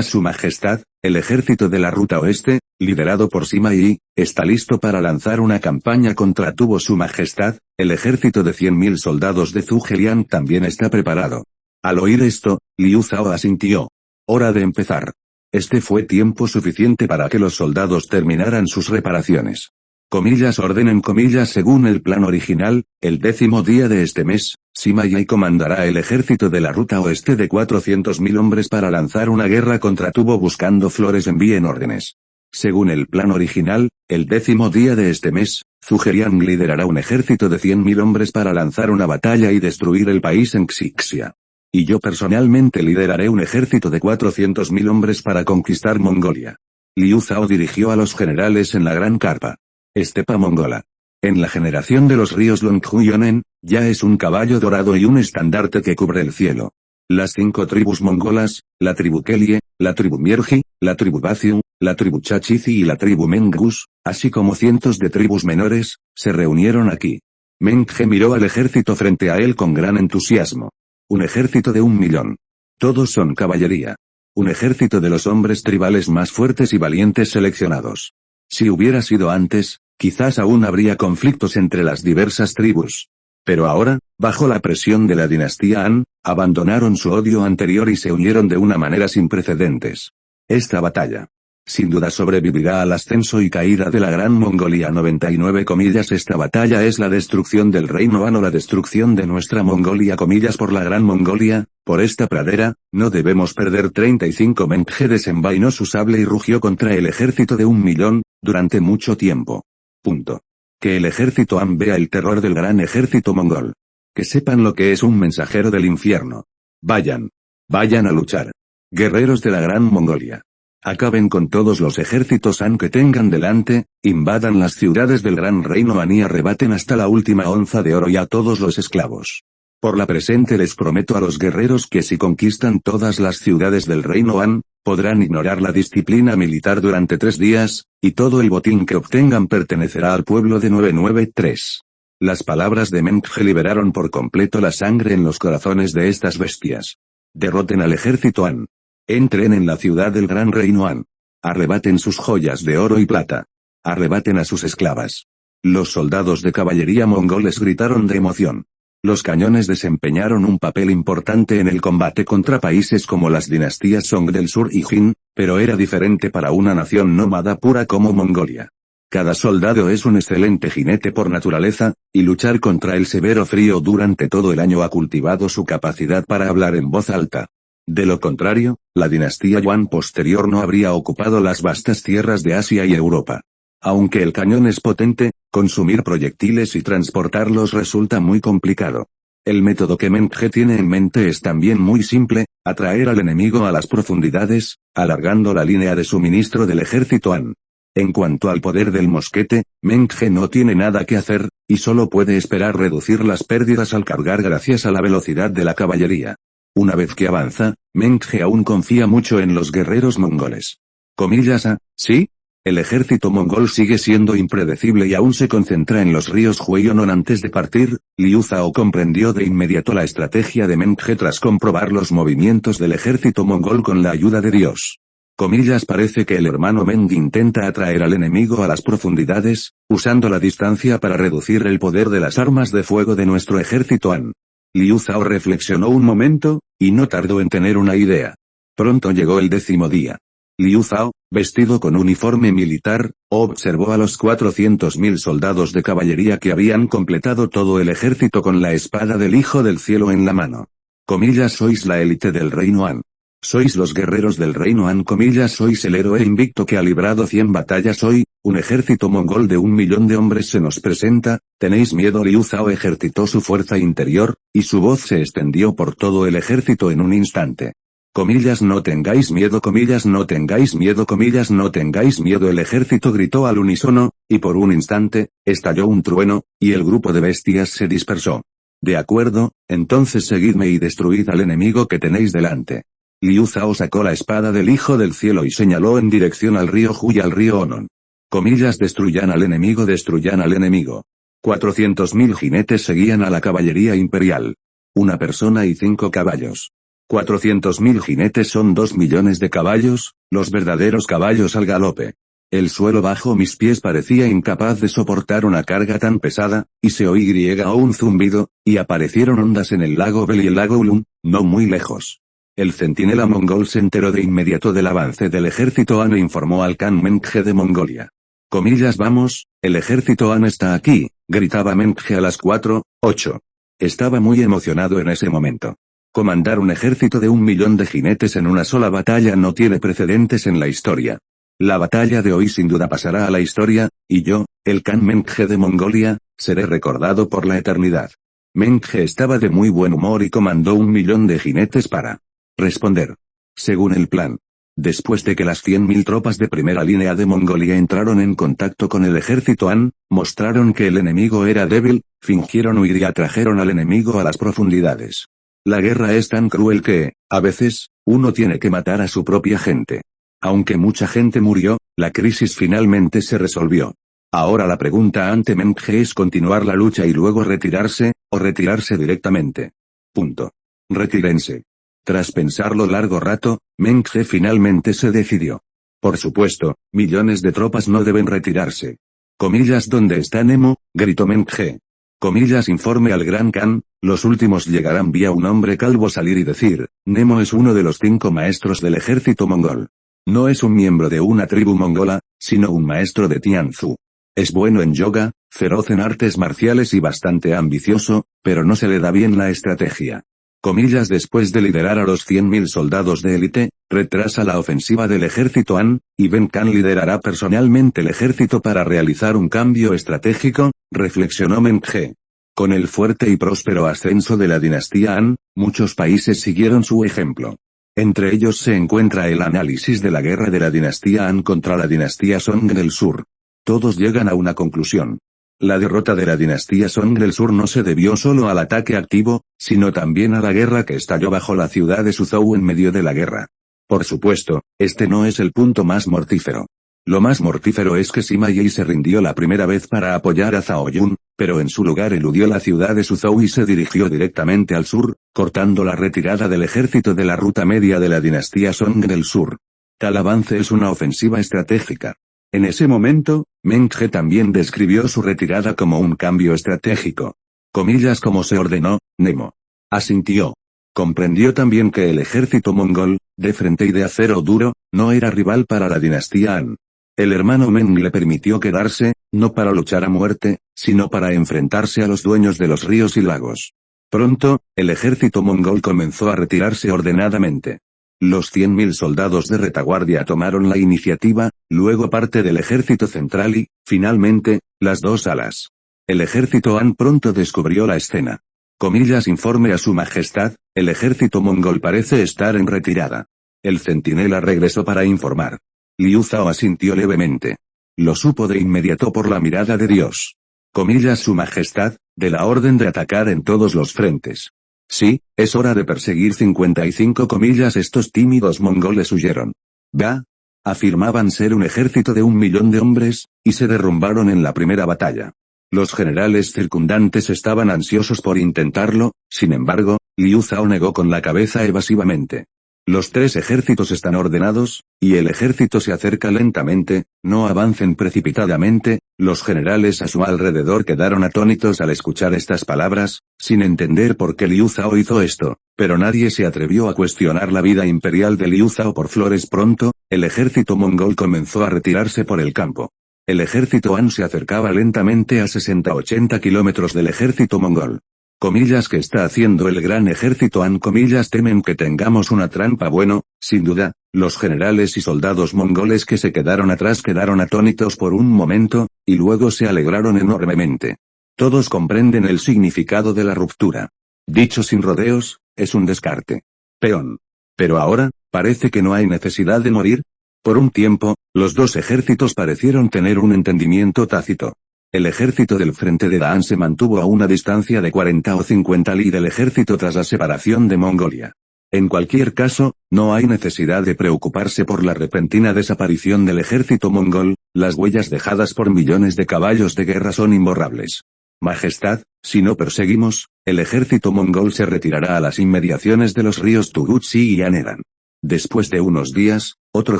Su Majestad, el ejército de la ruta oeste, liderado por Sima Yi, está listo para lanzar una campaña contra Tubo. Su Majestad, el ejército de 100.000 soldados de Zhuge Liang también está preparado. Al oír esto, Liu Zhao asintió. Hora de empezar. Este fue tiempo suficiente para que los soldados terminaran sus reparaciones. Ordenen según el plan original, el 10º día de este mes, Sima Yi comandará el ejército de la ruta oeste de 400.000 hombres para lanzar una guerra contra Tubo buscando flores. Envíen órdenes. Según el plan original, el 10º día de este mes, Zhuge Liang liderará un ejército de 100.000 hombres para lanzar una batalla y destruir el país en Xixia. Y yo personalmente lideraré un ejército de 400.000 hombres para conquistar Mongolia. Liu Zhao dirigió a los generales en la gran carpa. Estepa mongola. En la generación de los ríos Longhu-Yonen, ya es un caballo dorado y un estandarte que cubre el cielo. Las 5 tribus mongolas, la tribu Kelie, la tribu Mierji, la tribu Baciu, la tribu Chachizi y la tribu Mengus, así como cientos de tribus menores, se reunieron aquí. Mengge miró al ejército frente a él con gran entusiasmo. Un ejército de 1 millón. Todos son caballería. Un ejército de los hombres tribales más fuertes y valientes seleccionados. Si hubiera sido antes, quizás aún habría conflictos entre las diversas tribus. Pero ahora, bajo la presión de la dinastía Han, abandonaron su odio anterior y se unieron de una manera sin precedentes. Esta batalla, sin duda, sobrevivirá al ascenso y caída de la Gran Mongolia. 99 comillas. Esta batalla es la destrucción del reino Han o la destrucción de nuestra Mongolia. Comillas. Por la Gran Mongolia, por esta pradera, no debemos perder. 35 Mengge desenvainó su sable y rugió contra el ejército de 1.000.000, durante mucho tiempo. Punto. Que el ejército Han vea el terror del gran ejército mongol. Que sepan lo que es un mensajero del infierno. Vayan. Vayan a luchar. Guerreros de la Gran Mongolia. Acaben con todos los ejércitos Han que tengan delante, invadan las ciudades del gran reino Han y arrebaten hasta la última onza de oro y a todos los esclavos. Por la presente les prometo a los guerreros que si conquistan todas las ciudades del reino Han, podrán ignorar la disciplina militar durante 3 días, y todo el botín que obtengan pertenecerá al pueblo de 993. Las palabras de Mengge liberaron por completo la sangre en los corazones de estas bestias. Derroten al ejército Han. Entren en la ciudad del gran reino Han. Arrebaten sus joyas de oro y plata. Arrebaten a sus esclavas. Los soldados de caballería mongoles gritaron de emoción. Los cañones desempeñaron un papel importante en el combate contra países como las dinastías Song del Sur y Jin, pero era diferente para una nación nómada pura como Mongolia. Cada soldado es un excelente jinete por naturaleza, y luchar contra el severo frío durante todo el año ha cultivado su capacidad para hablar en voz alta. De lo contrario, la dinastía Yuan posterior no habría ocupado las vastas tierras de Asia y Europa. Aunque el cañón es potente, consumir proyectiles y transportarlos resulta muy complicado. El método que Mengge tiene en mente es también muy simple: atraer al enemigo a las profundidades, alargando la línea de suministro del ejército Han. En cuanto al poder del mosquete, Mengge no tiene nada que hacer, y solo puede esperar reducir las pérdidas al cargar gracias a la velocidad de la caballería. Una vez que avanza, Mengge aún confía mucho en los guerreros mongoles. Comillas a, ¿sí? El ejército mongol sigue siendo impredecible y aún se concentra en los ríos Hueyonon antes de partir. Liu Zhao comprendió de inmediato la estrategia de Mengge tras comprobar los movimientos del ejército mongol con la ayuda de Dios. Comillas. Parece que el hermano Meng intenta atraer al enemigo a las profundidades, usando la distancia para reducir el poder de las armas de fuego de nuestro ejército Han. Liu Zhao reflexionó un momento, y no tardó en tener una idea. Pronto llegó el 10º día. Liu Zhao, vestido con uniforme militar, observó a los 400.000 soldados de caballería que habían completado todo el ejército con la espada del Hijo del Cielo en la mano. Comillas. Sois la élite del reino Han. Sois los guerreros del reino Han. Comillas. Sois el héroe invicto que ha librado 100 batallas hoy. Un ejército mongol de 1.000.000 de hombres se nos presenta. ¿Tenéis miedo? Liu Zhao ejercitó su fuerza interior, y su voz se extendió por todo el ejército en un instante. Comillas. No tengáis miedo. Comillas. No tengáis miedo. Comillas. No tengáis miedo. El ejército gritó al unísono, y por un instante, estalló un trueno, y el grupo de bestias se dispersó. De acuerdo, entonces seguidme y destruid al enemigo que tenéis delante. Liu Zhao sacó la espada del Hijo del Cielo y señaló en dirección al río Hu y al río Onon. Comillas. Destruyan al enemigo. Destruyan al enemigo. 400.000 jinetes seguían a la caballería imperial. Una persona y 5 caballos. 400.000 jinetes son 2 millones de caballos, los verdaderos caballos al galope. El suelo bajo mis pies parecía incapaz de soportar una carga tan pesada, y se oí un zumbido, y aparecieron ondas en el lago Bel y el lago Ulum, no muy lejos. El centinela mongol se enteró de inmediato del avance del ejército Han e informó al Khan Mengge de Mongolia. Comillas. Vamos, el ejército Han está aquí, gritaba Mengge a las 4:08. Estaba muy emocionado en ese momento. Comandar un ejército de 1.000.000 de jinetes en una sola batalla no tiene precedentes en la historia. La batalla de hoy sin duda pasará a la historia, y yo, el Khan Mengge de Mongolia, seré recordado por la eternidad. Mengge estaba de muy buen humor y comandó 1.000.000 de jinetes para responder. Según el plan. Después de que las 100.000 tropas de primera línea de Mongolia entraron en contacto con el ejército Han, mostraron que el enemigo era débil, fingieron huir y atrajeron al enemigo a las profundidades. La guerra es tan cruel que, a veces, uno tiene que matar a su propia gente. Aunque mucha gente murió, la crisis finalmente se resolvió. Ahora la pregunta ante Mengge es continuar la lucha y luego retirarse, o retirarse directamente. Punto. Retírense. Tras pensarlo largo rato, Mengge finalmente se decidió. Por supuesto, millones de tropas no deben retirarse. Comillas, ¿dónde está Nemo?, gritó Meng-Ge. Comillas, informe al Gran Khan, los últimos llegarán. Vi a un hombre calvo salir y decir, Nemo es uno de los 5 maestros del ejército mongol. No es un miembro de una tribu mongola, sino un maestro de Tianzu. Es bueno en yoga, feroz en artes marciales y bastante ambicioso, pero no se le da bien la estrategia. Comillas, después de liderar a los 100.000 soldados de élite, retrasa la ofensiva del ejército Han, y Ben Khan liderará personalmente el ejército para realizar un cambio estratégico, reflexionó Meng-Ge. Con el fuerte y próspero ascenso de la dinastía Han, muchos países siguieron su ejemplo. Entre ellos se encuentra el análisis de la guerra de la dinastía Han contra la dinastía Song del Sur. Todos llegan a una conclusión. La derrota de la dinastía Song del Sur no se debió solo al ataque activo, sino también a la guerra que estalló bajo la ciudad de Suzhou en medio de la guerra. Por supuesto, este no es el punto más mortífero. Lo más mortífero es que Sima Yi se rindió la primera vez para apoyar a Zhao Yun, pero en su lugar eludió la ciudad de Suzhou y se dirigió directamente al sur, cortando la retirada del ejército de la ruta media de la dinastía Song del Sur. Tal avance es una ofensiva estratégica. En ese momento, Meng-Ge también describió su retirada como un cambio estratégico. Comillas, como se ordenó, Nemo. Asintió. Comprendió también que el ejército mongol, de frente y de acero duro, no era rival para la dinastía Han. El hermano Meng le permitió quedarse, no para luchar a muerte, sino para enfrentarse a los dueños de los ríos y lagos. Pronto, el ejército mongol comenzó a retirarse ordenadamente. Los 100.000 soldados de retaguardia tomaron la iniciativa, luego parte del ejército central y, finalmente, las 2 alas. El ejército Han pronto descubrió la escena. Comillas, informe a su majestad, el ejército mongol parece estar en retirada. El centinela regresó para informar. Liu Zhao asintió levemente. Lo supo de inmediato por la mirada de Dios. Comillas, su majestad, de la orden de atacar en todos los frentes. Sí, es hora de perseguir 55 comillas. Estos tímidos mongoles huyeron. Bah. Afirmaban ser un ejército de 1 millón de hombres, y se derrumbaron en la primera batalla. Los generales circundantes estaban ansiosos por intentarlo, sin embargo, Liu Zhao negó con la cabeza evasivamente. Los 3 ejércitos están ordenados, y el ejército se acerca lentamente, no avancen precipitadamente. Los generales a su alrededor quedaron atónitos al escuchar estas palabras, sin entender por qué Liu Zhao hizo esto, pero nadie se atrevió a cuestionar la vida imperial de Liu Zhao por flores. Pronto, el ejército mongol comenzó a retirarse por el campo. El ejército Han se acercaba lentamente a 60-80 kilómetros del ejército mongol. Comillas, ¿qué está haciendo el gran ejército Han? Comillas, temen que tengamos una trampa. Bueno, sin duda, los generales y soldados mongoles que se quedaron atrás quedaron atónitos por un momento, y luego se alegraron enormemente. Todos comprenden el significado de la ruptura. Dicho sin rodeos, es un descarte. Peón. Pero ahora, parece que no hay necesidad de morir. Por un tiempo, los 2 ejércitos parecieron tener un entendimiento tácito. El ejército del frente de Dan se mantuvo a una distancia de 40 o 50 li del ejército tras la separación de Mongolia. En cualquier caso, no hay necesidad de preocuparse por la repentina desaparición del ejército mongol, las huellas dejadas por millones de caballos de guerra son imborrables. Majestad, si no perseguimos, el ejército mongol se retirará a las inmediaciones de los ríos Tugutsi y Aneran. Después de unos días, otro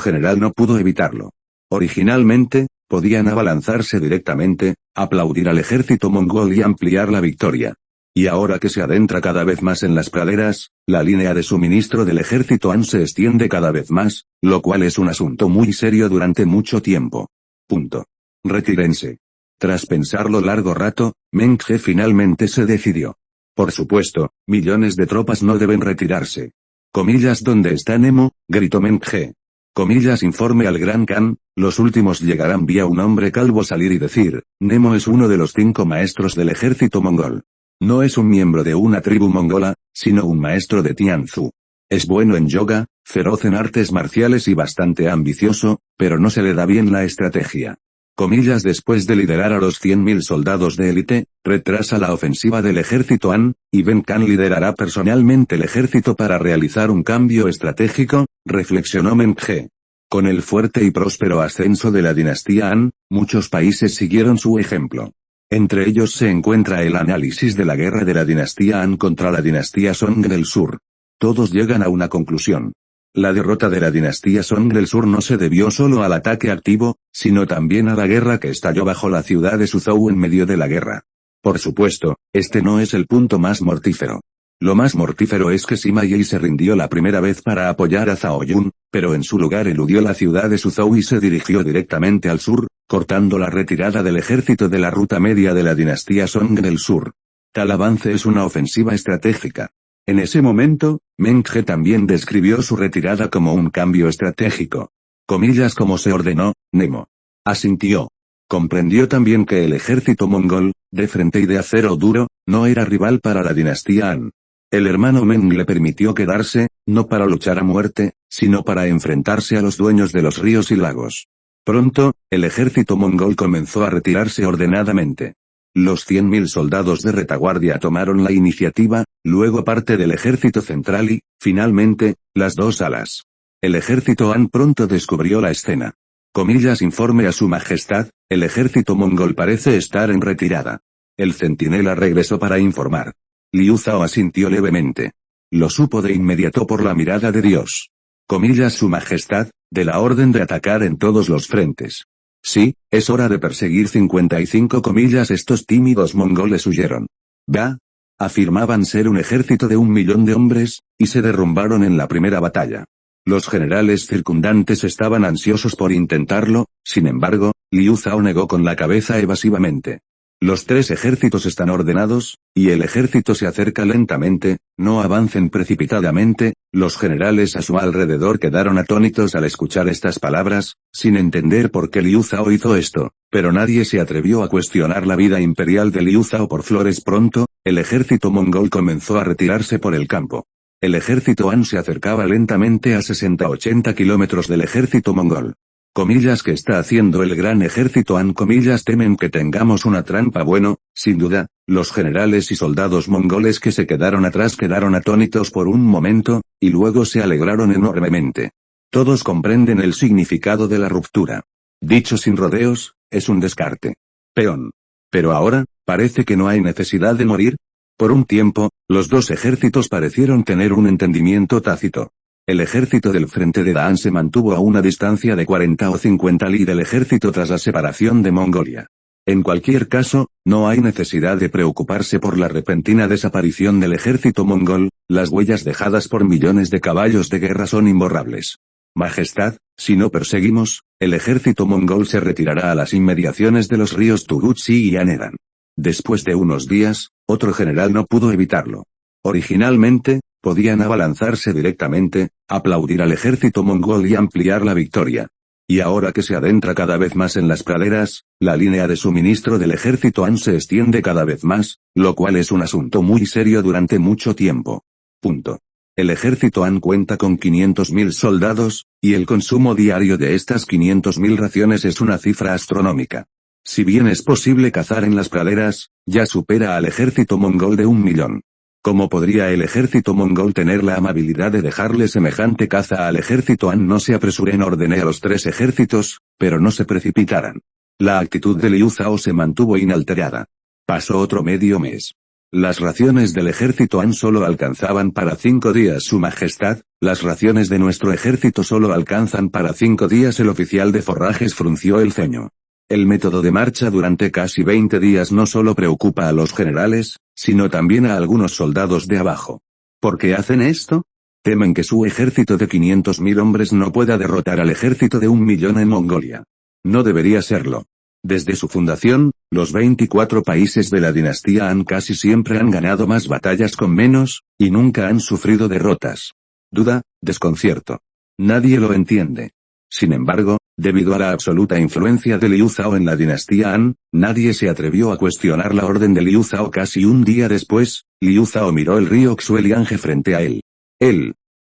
general no pudo evitarlo. Originalmente, podían abalanzarse directamente, aplaudir al ejército mongol y ampliar la victoria. Y ahora que se adentra cada vez más en las praderas, la línea de suministro del ejército Han se extiende cada vez más, lo cual es un asunto muy serio durante mucho tiempo. Punto. Retírense. Tras pensarlo largo rato, Meng-Ge finalmente se decidió. Por supuesto, millones de tropas no deben retirarse. Comillas, ¿dónde está Nemo?, gritó Meng-Ge. Comillas, informe al Gran Khan, los últimos llegarán. Vi a un hombre calvo salir y decir, Nemo es uno de los 5 maestros del ejército mongol. No es un miembro de una tribu mongola, sino un maestro de Tianzu. Es bueno en yoga, feroz en artes marciales y bastante ambicioso, pero no se le da bien la estrategia. Comillas, después de liderar a los 100.000 soldados de élite, retrasa la ofensiva del ejército Han, y Ben Khan liderará personalmente el ejército para realizar un cambio estratégico, reflexionó Meng-Ge. Con el fuerte y próspero ascenso de la dinastía Han, muchos países siguieron su ejemplo. Entre ellos se encuentra el análisis de la guerra de la dinastía Han contra la dinastía Song del Sur. Todos llegan a una conclusión. La derrota de la dinastía Song del Sur no se debió solo al ataque activo, sino también a la guerra que estalló bajo la ciudad de Suzhou en medio de la guerra. Por supuesto, este no es el punto más mortífero. Lo más mortífero es que Sima Yi se rindió la primera vez para apoyar a Zhao Yun, pero en su lugar eludió la ciudad de Suzhou y se dirigió directamente al sur, cortando la retirada del ejército de la ruta media de la dinastía Song del Sur. Tal avance es una ofensiva estratégica. En ese momento, Meng He también describió su retirada como un cambio estratégico. Comillas como se ordenó, Nemo. Asintió. Comprendió también que el ejército mongol, de frente y de acero duro, no era rival para la dinastía Han. El hermano Meng le permitió quedarse, no para luchar a muerte, sino para enfrentarse a los dueños de los ríos y lagos. Pronto, el ejército mongol comenzó a retirarse ordenadamente. Los 100.000 soldados de retaguardia tomaron la iniciativa, luego parte del ejército central y, finalmente, las dos alas. El ejército Han pronto descubrió la escena. Comillas informe a su majestad, el ejército mongol parece estar en retirada. El centinela regresó para informar. Liu Zhao asintió levemente. Lo supo de inmediato por la mirada de Dios. Comillas su majestad, de la orden de atacar en todos los frentes. Sí, es hora de perseguir 55 comillas estos tímidos mongoles huyeron. Bah. Afirmaban ser un ejército de 1 millón de hombres, y se derrumbaron en la primera batalla. Los generales circundantes estaban ansiosos por intentarlo, sin embargo, Liu Zhao negó con la cabeza evasivamente. Los 3 ejércitos están ordenados, y el ejército se acerca lentamente, no avancen precipitadamente. Los generales a su alrededor quedaron atónitos al escuchar estas palabras, sin entender por qué Liu Zhao hizo esto, pero nadie se atrevió a cuestionar la vida imperial de Liu Zhao por flores. Pronto, el ejército mongol comenzó a retirarse por el campo. El ejército Han se acercaba lentamente a 60-80 kilómetros del ejército mongol. Comillas que está haciendo el gran ejército Han comillas temen que tengamos una trampa bueno, sin duda, los generales y soldados mongoles que se quedaron atrás quedaron atónitos por un momento, y luego se alegraron enormemente. Todos comprenden el significado de la ruptura. Dicho sin rodeos, es un descarte. Peón. Pero ahora, parece que no hay necesidad de morir. Por un tiempo, los dos ejércitos parecieron tener un entendimiento tácito. El ejército del frente de Daan se mantuvo a una distancia de 40 o 50 li del ejército tras la separación de Mongolia. En cualquier caso, no hay necesidad de preocuparse por la repentina desaparición del ejército mongol, las huellas dejadas por millones de caballos de guerra son imborrables. Majestad, si no perseguimos, el ejército mongol se retirará a las inmediaciones de los ríos Turutsi y Anedan. Después de unos días, otro general no pudo evitarlo. Originalmente, podían abalanzarse directamente, aplaudir al ejército mongol y ampliar la victoria. Y ahora que se adentra cada vez más en las praderas, la línea de suministro del ejército Han se extiende cada vez más, lo cual es un asunto muy serio durante mucho tiempo. Punto. El ejército Han cuenta con 500.000 soldados, y el consumo diario de estas 500.000 raciones es una cifra astronómica. Si bien es posible cazar en las praderas, ya supera al ejército mongol de 1 millón. ¿Cómo podría el ejército mongol tener la amabilidad de dejarle semejante caza al ejército Han? No se apresuren, ordené a los 3 ejércitos, pero no se precipitaran. La actitud de Liu Zhao se mantuvo inalterada. Pasó otro medio mes. Las raciones del ejército Han solo alcanzaban para 5 días. Su majestad, las raciones de nuestro ejército solo alcanzan para 5 días. El oficial de forrajes frunció el ceño. El método de marcha durante casi 20 días no solo preocupa a los generales, sino también a algunos soldados de abajo. ¿Por qué hacen esto? Temen que su ejército de 500.000 hombres no pueda derrotar al ejército de 1 millón en Mongolia. No debería serlo. Desde su fundación, los 24 países de la dinastía Han casi siempre han ganado más batallas con menos, y nunca han sufrido derrotas. Duda, desconcierto. Nadie lo entiende. Sin embargo, debido a la absoluta influencia de Liu Zhao en la dinastía Han, nadie se atrevió a cuestionar la orden de Liu Zhao. Casi un día después, Liu Zhao miró el río Xueliange frente a él.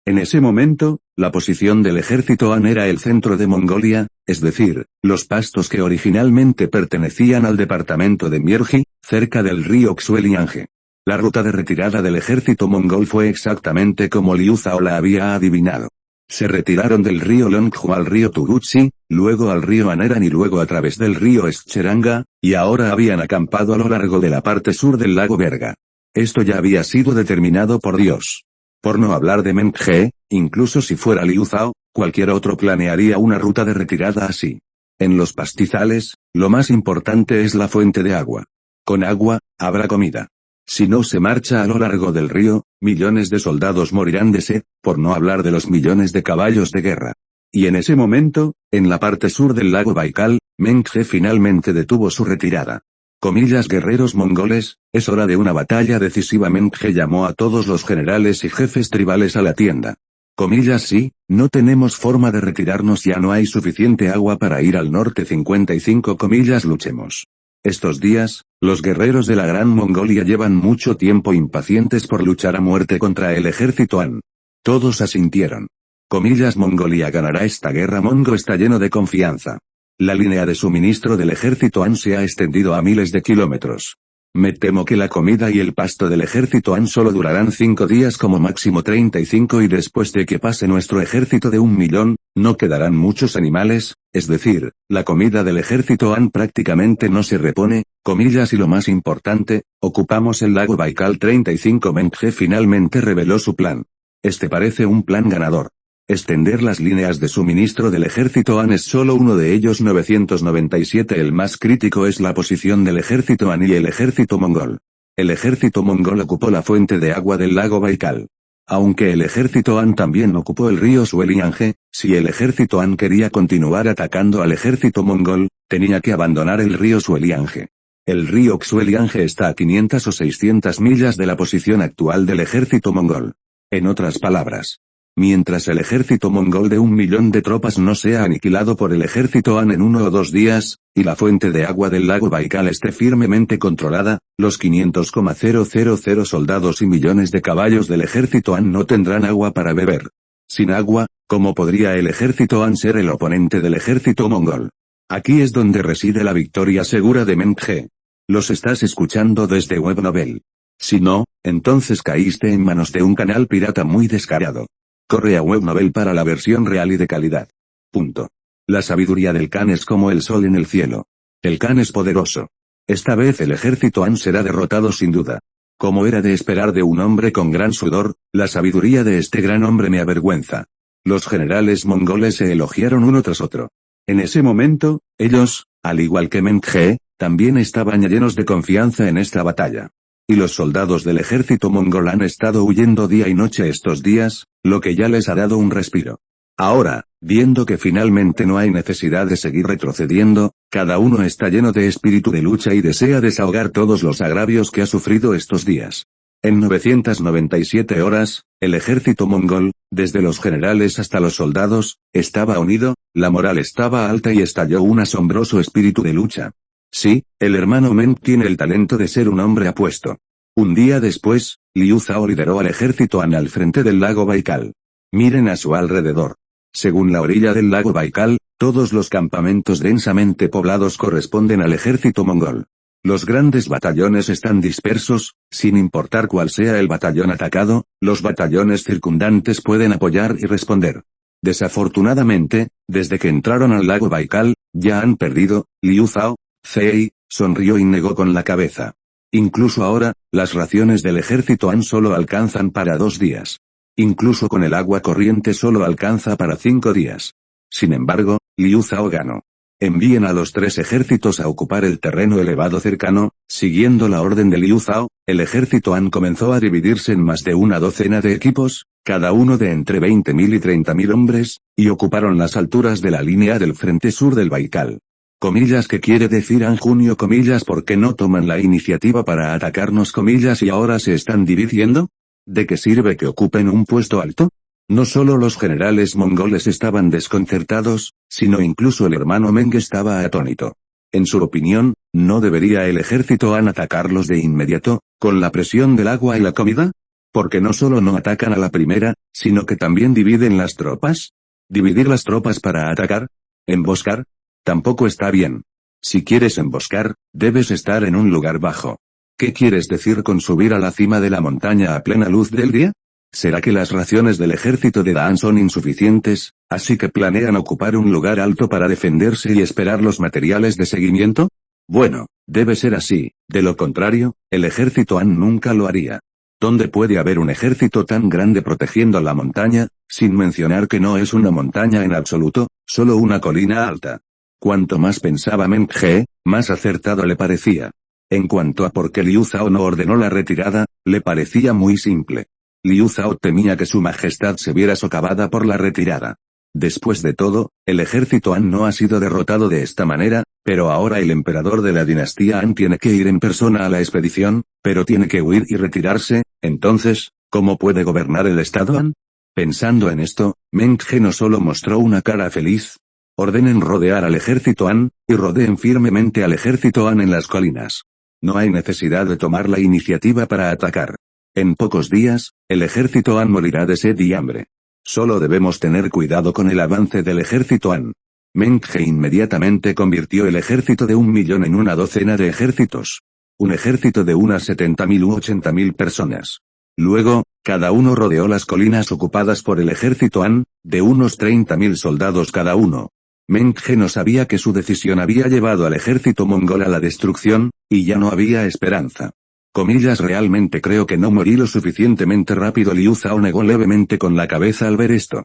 En ese momento, la posición del ejército Han era el centro de Mongolia, es decir, los pastos que originalmente pertenecían al departamento de Mierji, cerca del río Xueliange. La ruta de retirada del ejército mongol fue exactamente como Liu Zhao la había adivinado. Se retiraron del río Longhu al río Turutsi, luego al río Aneran y luego a través del río Escheranga, y ahora habían acampado a lo largo de la parte sur del lago Verga. Esto ya había sido determinado por Dios. Por no hablar de Meng He, incluso si fuera Liu Zhao, cualquier otro planearía una ruta de retirada así. En los pastizales, lo más importante es la fuente de agua. Con agua, habrá comida. Si no se marcha a lo largo del río, millones de soldados morirán de sed, por no hablar de los millones de caballos de guerra. Y en ese momento, en la parte sur del lago Baikal, Meng He finalmente detuvo su retirada. Comillas guerreros mongoles, es hora de una batalla decisiva. Meng He llamó a todos los generales y jefes tribales a la tienda. Comillas sí, no tenemos forma de retirarnos, ya no hay suficiente agua para ir al norte. 55 comillas luchemos. Estos días, los guerreros de la Gran Mongolia llevan mucho tiempo impacientes por luchar a muerte contra el ejército Han. Todos asintieron. Comillas Mongolia ganará esta guerra. Mongo está lleno de confianza. La línea de suministro del ejército Han se ha extendido a miles de kilómetros. Me temo que la comida y el pasto del ejército Han solo durarán 5 días, como máximo 35, y después de que pase nuestro ejército de 1 millón, no quedarán muchos animales, es decir, la comida del ejército Han prácticamente no se repone, comillas, y lo más importante, ocupamos el lago Baikal. 35 Meng He finalmente reveló su plan. Este parece un plan ganador. Extender las líneas de suministro del ejército Han es solo uno de ellos. 997 El más crítico es la posición del ejército Han y el ejército mongol. El ejército mongol ocupó la fuente de agua del lago Baikal. Aunque el ejército Han también ocupó el río Sueliange, si el ejército Han quería continuar atacando al ejército mongol, tenía que abandonar el río Sueliange. El río Xueliange está a 500 o 600 millas de la posición actual del ejército mongol. En otras palabras, mientras el ejército mongol de 1 millón de tropas no sea aniquilado por el ejército Han en 1 o 2 días, y la fuente de agua del lago Baikal esté firmemente controlada, los 500,000 soldados y millones de caballos del ejército Han no tendrán agua para beber. Sin agua, ¿cómo podría el ejército Han ser el oponente del ejército mongol? Aquí es donde reside la victoria segura de Meng He. Los estás escuchando desde Webnovel. Si no, entonces caíste en manos de un canal pirata muy descarado. Corre a Webnovel para la versión real y de calidad. Punto. La sabiduría del Khan es como el sol en el cielo. El Khan es poderoso. Esta vez el ejército Han será derrotado sin duda. Como era de esperar de un hombre con gran sudor, la sabiduría de este gran hombre me avergüenza. Los generales mongoles se elogiaron uno tras otro. En ese momento, ellos, al igual que Meng He, también estaban llenos de confianza en esta batalla. Y los soldados del ejército mongol han estado huyendo día y noche estos días, lo que ya les ha dado un respiro. Ahora, viendo que finalmente no hay necesidad de seguir retrocediendo, cada uno está lleno de espíritu de lucha y desea desahogar todos los agravios que ha sufrido estos días. En 997 horas, el ejército mongol, desde los generales hasta los soldados, estaba unido, la moral estaba alta y estalló un asombroso espíritu de lucha. Sí, el hermano Meng tiene el talento de ser un hombre apuesto. Un día después, Liu Zhao lideró al ejército Han al frente del lago Baikal. Miren a su alrededor. Según la orilla del lago Baikal, todos los campamentos densamente poblados corresponden al ejército mongol. Los grandes batallones están dispersos, sin importar cuál sea el batallón atacado, los batallones circundantes pueden apoyar y responder. Desafortunadamente, desde que entraron al lago Baikal, ya han perdido. Liu Zhao Zei sonrió y negó con la cabeza. Incluso ahora, las raciones del ejército Han solo alcanzan para 2 días. Incluso con el agua corriente solo alcanza para 5 días. Sin embargo, Liu Zhao ganó. Envíen a los 3 ejércitos a ocupar el terreno elevado cercano. Siguiendo la orden de Liu Zhao, el ejército Han comenzó a dividirse en más de una docena de equipos, cada uno de entre 20.000 y 30.000 hombres, y ocuparon las alturas de la línea del frente sur del Baikal. Comillas, ¿qué quiere decir Han Junio? Comillas, ¿por qué no toman la iniciativa para atacarnos? Comillas, ¿y ahora se están dividiendo? ¿De qué sirve que ocupen un puesto alto? No solo los generales mongoles estaban desconcertados, sino incluso el hermano Meng estaba atónito. En su opinión, ¿no debería el ejército Han atacarlos de inmediato, con la presión del agua y la comida? Porque no solo no atacan a la primera, sino que también dividen las tropas. ¿Dividir las tropas para atacar? ¿Emboscar? Tampoco está bien. Si quieres emboscar, debes estar en un lugar bajo. ¿Qué quieres decir con subir a la cima de la montaña a plena luz del día? ¿Será que las raciones del ejército de Dan son insuficientes, así que planean ocupar un lugar alto para defenderse y esperar los materiales de seguimiento? Bueno, debe ser así, de lo contrario, el ejército Han nunca lo haría. ¿Dónde puede haber un ejército tan grande protegiendo la montaña, sin mencionar que no es una montaña en absoluto, solo una colina alta? Cuanto más pensaba Meng He, más acertado le parecía. En cuanto a por qué Liu Zhao no ordenó la retirada, le parecía muy simple. Liu Zhao temía que su majestad se viera socavada por la retirada. Después de todo, el ejército Han no ha sido derrotado de esta manera, pero ahora el emperador de la dinastía Han tiene que ir en persona a la expedición, pero tiene que huir y retirarse, entonces, ¿cómo puede gobernar el estado Han? Pensando en esto, Meng He no solo mostró una cara feliz. Ordenen rodear al ejército Han, y rodeen firmemente al ejército Han en las colinas. No hay necesidad de tomar la iniciativa para atacar. En pocos días, el ejército Han morirá de sed y hambre. Solo debemos tener cuidado con el avance del ejército Han. Meng He inmediatamente convirtió el ejército de 1.000.000 en una docena de ejércitos. Un ejército de unas 70.000 u 80.000 personas. Luego, cada uno rodeó las colinas ocupadas por el ejército Han, de unos 30.000 soldados cada uno. Meng He no sabía que su decisión había llevado al ejército mongol a la destrucción, y ya no había esperanza. Realmente creo que no morí lo suficientemente rápido. Liu Zhao negó levemente con la cabeza al ver esto.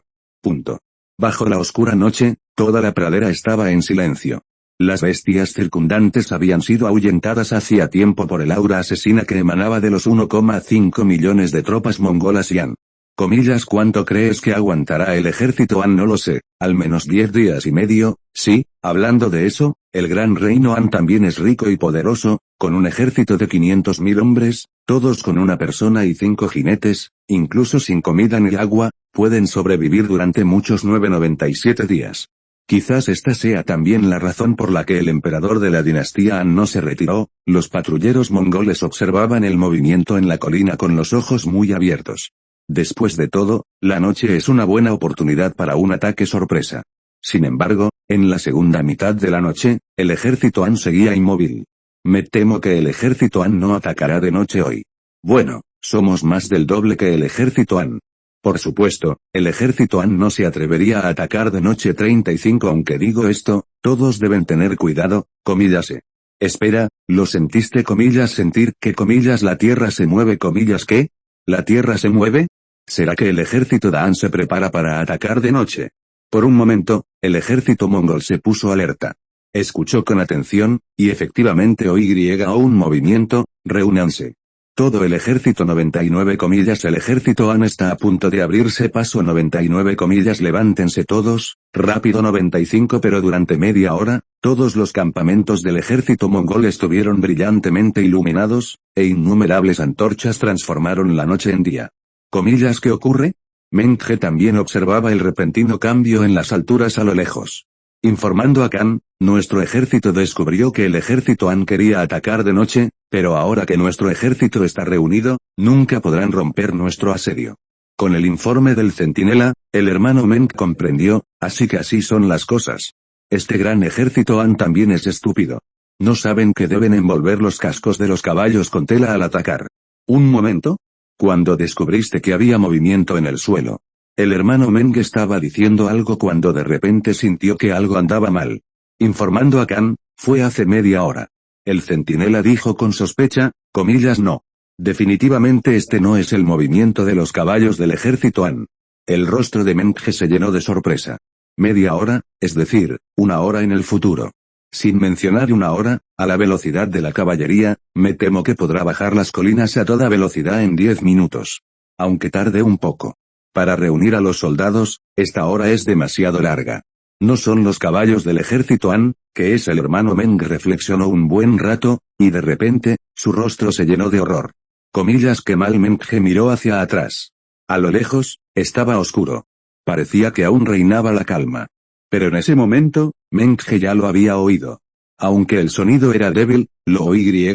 Bajo la oscura noche, toda la pradera estaba en silencio. Las bestias circundantes habían sido ahuyentadas hacía tiempo por el aura asesina que emanaba de los 1,5 millones de tropas mongolas y Han. ¿Cuánto crees que aguantará el ejército Han? No lo sé, al menos 10 días y medio, sí. Hablando de eso, el gran reino Han también es rico y poderoso, con un ejército de 500.000 hombres, todos con una persona y 5 jinetes, incluso sin comida ni agua, pueden sobrevivir durante muchos 97 días. Quizás esta sea también la razón por la que el emperador de la dinastía Han no se retiró. Los patrulleros mongoles observaban el movimiento en la colina con los ojos muy abiertos. Después de todo, la noche es una buena oportunidad para un ataque sorpresa. Sin embargo, en la segunda mitad de la noche, el ejército Han seguía inmóvil. Me temo que el ejército Han no atacará de noche hoy. Bueno, somos más del doble que el ejército Han. Por supuesto, el ejército Han no se atrevería a atacar de noche 35. Aunque digo esto, todos deben tener cuidado, Espera, ¿lo sentiste? Sentir que la tierra se mueve. ¿Qué? ¿La tierra se mueve? ¿Será que el ejército de Han se prepara para atacar de noche? Por un momento, el ejército mongol se puso alerta. Escuchó con atención, y efectivamente oyó un movimiento. Reúnanse. Todo el ejército 99 el ejército Han está a punto de abrirse paso 99 levántense todos, rápido 95 pero durante media hora, todos los campamentos del ejército mongol estuvieron brillantemente iluminados, e innumerables antorchas transformaron la noche en día. ¿Qué ocurre? Meng He también observaba el repentino cambio en las alturas a lo lejos. Informando a Khan, nuestro ejército descubrió que el ejército Han quería atacar de noche, pero ahora que nuestro ejército está reunido, nunca podrán romper nuestro asedio. Con el informe del centinela, el hermano Meng comprendió, así que así son las cosas. Este gran ejército Han también es estúpido. No saben que deben envolver los cascos de los caballos con tela al atacar. Un momento. Cuando descubriste que había movimiento en el suelo. El hermano Meng estaba diciendo algo cuando de repente sintió que algo andaba mal. Informando a Khan, fue hace media hora. El centinela dijo con sospecha, no. Definitivamente este no es el movimiento de los caballos del ejército Han. El rostro de Meng se llenó de sorpresa. Media hora, es decir, 1 hora en el futuro. Sin mencionar 1 hora, a la velocidad de la caballería, me temo que podrá bajar las colinas a toda velocidad en 10 minutos. Aunque tarde un poco. Para reunir a los soldados, esta hora es demasiado larga. No son los caballos del ejército Han, que es el hermano Meng. Reflexionó un buen rato, y de repente, su rostro se llenó de horror. Qué mal. Meng miró hacia atrás. A lo lejos, estaba oscuro. Parecía que aún reinaba la calma. Pero en ese momento, Meng ya lo había oído. Aunque el sonido era débil, lo oí.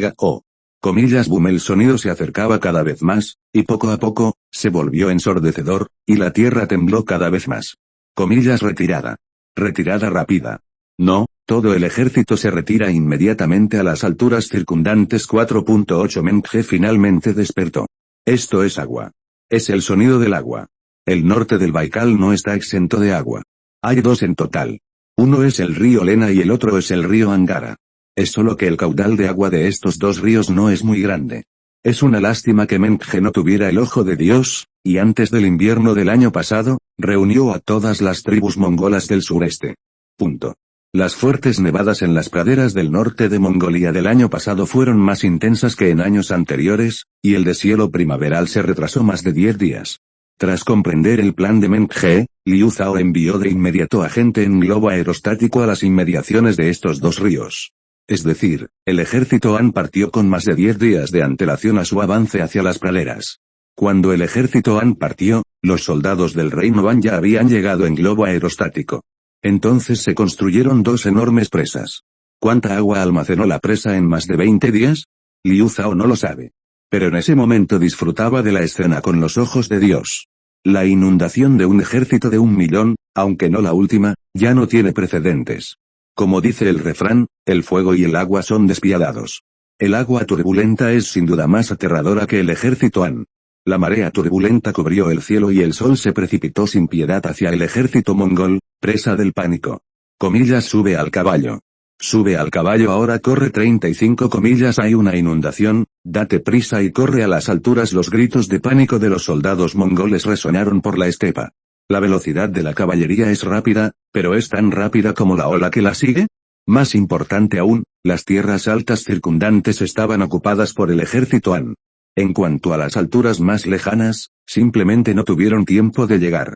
Boom. El sonido se acercaba cada vez más, y poco a poco, se volvió ensordecedor, y la tierra tembló cada vez más. Retirada. Retirada rápida. No, todo el ejército se retira inmediatamente a las alturas circundantes. 4.8 Meng finalmente despertó. Esto es agua. Es el sonido del agua. El norte del Baikal no está exento de agua. Hay 2 en total. Uno es el río Lena y el otro es el río Angara. Es solo que el caudal de agua de estos 2 ríos no es muy grande. Es una lástima que Mengge no tuviera el ojo de Dios, y antes del invierno del año pasado, reunió a todas las tribus mongolas del sureste. Punto. Las fuertes nevadas en las praderas del norte de Mongolia del año pasado fueron más intensas que en años anteriores, y el deshielo primaveral se retrasó más de 10 días. Tras comprender el plan de Mengge, Liu Zhao envió de inmediato a gente en globo aerostático a las inmediaciones de estos dos ríos. Es decir, el ejército Han partió con más de 10 días de antelación a su avance hacia las praderas. Cuando el ejército Han partió, los soldados del reino Han ya habían llegado en globo aerostático. Entonces se construyeron dos enormes presas. ¿Cuánta agua almacenó la presa en más de 20 días? Liu Zhao no lo sabe. Pero en ese momento disfrutaba de la escena con los ojos de Dios. La inundación de un ejército de 1 millón, aunque no la última, ya no tiene precedentes. Como dice el refrán, el fuego y el agua son despiadados. El agua turbulenta es sin duda más aterradora que el ejército Han. La marea turbulenta cubrió el cielo y el sol se precipitó sin piedad hacia el ejército mongol, presa del pánico. Sube al caballo. Sube al caballo ahora, corre 35 hay una inundación, date prisa y corre a las alturas. Los gritos de pánico de los soldados mongoles resonaron por la estepa. La velocidad de la caballería es rápida, pero ¿es tan rápida como la ola que la sigue? Más importante aún, las tierras altas circundantes estaban ocupadas por el ejército Han. En cuanto a las alturas más lejanas, simplemente no tuvieron tiempo de llegar.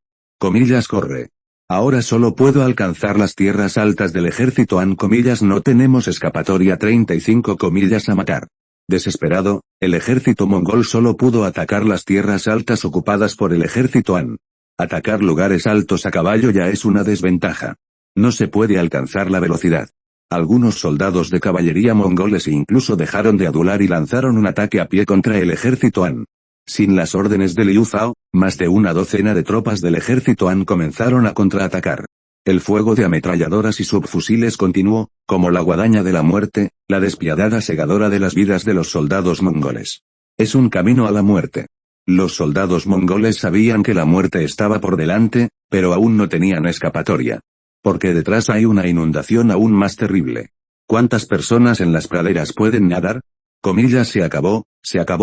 Corre. Ahora solo puedo alcanzar las tierras altas del ejército Han. No tenemos escapatoria. 35 a matar. Desesperado, el ejército mongol solo pudo atacar las tierras altas ocupadas por el ejército Han. Atacar lugares altos a caballo ya es una desventaja. No se puede alcanzar la velocidad. Algunos soldados de caballería mongoles incluso dejaron de adular y lanzaron un ataque a pie contra el ejército Han. Sin las órdenes de Liu Zhao, más de una docena de tropas del ejército Han comenzaron a contraatacar. El fuego de ametralladoras y subfusiles continuó, como la guadaña de la muerte, la despiadada segadora de las vidas de los soldados mongoles. Es un camino a la muerte. Los soldados mongoles sabían que la muerte estaba por delante, pero aún no tenían escapatoria. Porque detrás hay una inundación aún más terrible. ¿Cuántas personas en las praderas pueden nadar? Se acabó.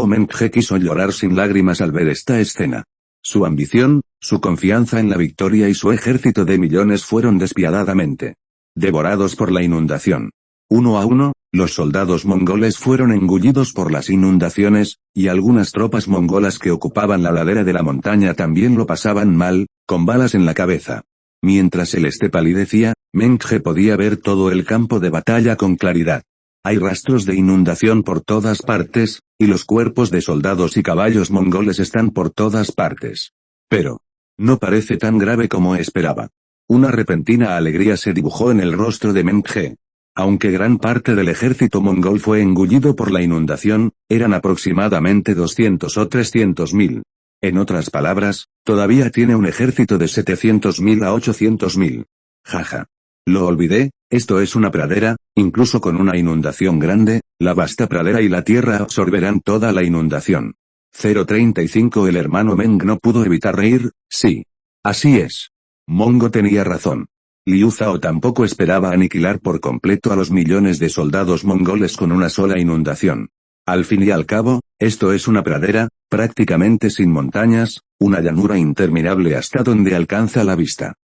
Mengge quiso llorar sin lágrimas al ver esta escena. Su ambición, su confianza en la victoria y su ejército de millones fueron despiadadamente devorados por la inundación. Uno a uno, los soldados mongoles fueron engullidos por las inundaciones, y algunas tropas mongolas que ocupaban la ladera de la montaña también lo pasaban mal, con balas en la cabeza. Mientras el este palidecía, Mengge podía ver todo el campo de batalla con claridad. Hay rastros de inundación por todas partes, y los cuerpos de soldados y caballos mongoles están por todas partes. Pero no parece tan grave como esperaba. Una repentina alegría se dibujó en el rostro de Mengge. Aunque gran parte del ejército mongol fue engullido por la inundación, eran aproximadamente 200 o 300.000. En otras palabras, todavía tiene un ejército de 700.000 a 800.000. Jaja. Lo olvidé, esto es una pradera, incluso con una inundación grande, la vasta pradera y la tierra absorberán toda la inundación. 035 El hermano Meng no pudo evitar reír, sí. Así es. Mongo tenía razón. Liu Zhao tampoco esperaba aniquilar por completo a los millones de soldados mongoles con una sola inundación. Al fin y al cabo, esto es una pradera, prácticamente sin montañas, una llanura interminable hasta donde alcanza la vista.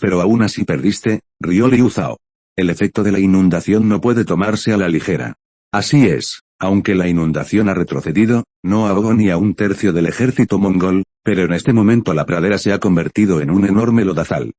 Pero aún así perdiste, rió Liu Zhao. El efecto de la inundación no puede tomarse a la ligera. Así es, aunque la inundación ha retrocedido, no ahogó ni a un tercio del ejército mongol, pero en este momento la pradera se ha convertido en un enorme lodazal.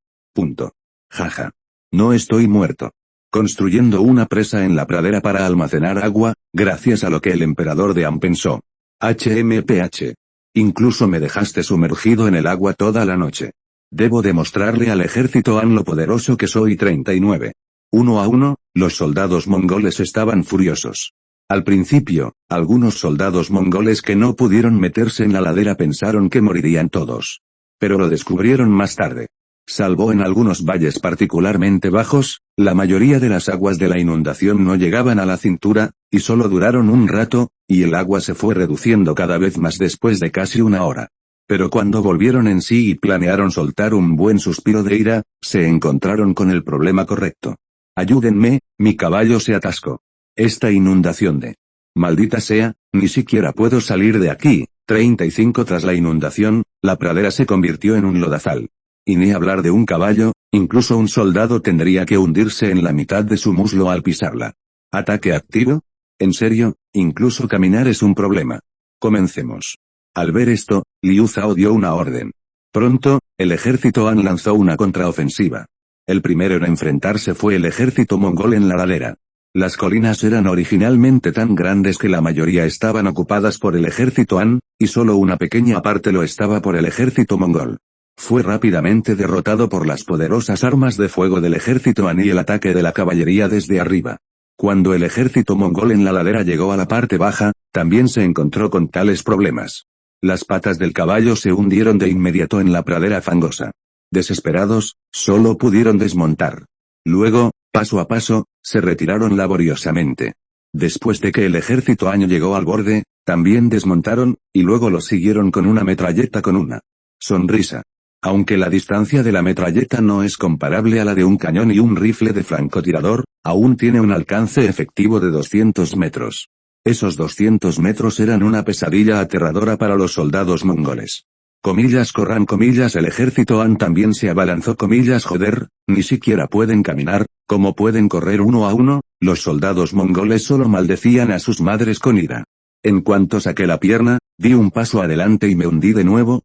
Jaja. No estoy muerto. Construyendo una presa en la pradera para almacenar agua, gracias a lo que el emperador de Han pensó. HMPH. Incluso me dejaste sumergido en el agua toda la noche. Debo demostrarle al ejército Han lo poderoso que soy. 39. Uno a uno, los soldados mongoles estaban furiosos. Al principio, algunos soldados mongoles que no pudieron meterse en la ladera pensaron que morirían todos. Pero lo descubrieron más tarde. Salvo en algunos valles particularmente bajos, la mayoría de las aguas de la inundación no llegaban a la cintura, y solo duraron un rato, y el agua se fue reduciendo cada vez más después de casi una hora. Pero cuando volvieron en sí y planearon soltar un buen suspiro de ira, se encontraron con el problema correcto. Ayúdenme, mi caballo se atascó. Esta inundación de Maldita sea, ni siquiera puedo salir de aquí. 35 Tras la inundación, la pradera se convirtió en un lodazal. Y ni hablar de un caballo, incluso un soldado tendría que hundirse en la mitad de su muslo al pisarla. ¿Ataque activo? En serio, incluso caminar es un problema. Comencemos. Al ver esto, Liu Zhao dio una orden. Pronto, el ejército Han lanzó una contraofensiva. El primero en enfrentarse fue el ejército mongol en la ladera. Las colinas eran originalmente tan grandes que la mayoría estaban ocupadas por el ejército Han, y solo una pequeña parte lo estaba por el ejército mongol. Fue rápidamente derrotado por las poderosas armas de fuego del ejército Han y el ataque de la caballería desde arriba. Cuando el ejército mongol en la ladera llegó a la parte baja, también se encontró con tales problemas. Las patas del caballo se hundieron de inmediato en la pradera fangosa. Desesperados, solo pudieron desmontar. Luego, paso a paso, se retiraron laboriosamente. Después de que el ejército Han llegó al borde, también desmontaron, y luego lo siguieron con una metralleta con una sonrisa. Aunque la distancia de la metralleta no es comparable a la de un cañón y un rifle de francotirador, aún tiene un alcance efectivo de 200 metros. Esos 200 metros eran una pesadilla aterradora para los soldados mongoles. Comillas corran comillas el ejército Han también se abalanzó comillas joder, ni siquiera pueden caminar, ¿cómo pueden correr uno a uno? Los soldados mongoles solo maldecían a sus madres con ira. En cuanto saqué la pierna, di un paso adelante y me hundí de nuevo,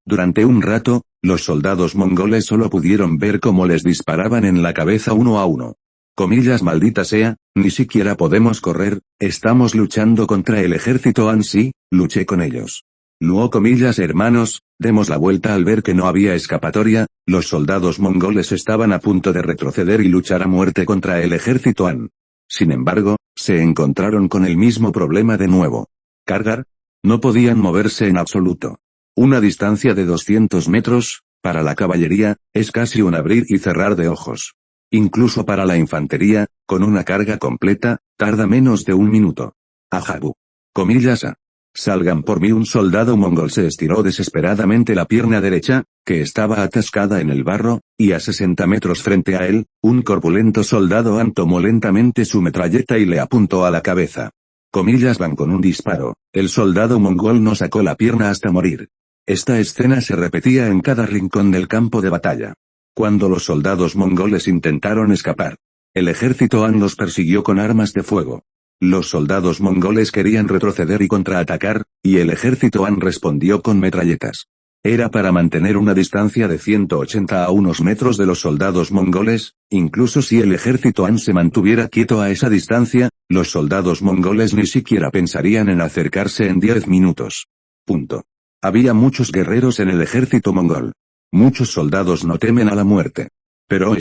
durante un rato, los soldados mongoles solo pudieron ver cómo les disparaban en la cabeza uno a uno. Comillas maldita sea, ni siquiera podemos correr, estamos luchando contra el ejército Han sí, luché con ellos. Luego comillas hermanos, demos la vuelta al ver que no había escapatoria, los soldados mongoles estaban a punto de retroceder y luchar a muerte contra el ejército Han. Sin embargo, se encontraron con el mismo problema de nuevo. ¿Cargar? No podían moverse en absoluto. Una distancia de 200 metros, para la caballería, es casi un abrir y cerrar de ojos. Incluso para la infantería, con una carga completa, tarda menos de un minuto. Ajabu. Comillas a. Salgan por mí. Un soldado mongol se estiró desesperadamente la pierna derecha, que estaba atascada en el barro, y a 60 metros frente a él, un corpulento soldado Han tomó lentamente su metralleta y le apuntó a la cabeza. Comillas van con un disparo, el soldado mongol no sacó la pierna hasta morir. Esta escena se repetía en cada rincón del campo de batalla. Cuando los soldados mongoles intentaron escapar, el ejército Han los persiguió con armas de fuego. Los soldados mongoles querían retroceder y contraatacar, y el ejército Han respondió con metralletas. Era para mantener una distancia de 180 a unos metros de los soldados mongoles, incluso si el ejército Han se mantuviera quieto a esa distancia, los soldados mongoles ni siquiera pensarían en acercarse en 10 minutos. Punto. Había muchos guerreros en el ejército mongol. Muchos soldados no temen a la muerte. Pero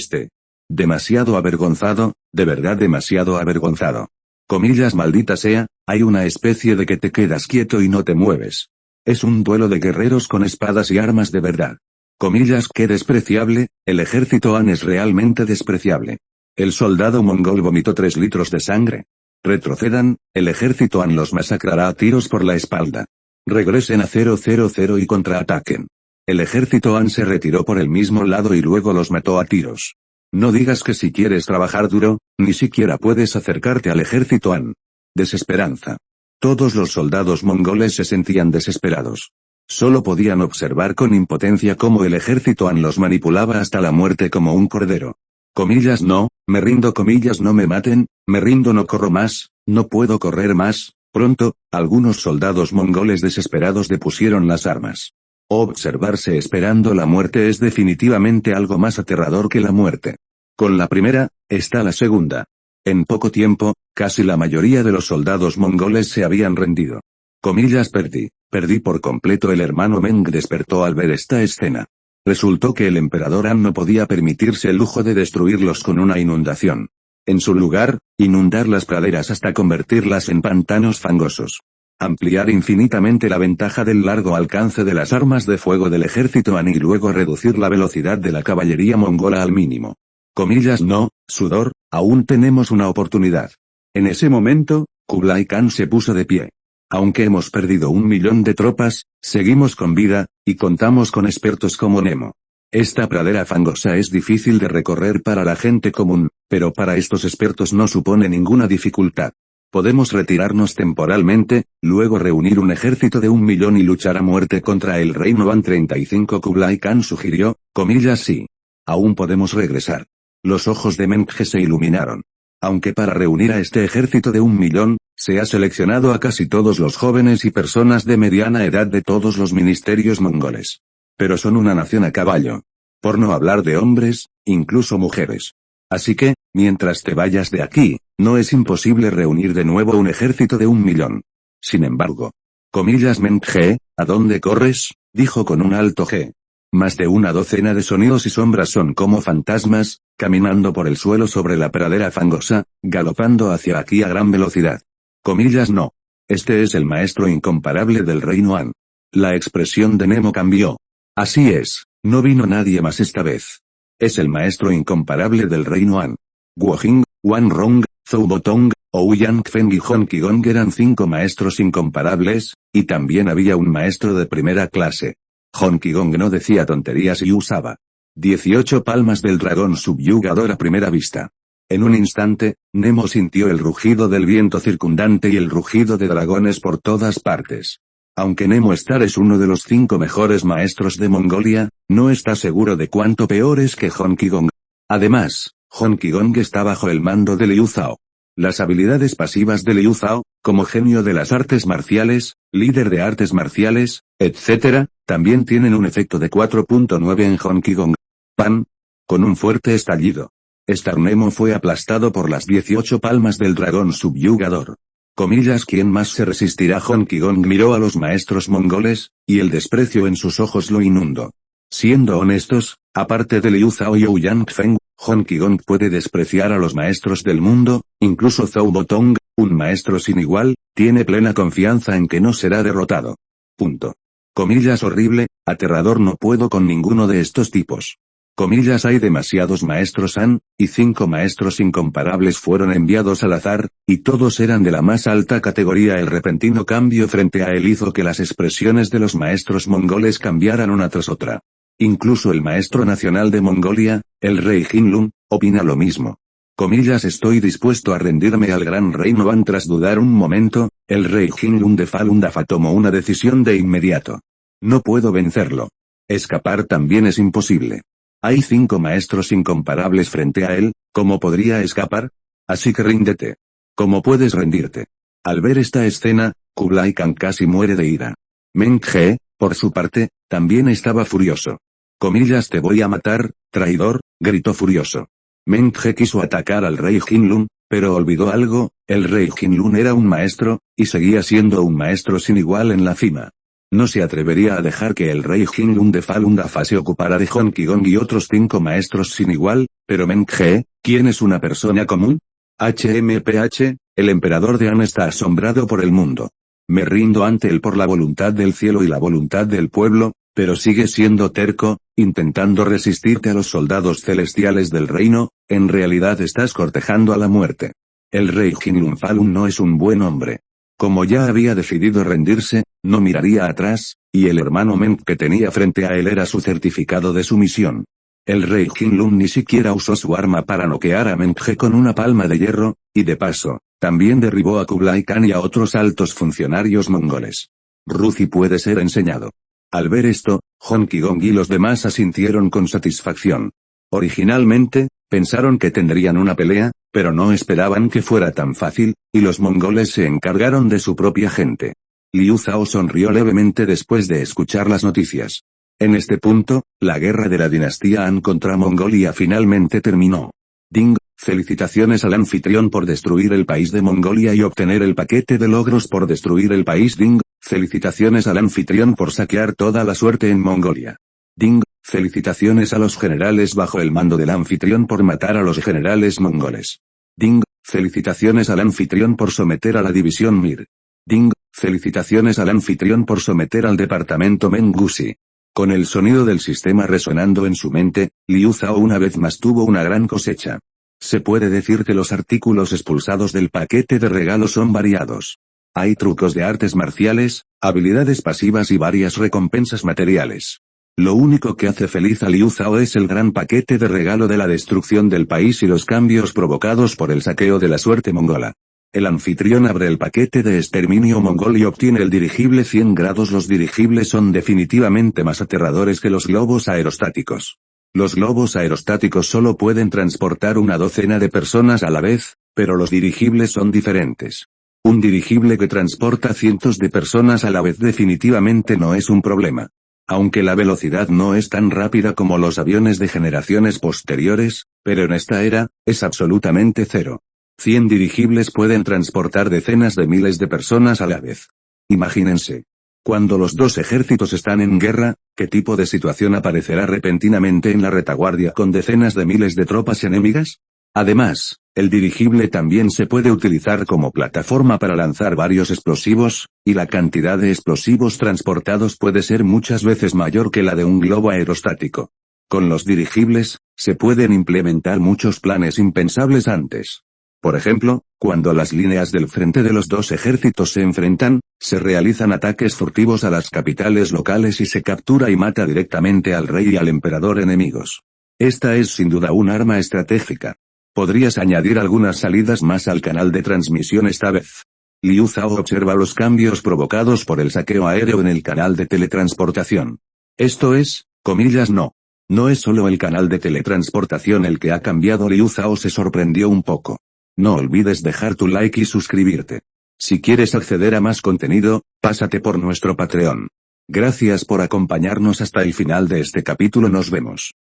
demasiado avergonzado, de verdad demasiado avergonzado. Comillas maldita sea, hay una especie de que te quedas quieto y no te mueves. Es un duelo de guerreros con espadas y armas de verdad. Comillas qué despreciable, el ejército Han es realmente despreciable. El soldado mongol vomitó 3 litros de sangre. Retrocedan, el ejército Han los masacrará a tiros por la espalda. Regresen a 000 y contraataquen. El ejército Han se retiró por el mismo lado y luego los mató a tiros. No digas que si quieres trabajar duro, ni siquiera puedes acercarte al ejército Han. Desesperanza. Todos los soldados mongoles se sentían desesperados. Solo podían observar con impotencia cómo el ejército Han los manipulaba hasta la muerte como un cordero. Comillas no, me rindo comillas no me maten, me rindo no corro más, no puedo correr más. Pronto, algunos soldados mongoles desesperados depusieron las armas. Observarse esperando la muerte es definitivamente algo más aterrador que la muerte. Con la primera, está la segunda. En poco tiempo, casi la mayoría de los soldados mongoles se habían rendido. Comillas perdí por completo. El hermano Meng despertó al ver esta escena. Resultó que el emperador Han no podía permitirse el lujo de destruirlos con una inundación. En su lugar, inundar las praderas hasta convertirlas en pantanos fangosos. Ampliar infinitamente la ventaja del largo alcance de las armas de fuego del ejército Han y luego reducir la velocidad de la caballería mongola al mínimo. Comillas no, sudor, aún tenemos una oportunidad. En ese momento, Kublai Khan se puso de pie. Aunque hemos perdido 1 millón de tropas, seguimos con vida, y contamos con expertos como Nemo. Esta pradera fangosa es difícil de recorrer para la gente común, pero para estos expertos no supone ninguna dificultad. Podemos retirarnos temporalmente, luego reunir un ejército de 1.000.000 y luchar a muerte contra el reino An 35. Kublai Khan sugirió, comillas sí. Aún podemos regresar. Los ojos de Mengge se iluminaron. Aunque para reunir a este ejército de 1.000.000, se ha seleccionado a casi todos los jóvenes y personas de mediana edad de todos los ministerios mongoles. Pero son una nación a caballo. Por no hablar de hombres, incluso mujeres. Así que, mientras te vayas de aquí, no es imposible reunir de nuevo un ejército de 1.000.000. Sin embargo. Comillas Mengge, ¿a dónde corres? Dijo con un alto G. Más de una docena de sonidos y sombras son como fantasmas, caminando por el suelo sobre la pradera fangosa, galopando hacia aquí a gran velocidad. Comillas no. Este es el maestro incomparable del reino An. La expresión de Nemo cambió. Así es, no vino nadie más esta vez. Es el maestro incomparable del reino An. Guojing, Wanrong, Zoubotong, Ouyang-Feng y Hon-Kigong eran 5 maestros incomparables, y también había un maestro de primera clase. Hon-Kigong no decía tonterías y usaba 18 palmas del dragón subyugador a primera vista. En un instante, Nemo sintió el rugido del viento circundante y el rugido de dragones por todas partes. Aunque Nemo Star es uno de los 5 mejores maestros de Mongolia, no está seguro de cuánto peor es que Hon-Kigong. Además, Hon-Kigong está bajo el mando de Liu Zhao. Las habilidades pasivas de Liu Zhao, como genio de las artes marciales, líder de artes marciales, etc., también tienen un efecto de 4.9 en Hon-Kigong. ¡Pan! Con un fuerte estallido. Star Nemo fue aplastado por las 18 palmas del dragón subyugador. Comillas ¿quién más se resistirá? Hon-Kigong miró a los maestros mongoles, y el desprecio en sus ojos lo inundó. Siendo honestos, aparte de Liu Zhao y Ouyang-Feng, Hon-Kigong puede despreciar a los maestros del mundo, incluso Zoubotong, un maestro sin igual, tiene plena confianza en que no será derrotado. Punto. Comillas horrible, aterrador no puedo con ninguno de estos tipos. Comillas hay demasiados maestros Han, y 5 maestros incomparables fueron enviados al azar, y todos eran de la más alta categoría. El repentino cambio frente a él hizo que las expresiones de los maestros mongoles cambiaran una tras otra. Incluso el maestro nacional de Mongolia, el rey Jinlun, opina lo mismo. Comillas estoy dispuesto a rendirme al gran reino Han. Tras dudar un momento, el rey Jinlun de Falun Dafa tomó una decisión de inmediato. No puedo vencerlo. Escapar también es imposible. Hay 5 maestros incomparables frente a él, ¿cómo podría escapar? Así que ríndete. ¿Cómo puedes rendirte? Al ver esta escena, Kublai Khan casi muere de ira. Mengge, por su parte, también estaba furioso. Comillas te voy a matar, traidor, gritó furioso. Mengge quiso atacar al rey Jinlun, pero olvidó algo, el rey Jinlun era un maestro, y seguía siendo un maestro sin igual en la cima. No se atrevería a dejar que el rey Jinlun de Falun Dafa se ocupara de Hon-Kigong y otros 5 maestros sin igual, pero Mengge, ¿quién es una persona común? HMPH, el emperador de Han está asombrado por el mundo. Me rindo ante él por la voluntad del cielo y la voluntad del pueblo, pero sigue siendo terco, intentando resistirte a los soldados celestiales del reino, en realidad estás cortejando a la muerte. El rey Jinlun Falun no es un buen hombre. Como ya había decidido rendirse, no miraría atrás, y el hermano Meng que tenía frente a él era su certificado de sumisión. El rey Jinlun ni siquiera usó su arma para noquear a Mengge con una palma de hierro, y de paso, también derribó a Kublai Khan y a otros altos funcionarios mongoles. Ruzi puede ser enseñado. Al ver esto, Hon-Kigong y los demás asintieron con satisfacción. Originalmente, pensaron que tendrían una pelea, pero no esperaban que fuera tan fácil, y los mongoles se encargaron de su propia gente. Liu Zhao sonrió levemente después de escuchar las noticias. En este punto, la guerra de la dinastía Han contra Mongolia finalmente terminó. Ding, felicitaciones al anfitrión por destruir el país de Mongolia y obtener el paquete de logros por destruir el país. Ding, felicitaciones al anfitrión por saquear toda la suerte en Mongolia. Ding, felicitaciones a los generales bajo el mando del anfitrión por matar a los generales mongoles. Ding, felicitaciones al anfitrión por someter a la división Mir. Ding, felicitaciones al anfitrión por someter al departamento Mengusi. Con el sonido del sistema resonando en su mente, Liu Zhao una vez más tuvo una gran cosecha. Se puede decir que los artículos expulsados del paquete de regalo son variados. Hay trucos de artes marciales, habilidades pasivas y varias recompensas materiales. Lo único que hace feliz a Liu Zhao es el gran paquete de regalo de la destrucción del país y los cambios provocados por el saqueo de la suerte mongola. El anfitrión abre el paquete de exterminio mongol y obtiene el dirigible 100 grados. Los dirigibles son definitivamente más aterradores que los globos aerostáticos. Los globos aerostáticos solo pueden transportar una docena de personas a la vez, pero los dirigibles son diferentes. Un dirigible que transporta cientos de personas a la vez definitivamente no es un problema. Aunque la velocidad no es tan rápida como los aviones de generaciones posteriores, pero en esta era, es absolutamente cero. 100 dirigibles pueden transportar decenas de miles de personas a la vez. Imagínense. Cuando los dos ejércitos están en guerra, ¿qué tipo de situación aparecerá repentinamente en la retaguardia con decenas de miles de tropas enemigas? Además, el dirigible también se puede utilizar como plataforma para lanzar varios explosivos, y la cantidad de explosivos transportados puede ser muchas veces mayor que la de un globo aerostático. Con los dirigibles, se pueden implementar muchos planes impensables antes. Por ejemplo, cuando las líneas del frente de los dos ejércitos se enfrentan, se realizan ataques furtivos a las capitales locales y se captura y mata directamente al rey y al emperador enemigos. Esta es sin duda un arma estratégica. ¿Podrías añadir algunas salidas más al canal de transmisión esta vez? Liu Zhao observa los cambios provocados por el saqueo aéreo en el canal de teletransportación. Esto es, comillas no. No es solo el canal de teletransportación el que ha cambiado. Liu Zhao se sorprendió un poco. No olvides dejar tu like y suscribirte. Si quieres acceder a más contenido, pásate por nuestro Patreon. Gracias por acompañarnos hasta el final de este capítulo. Nos vemos.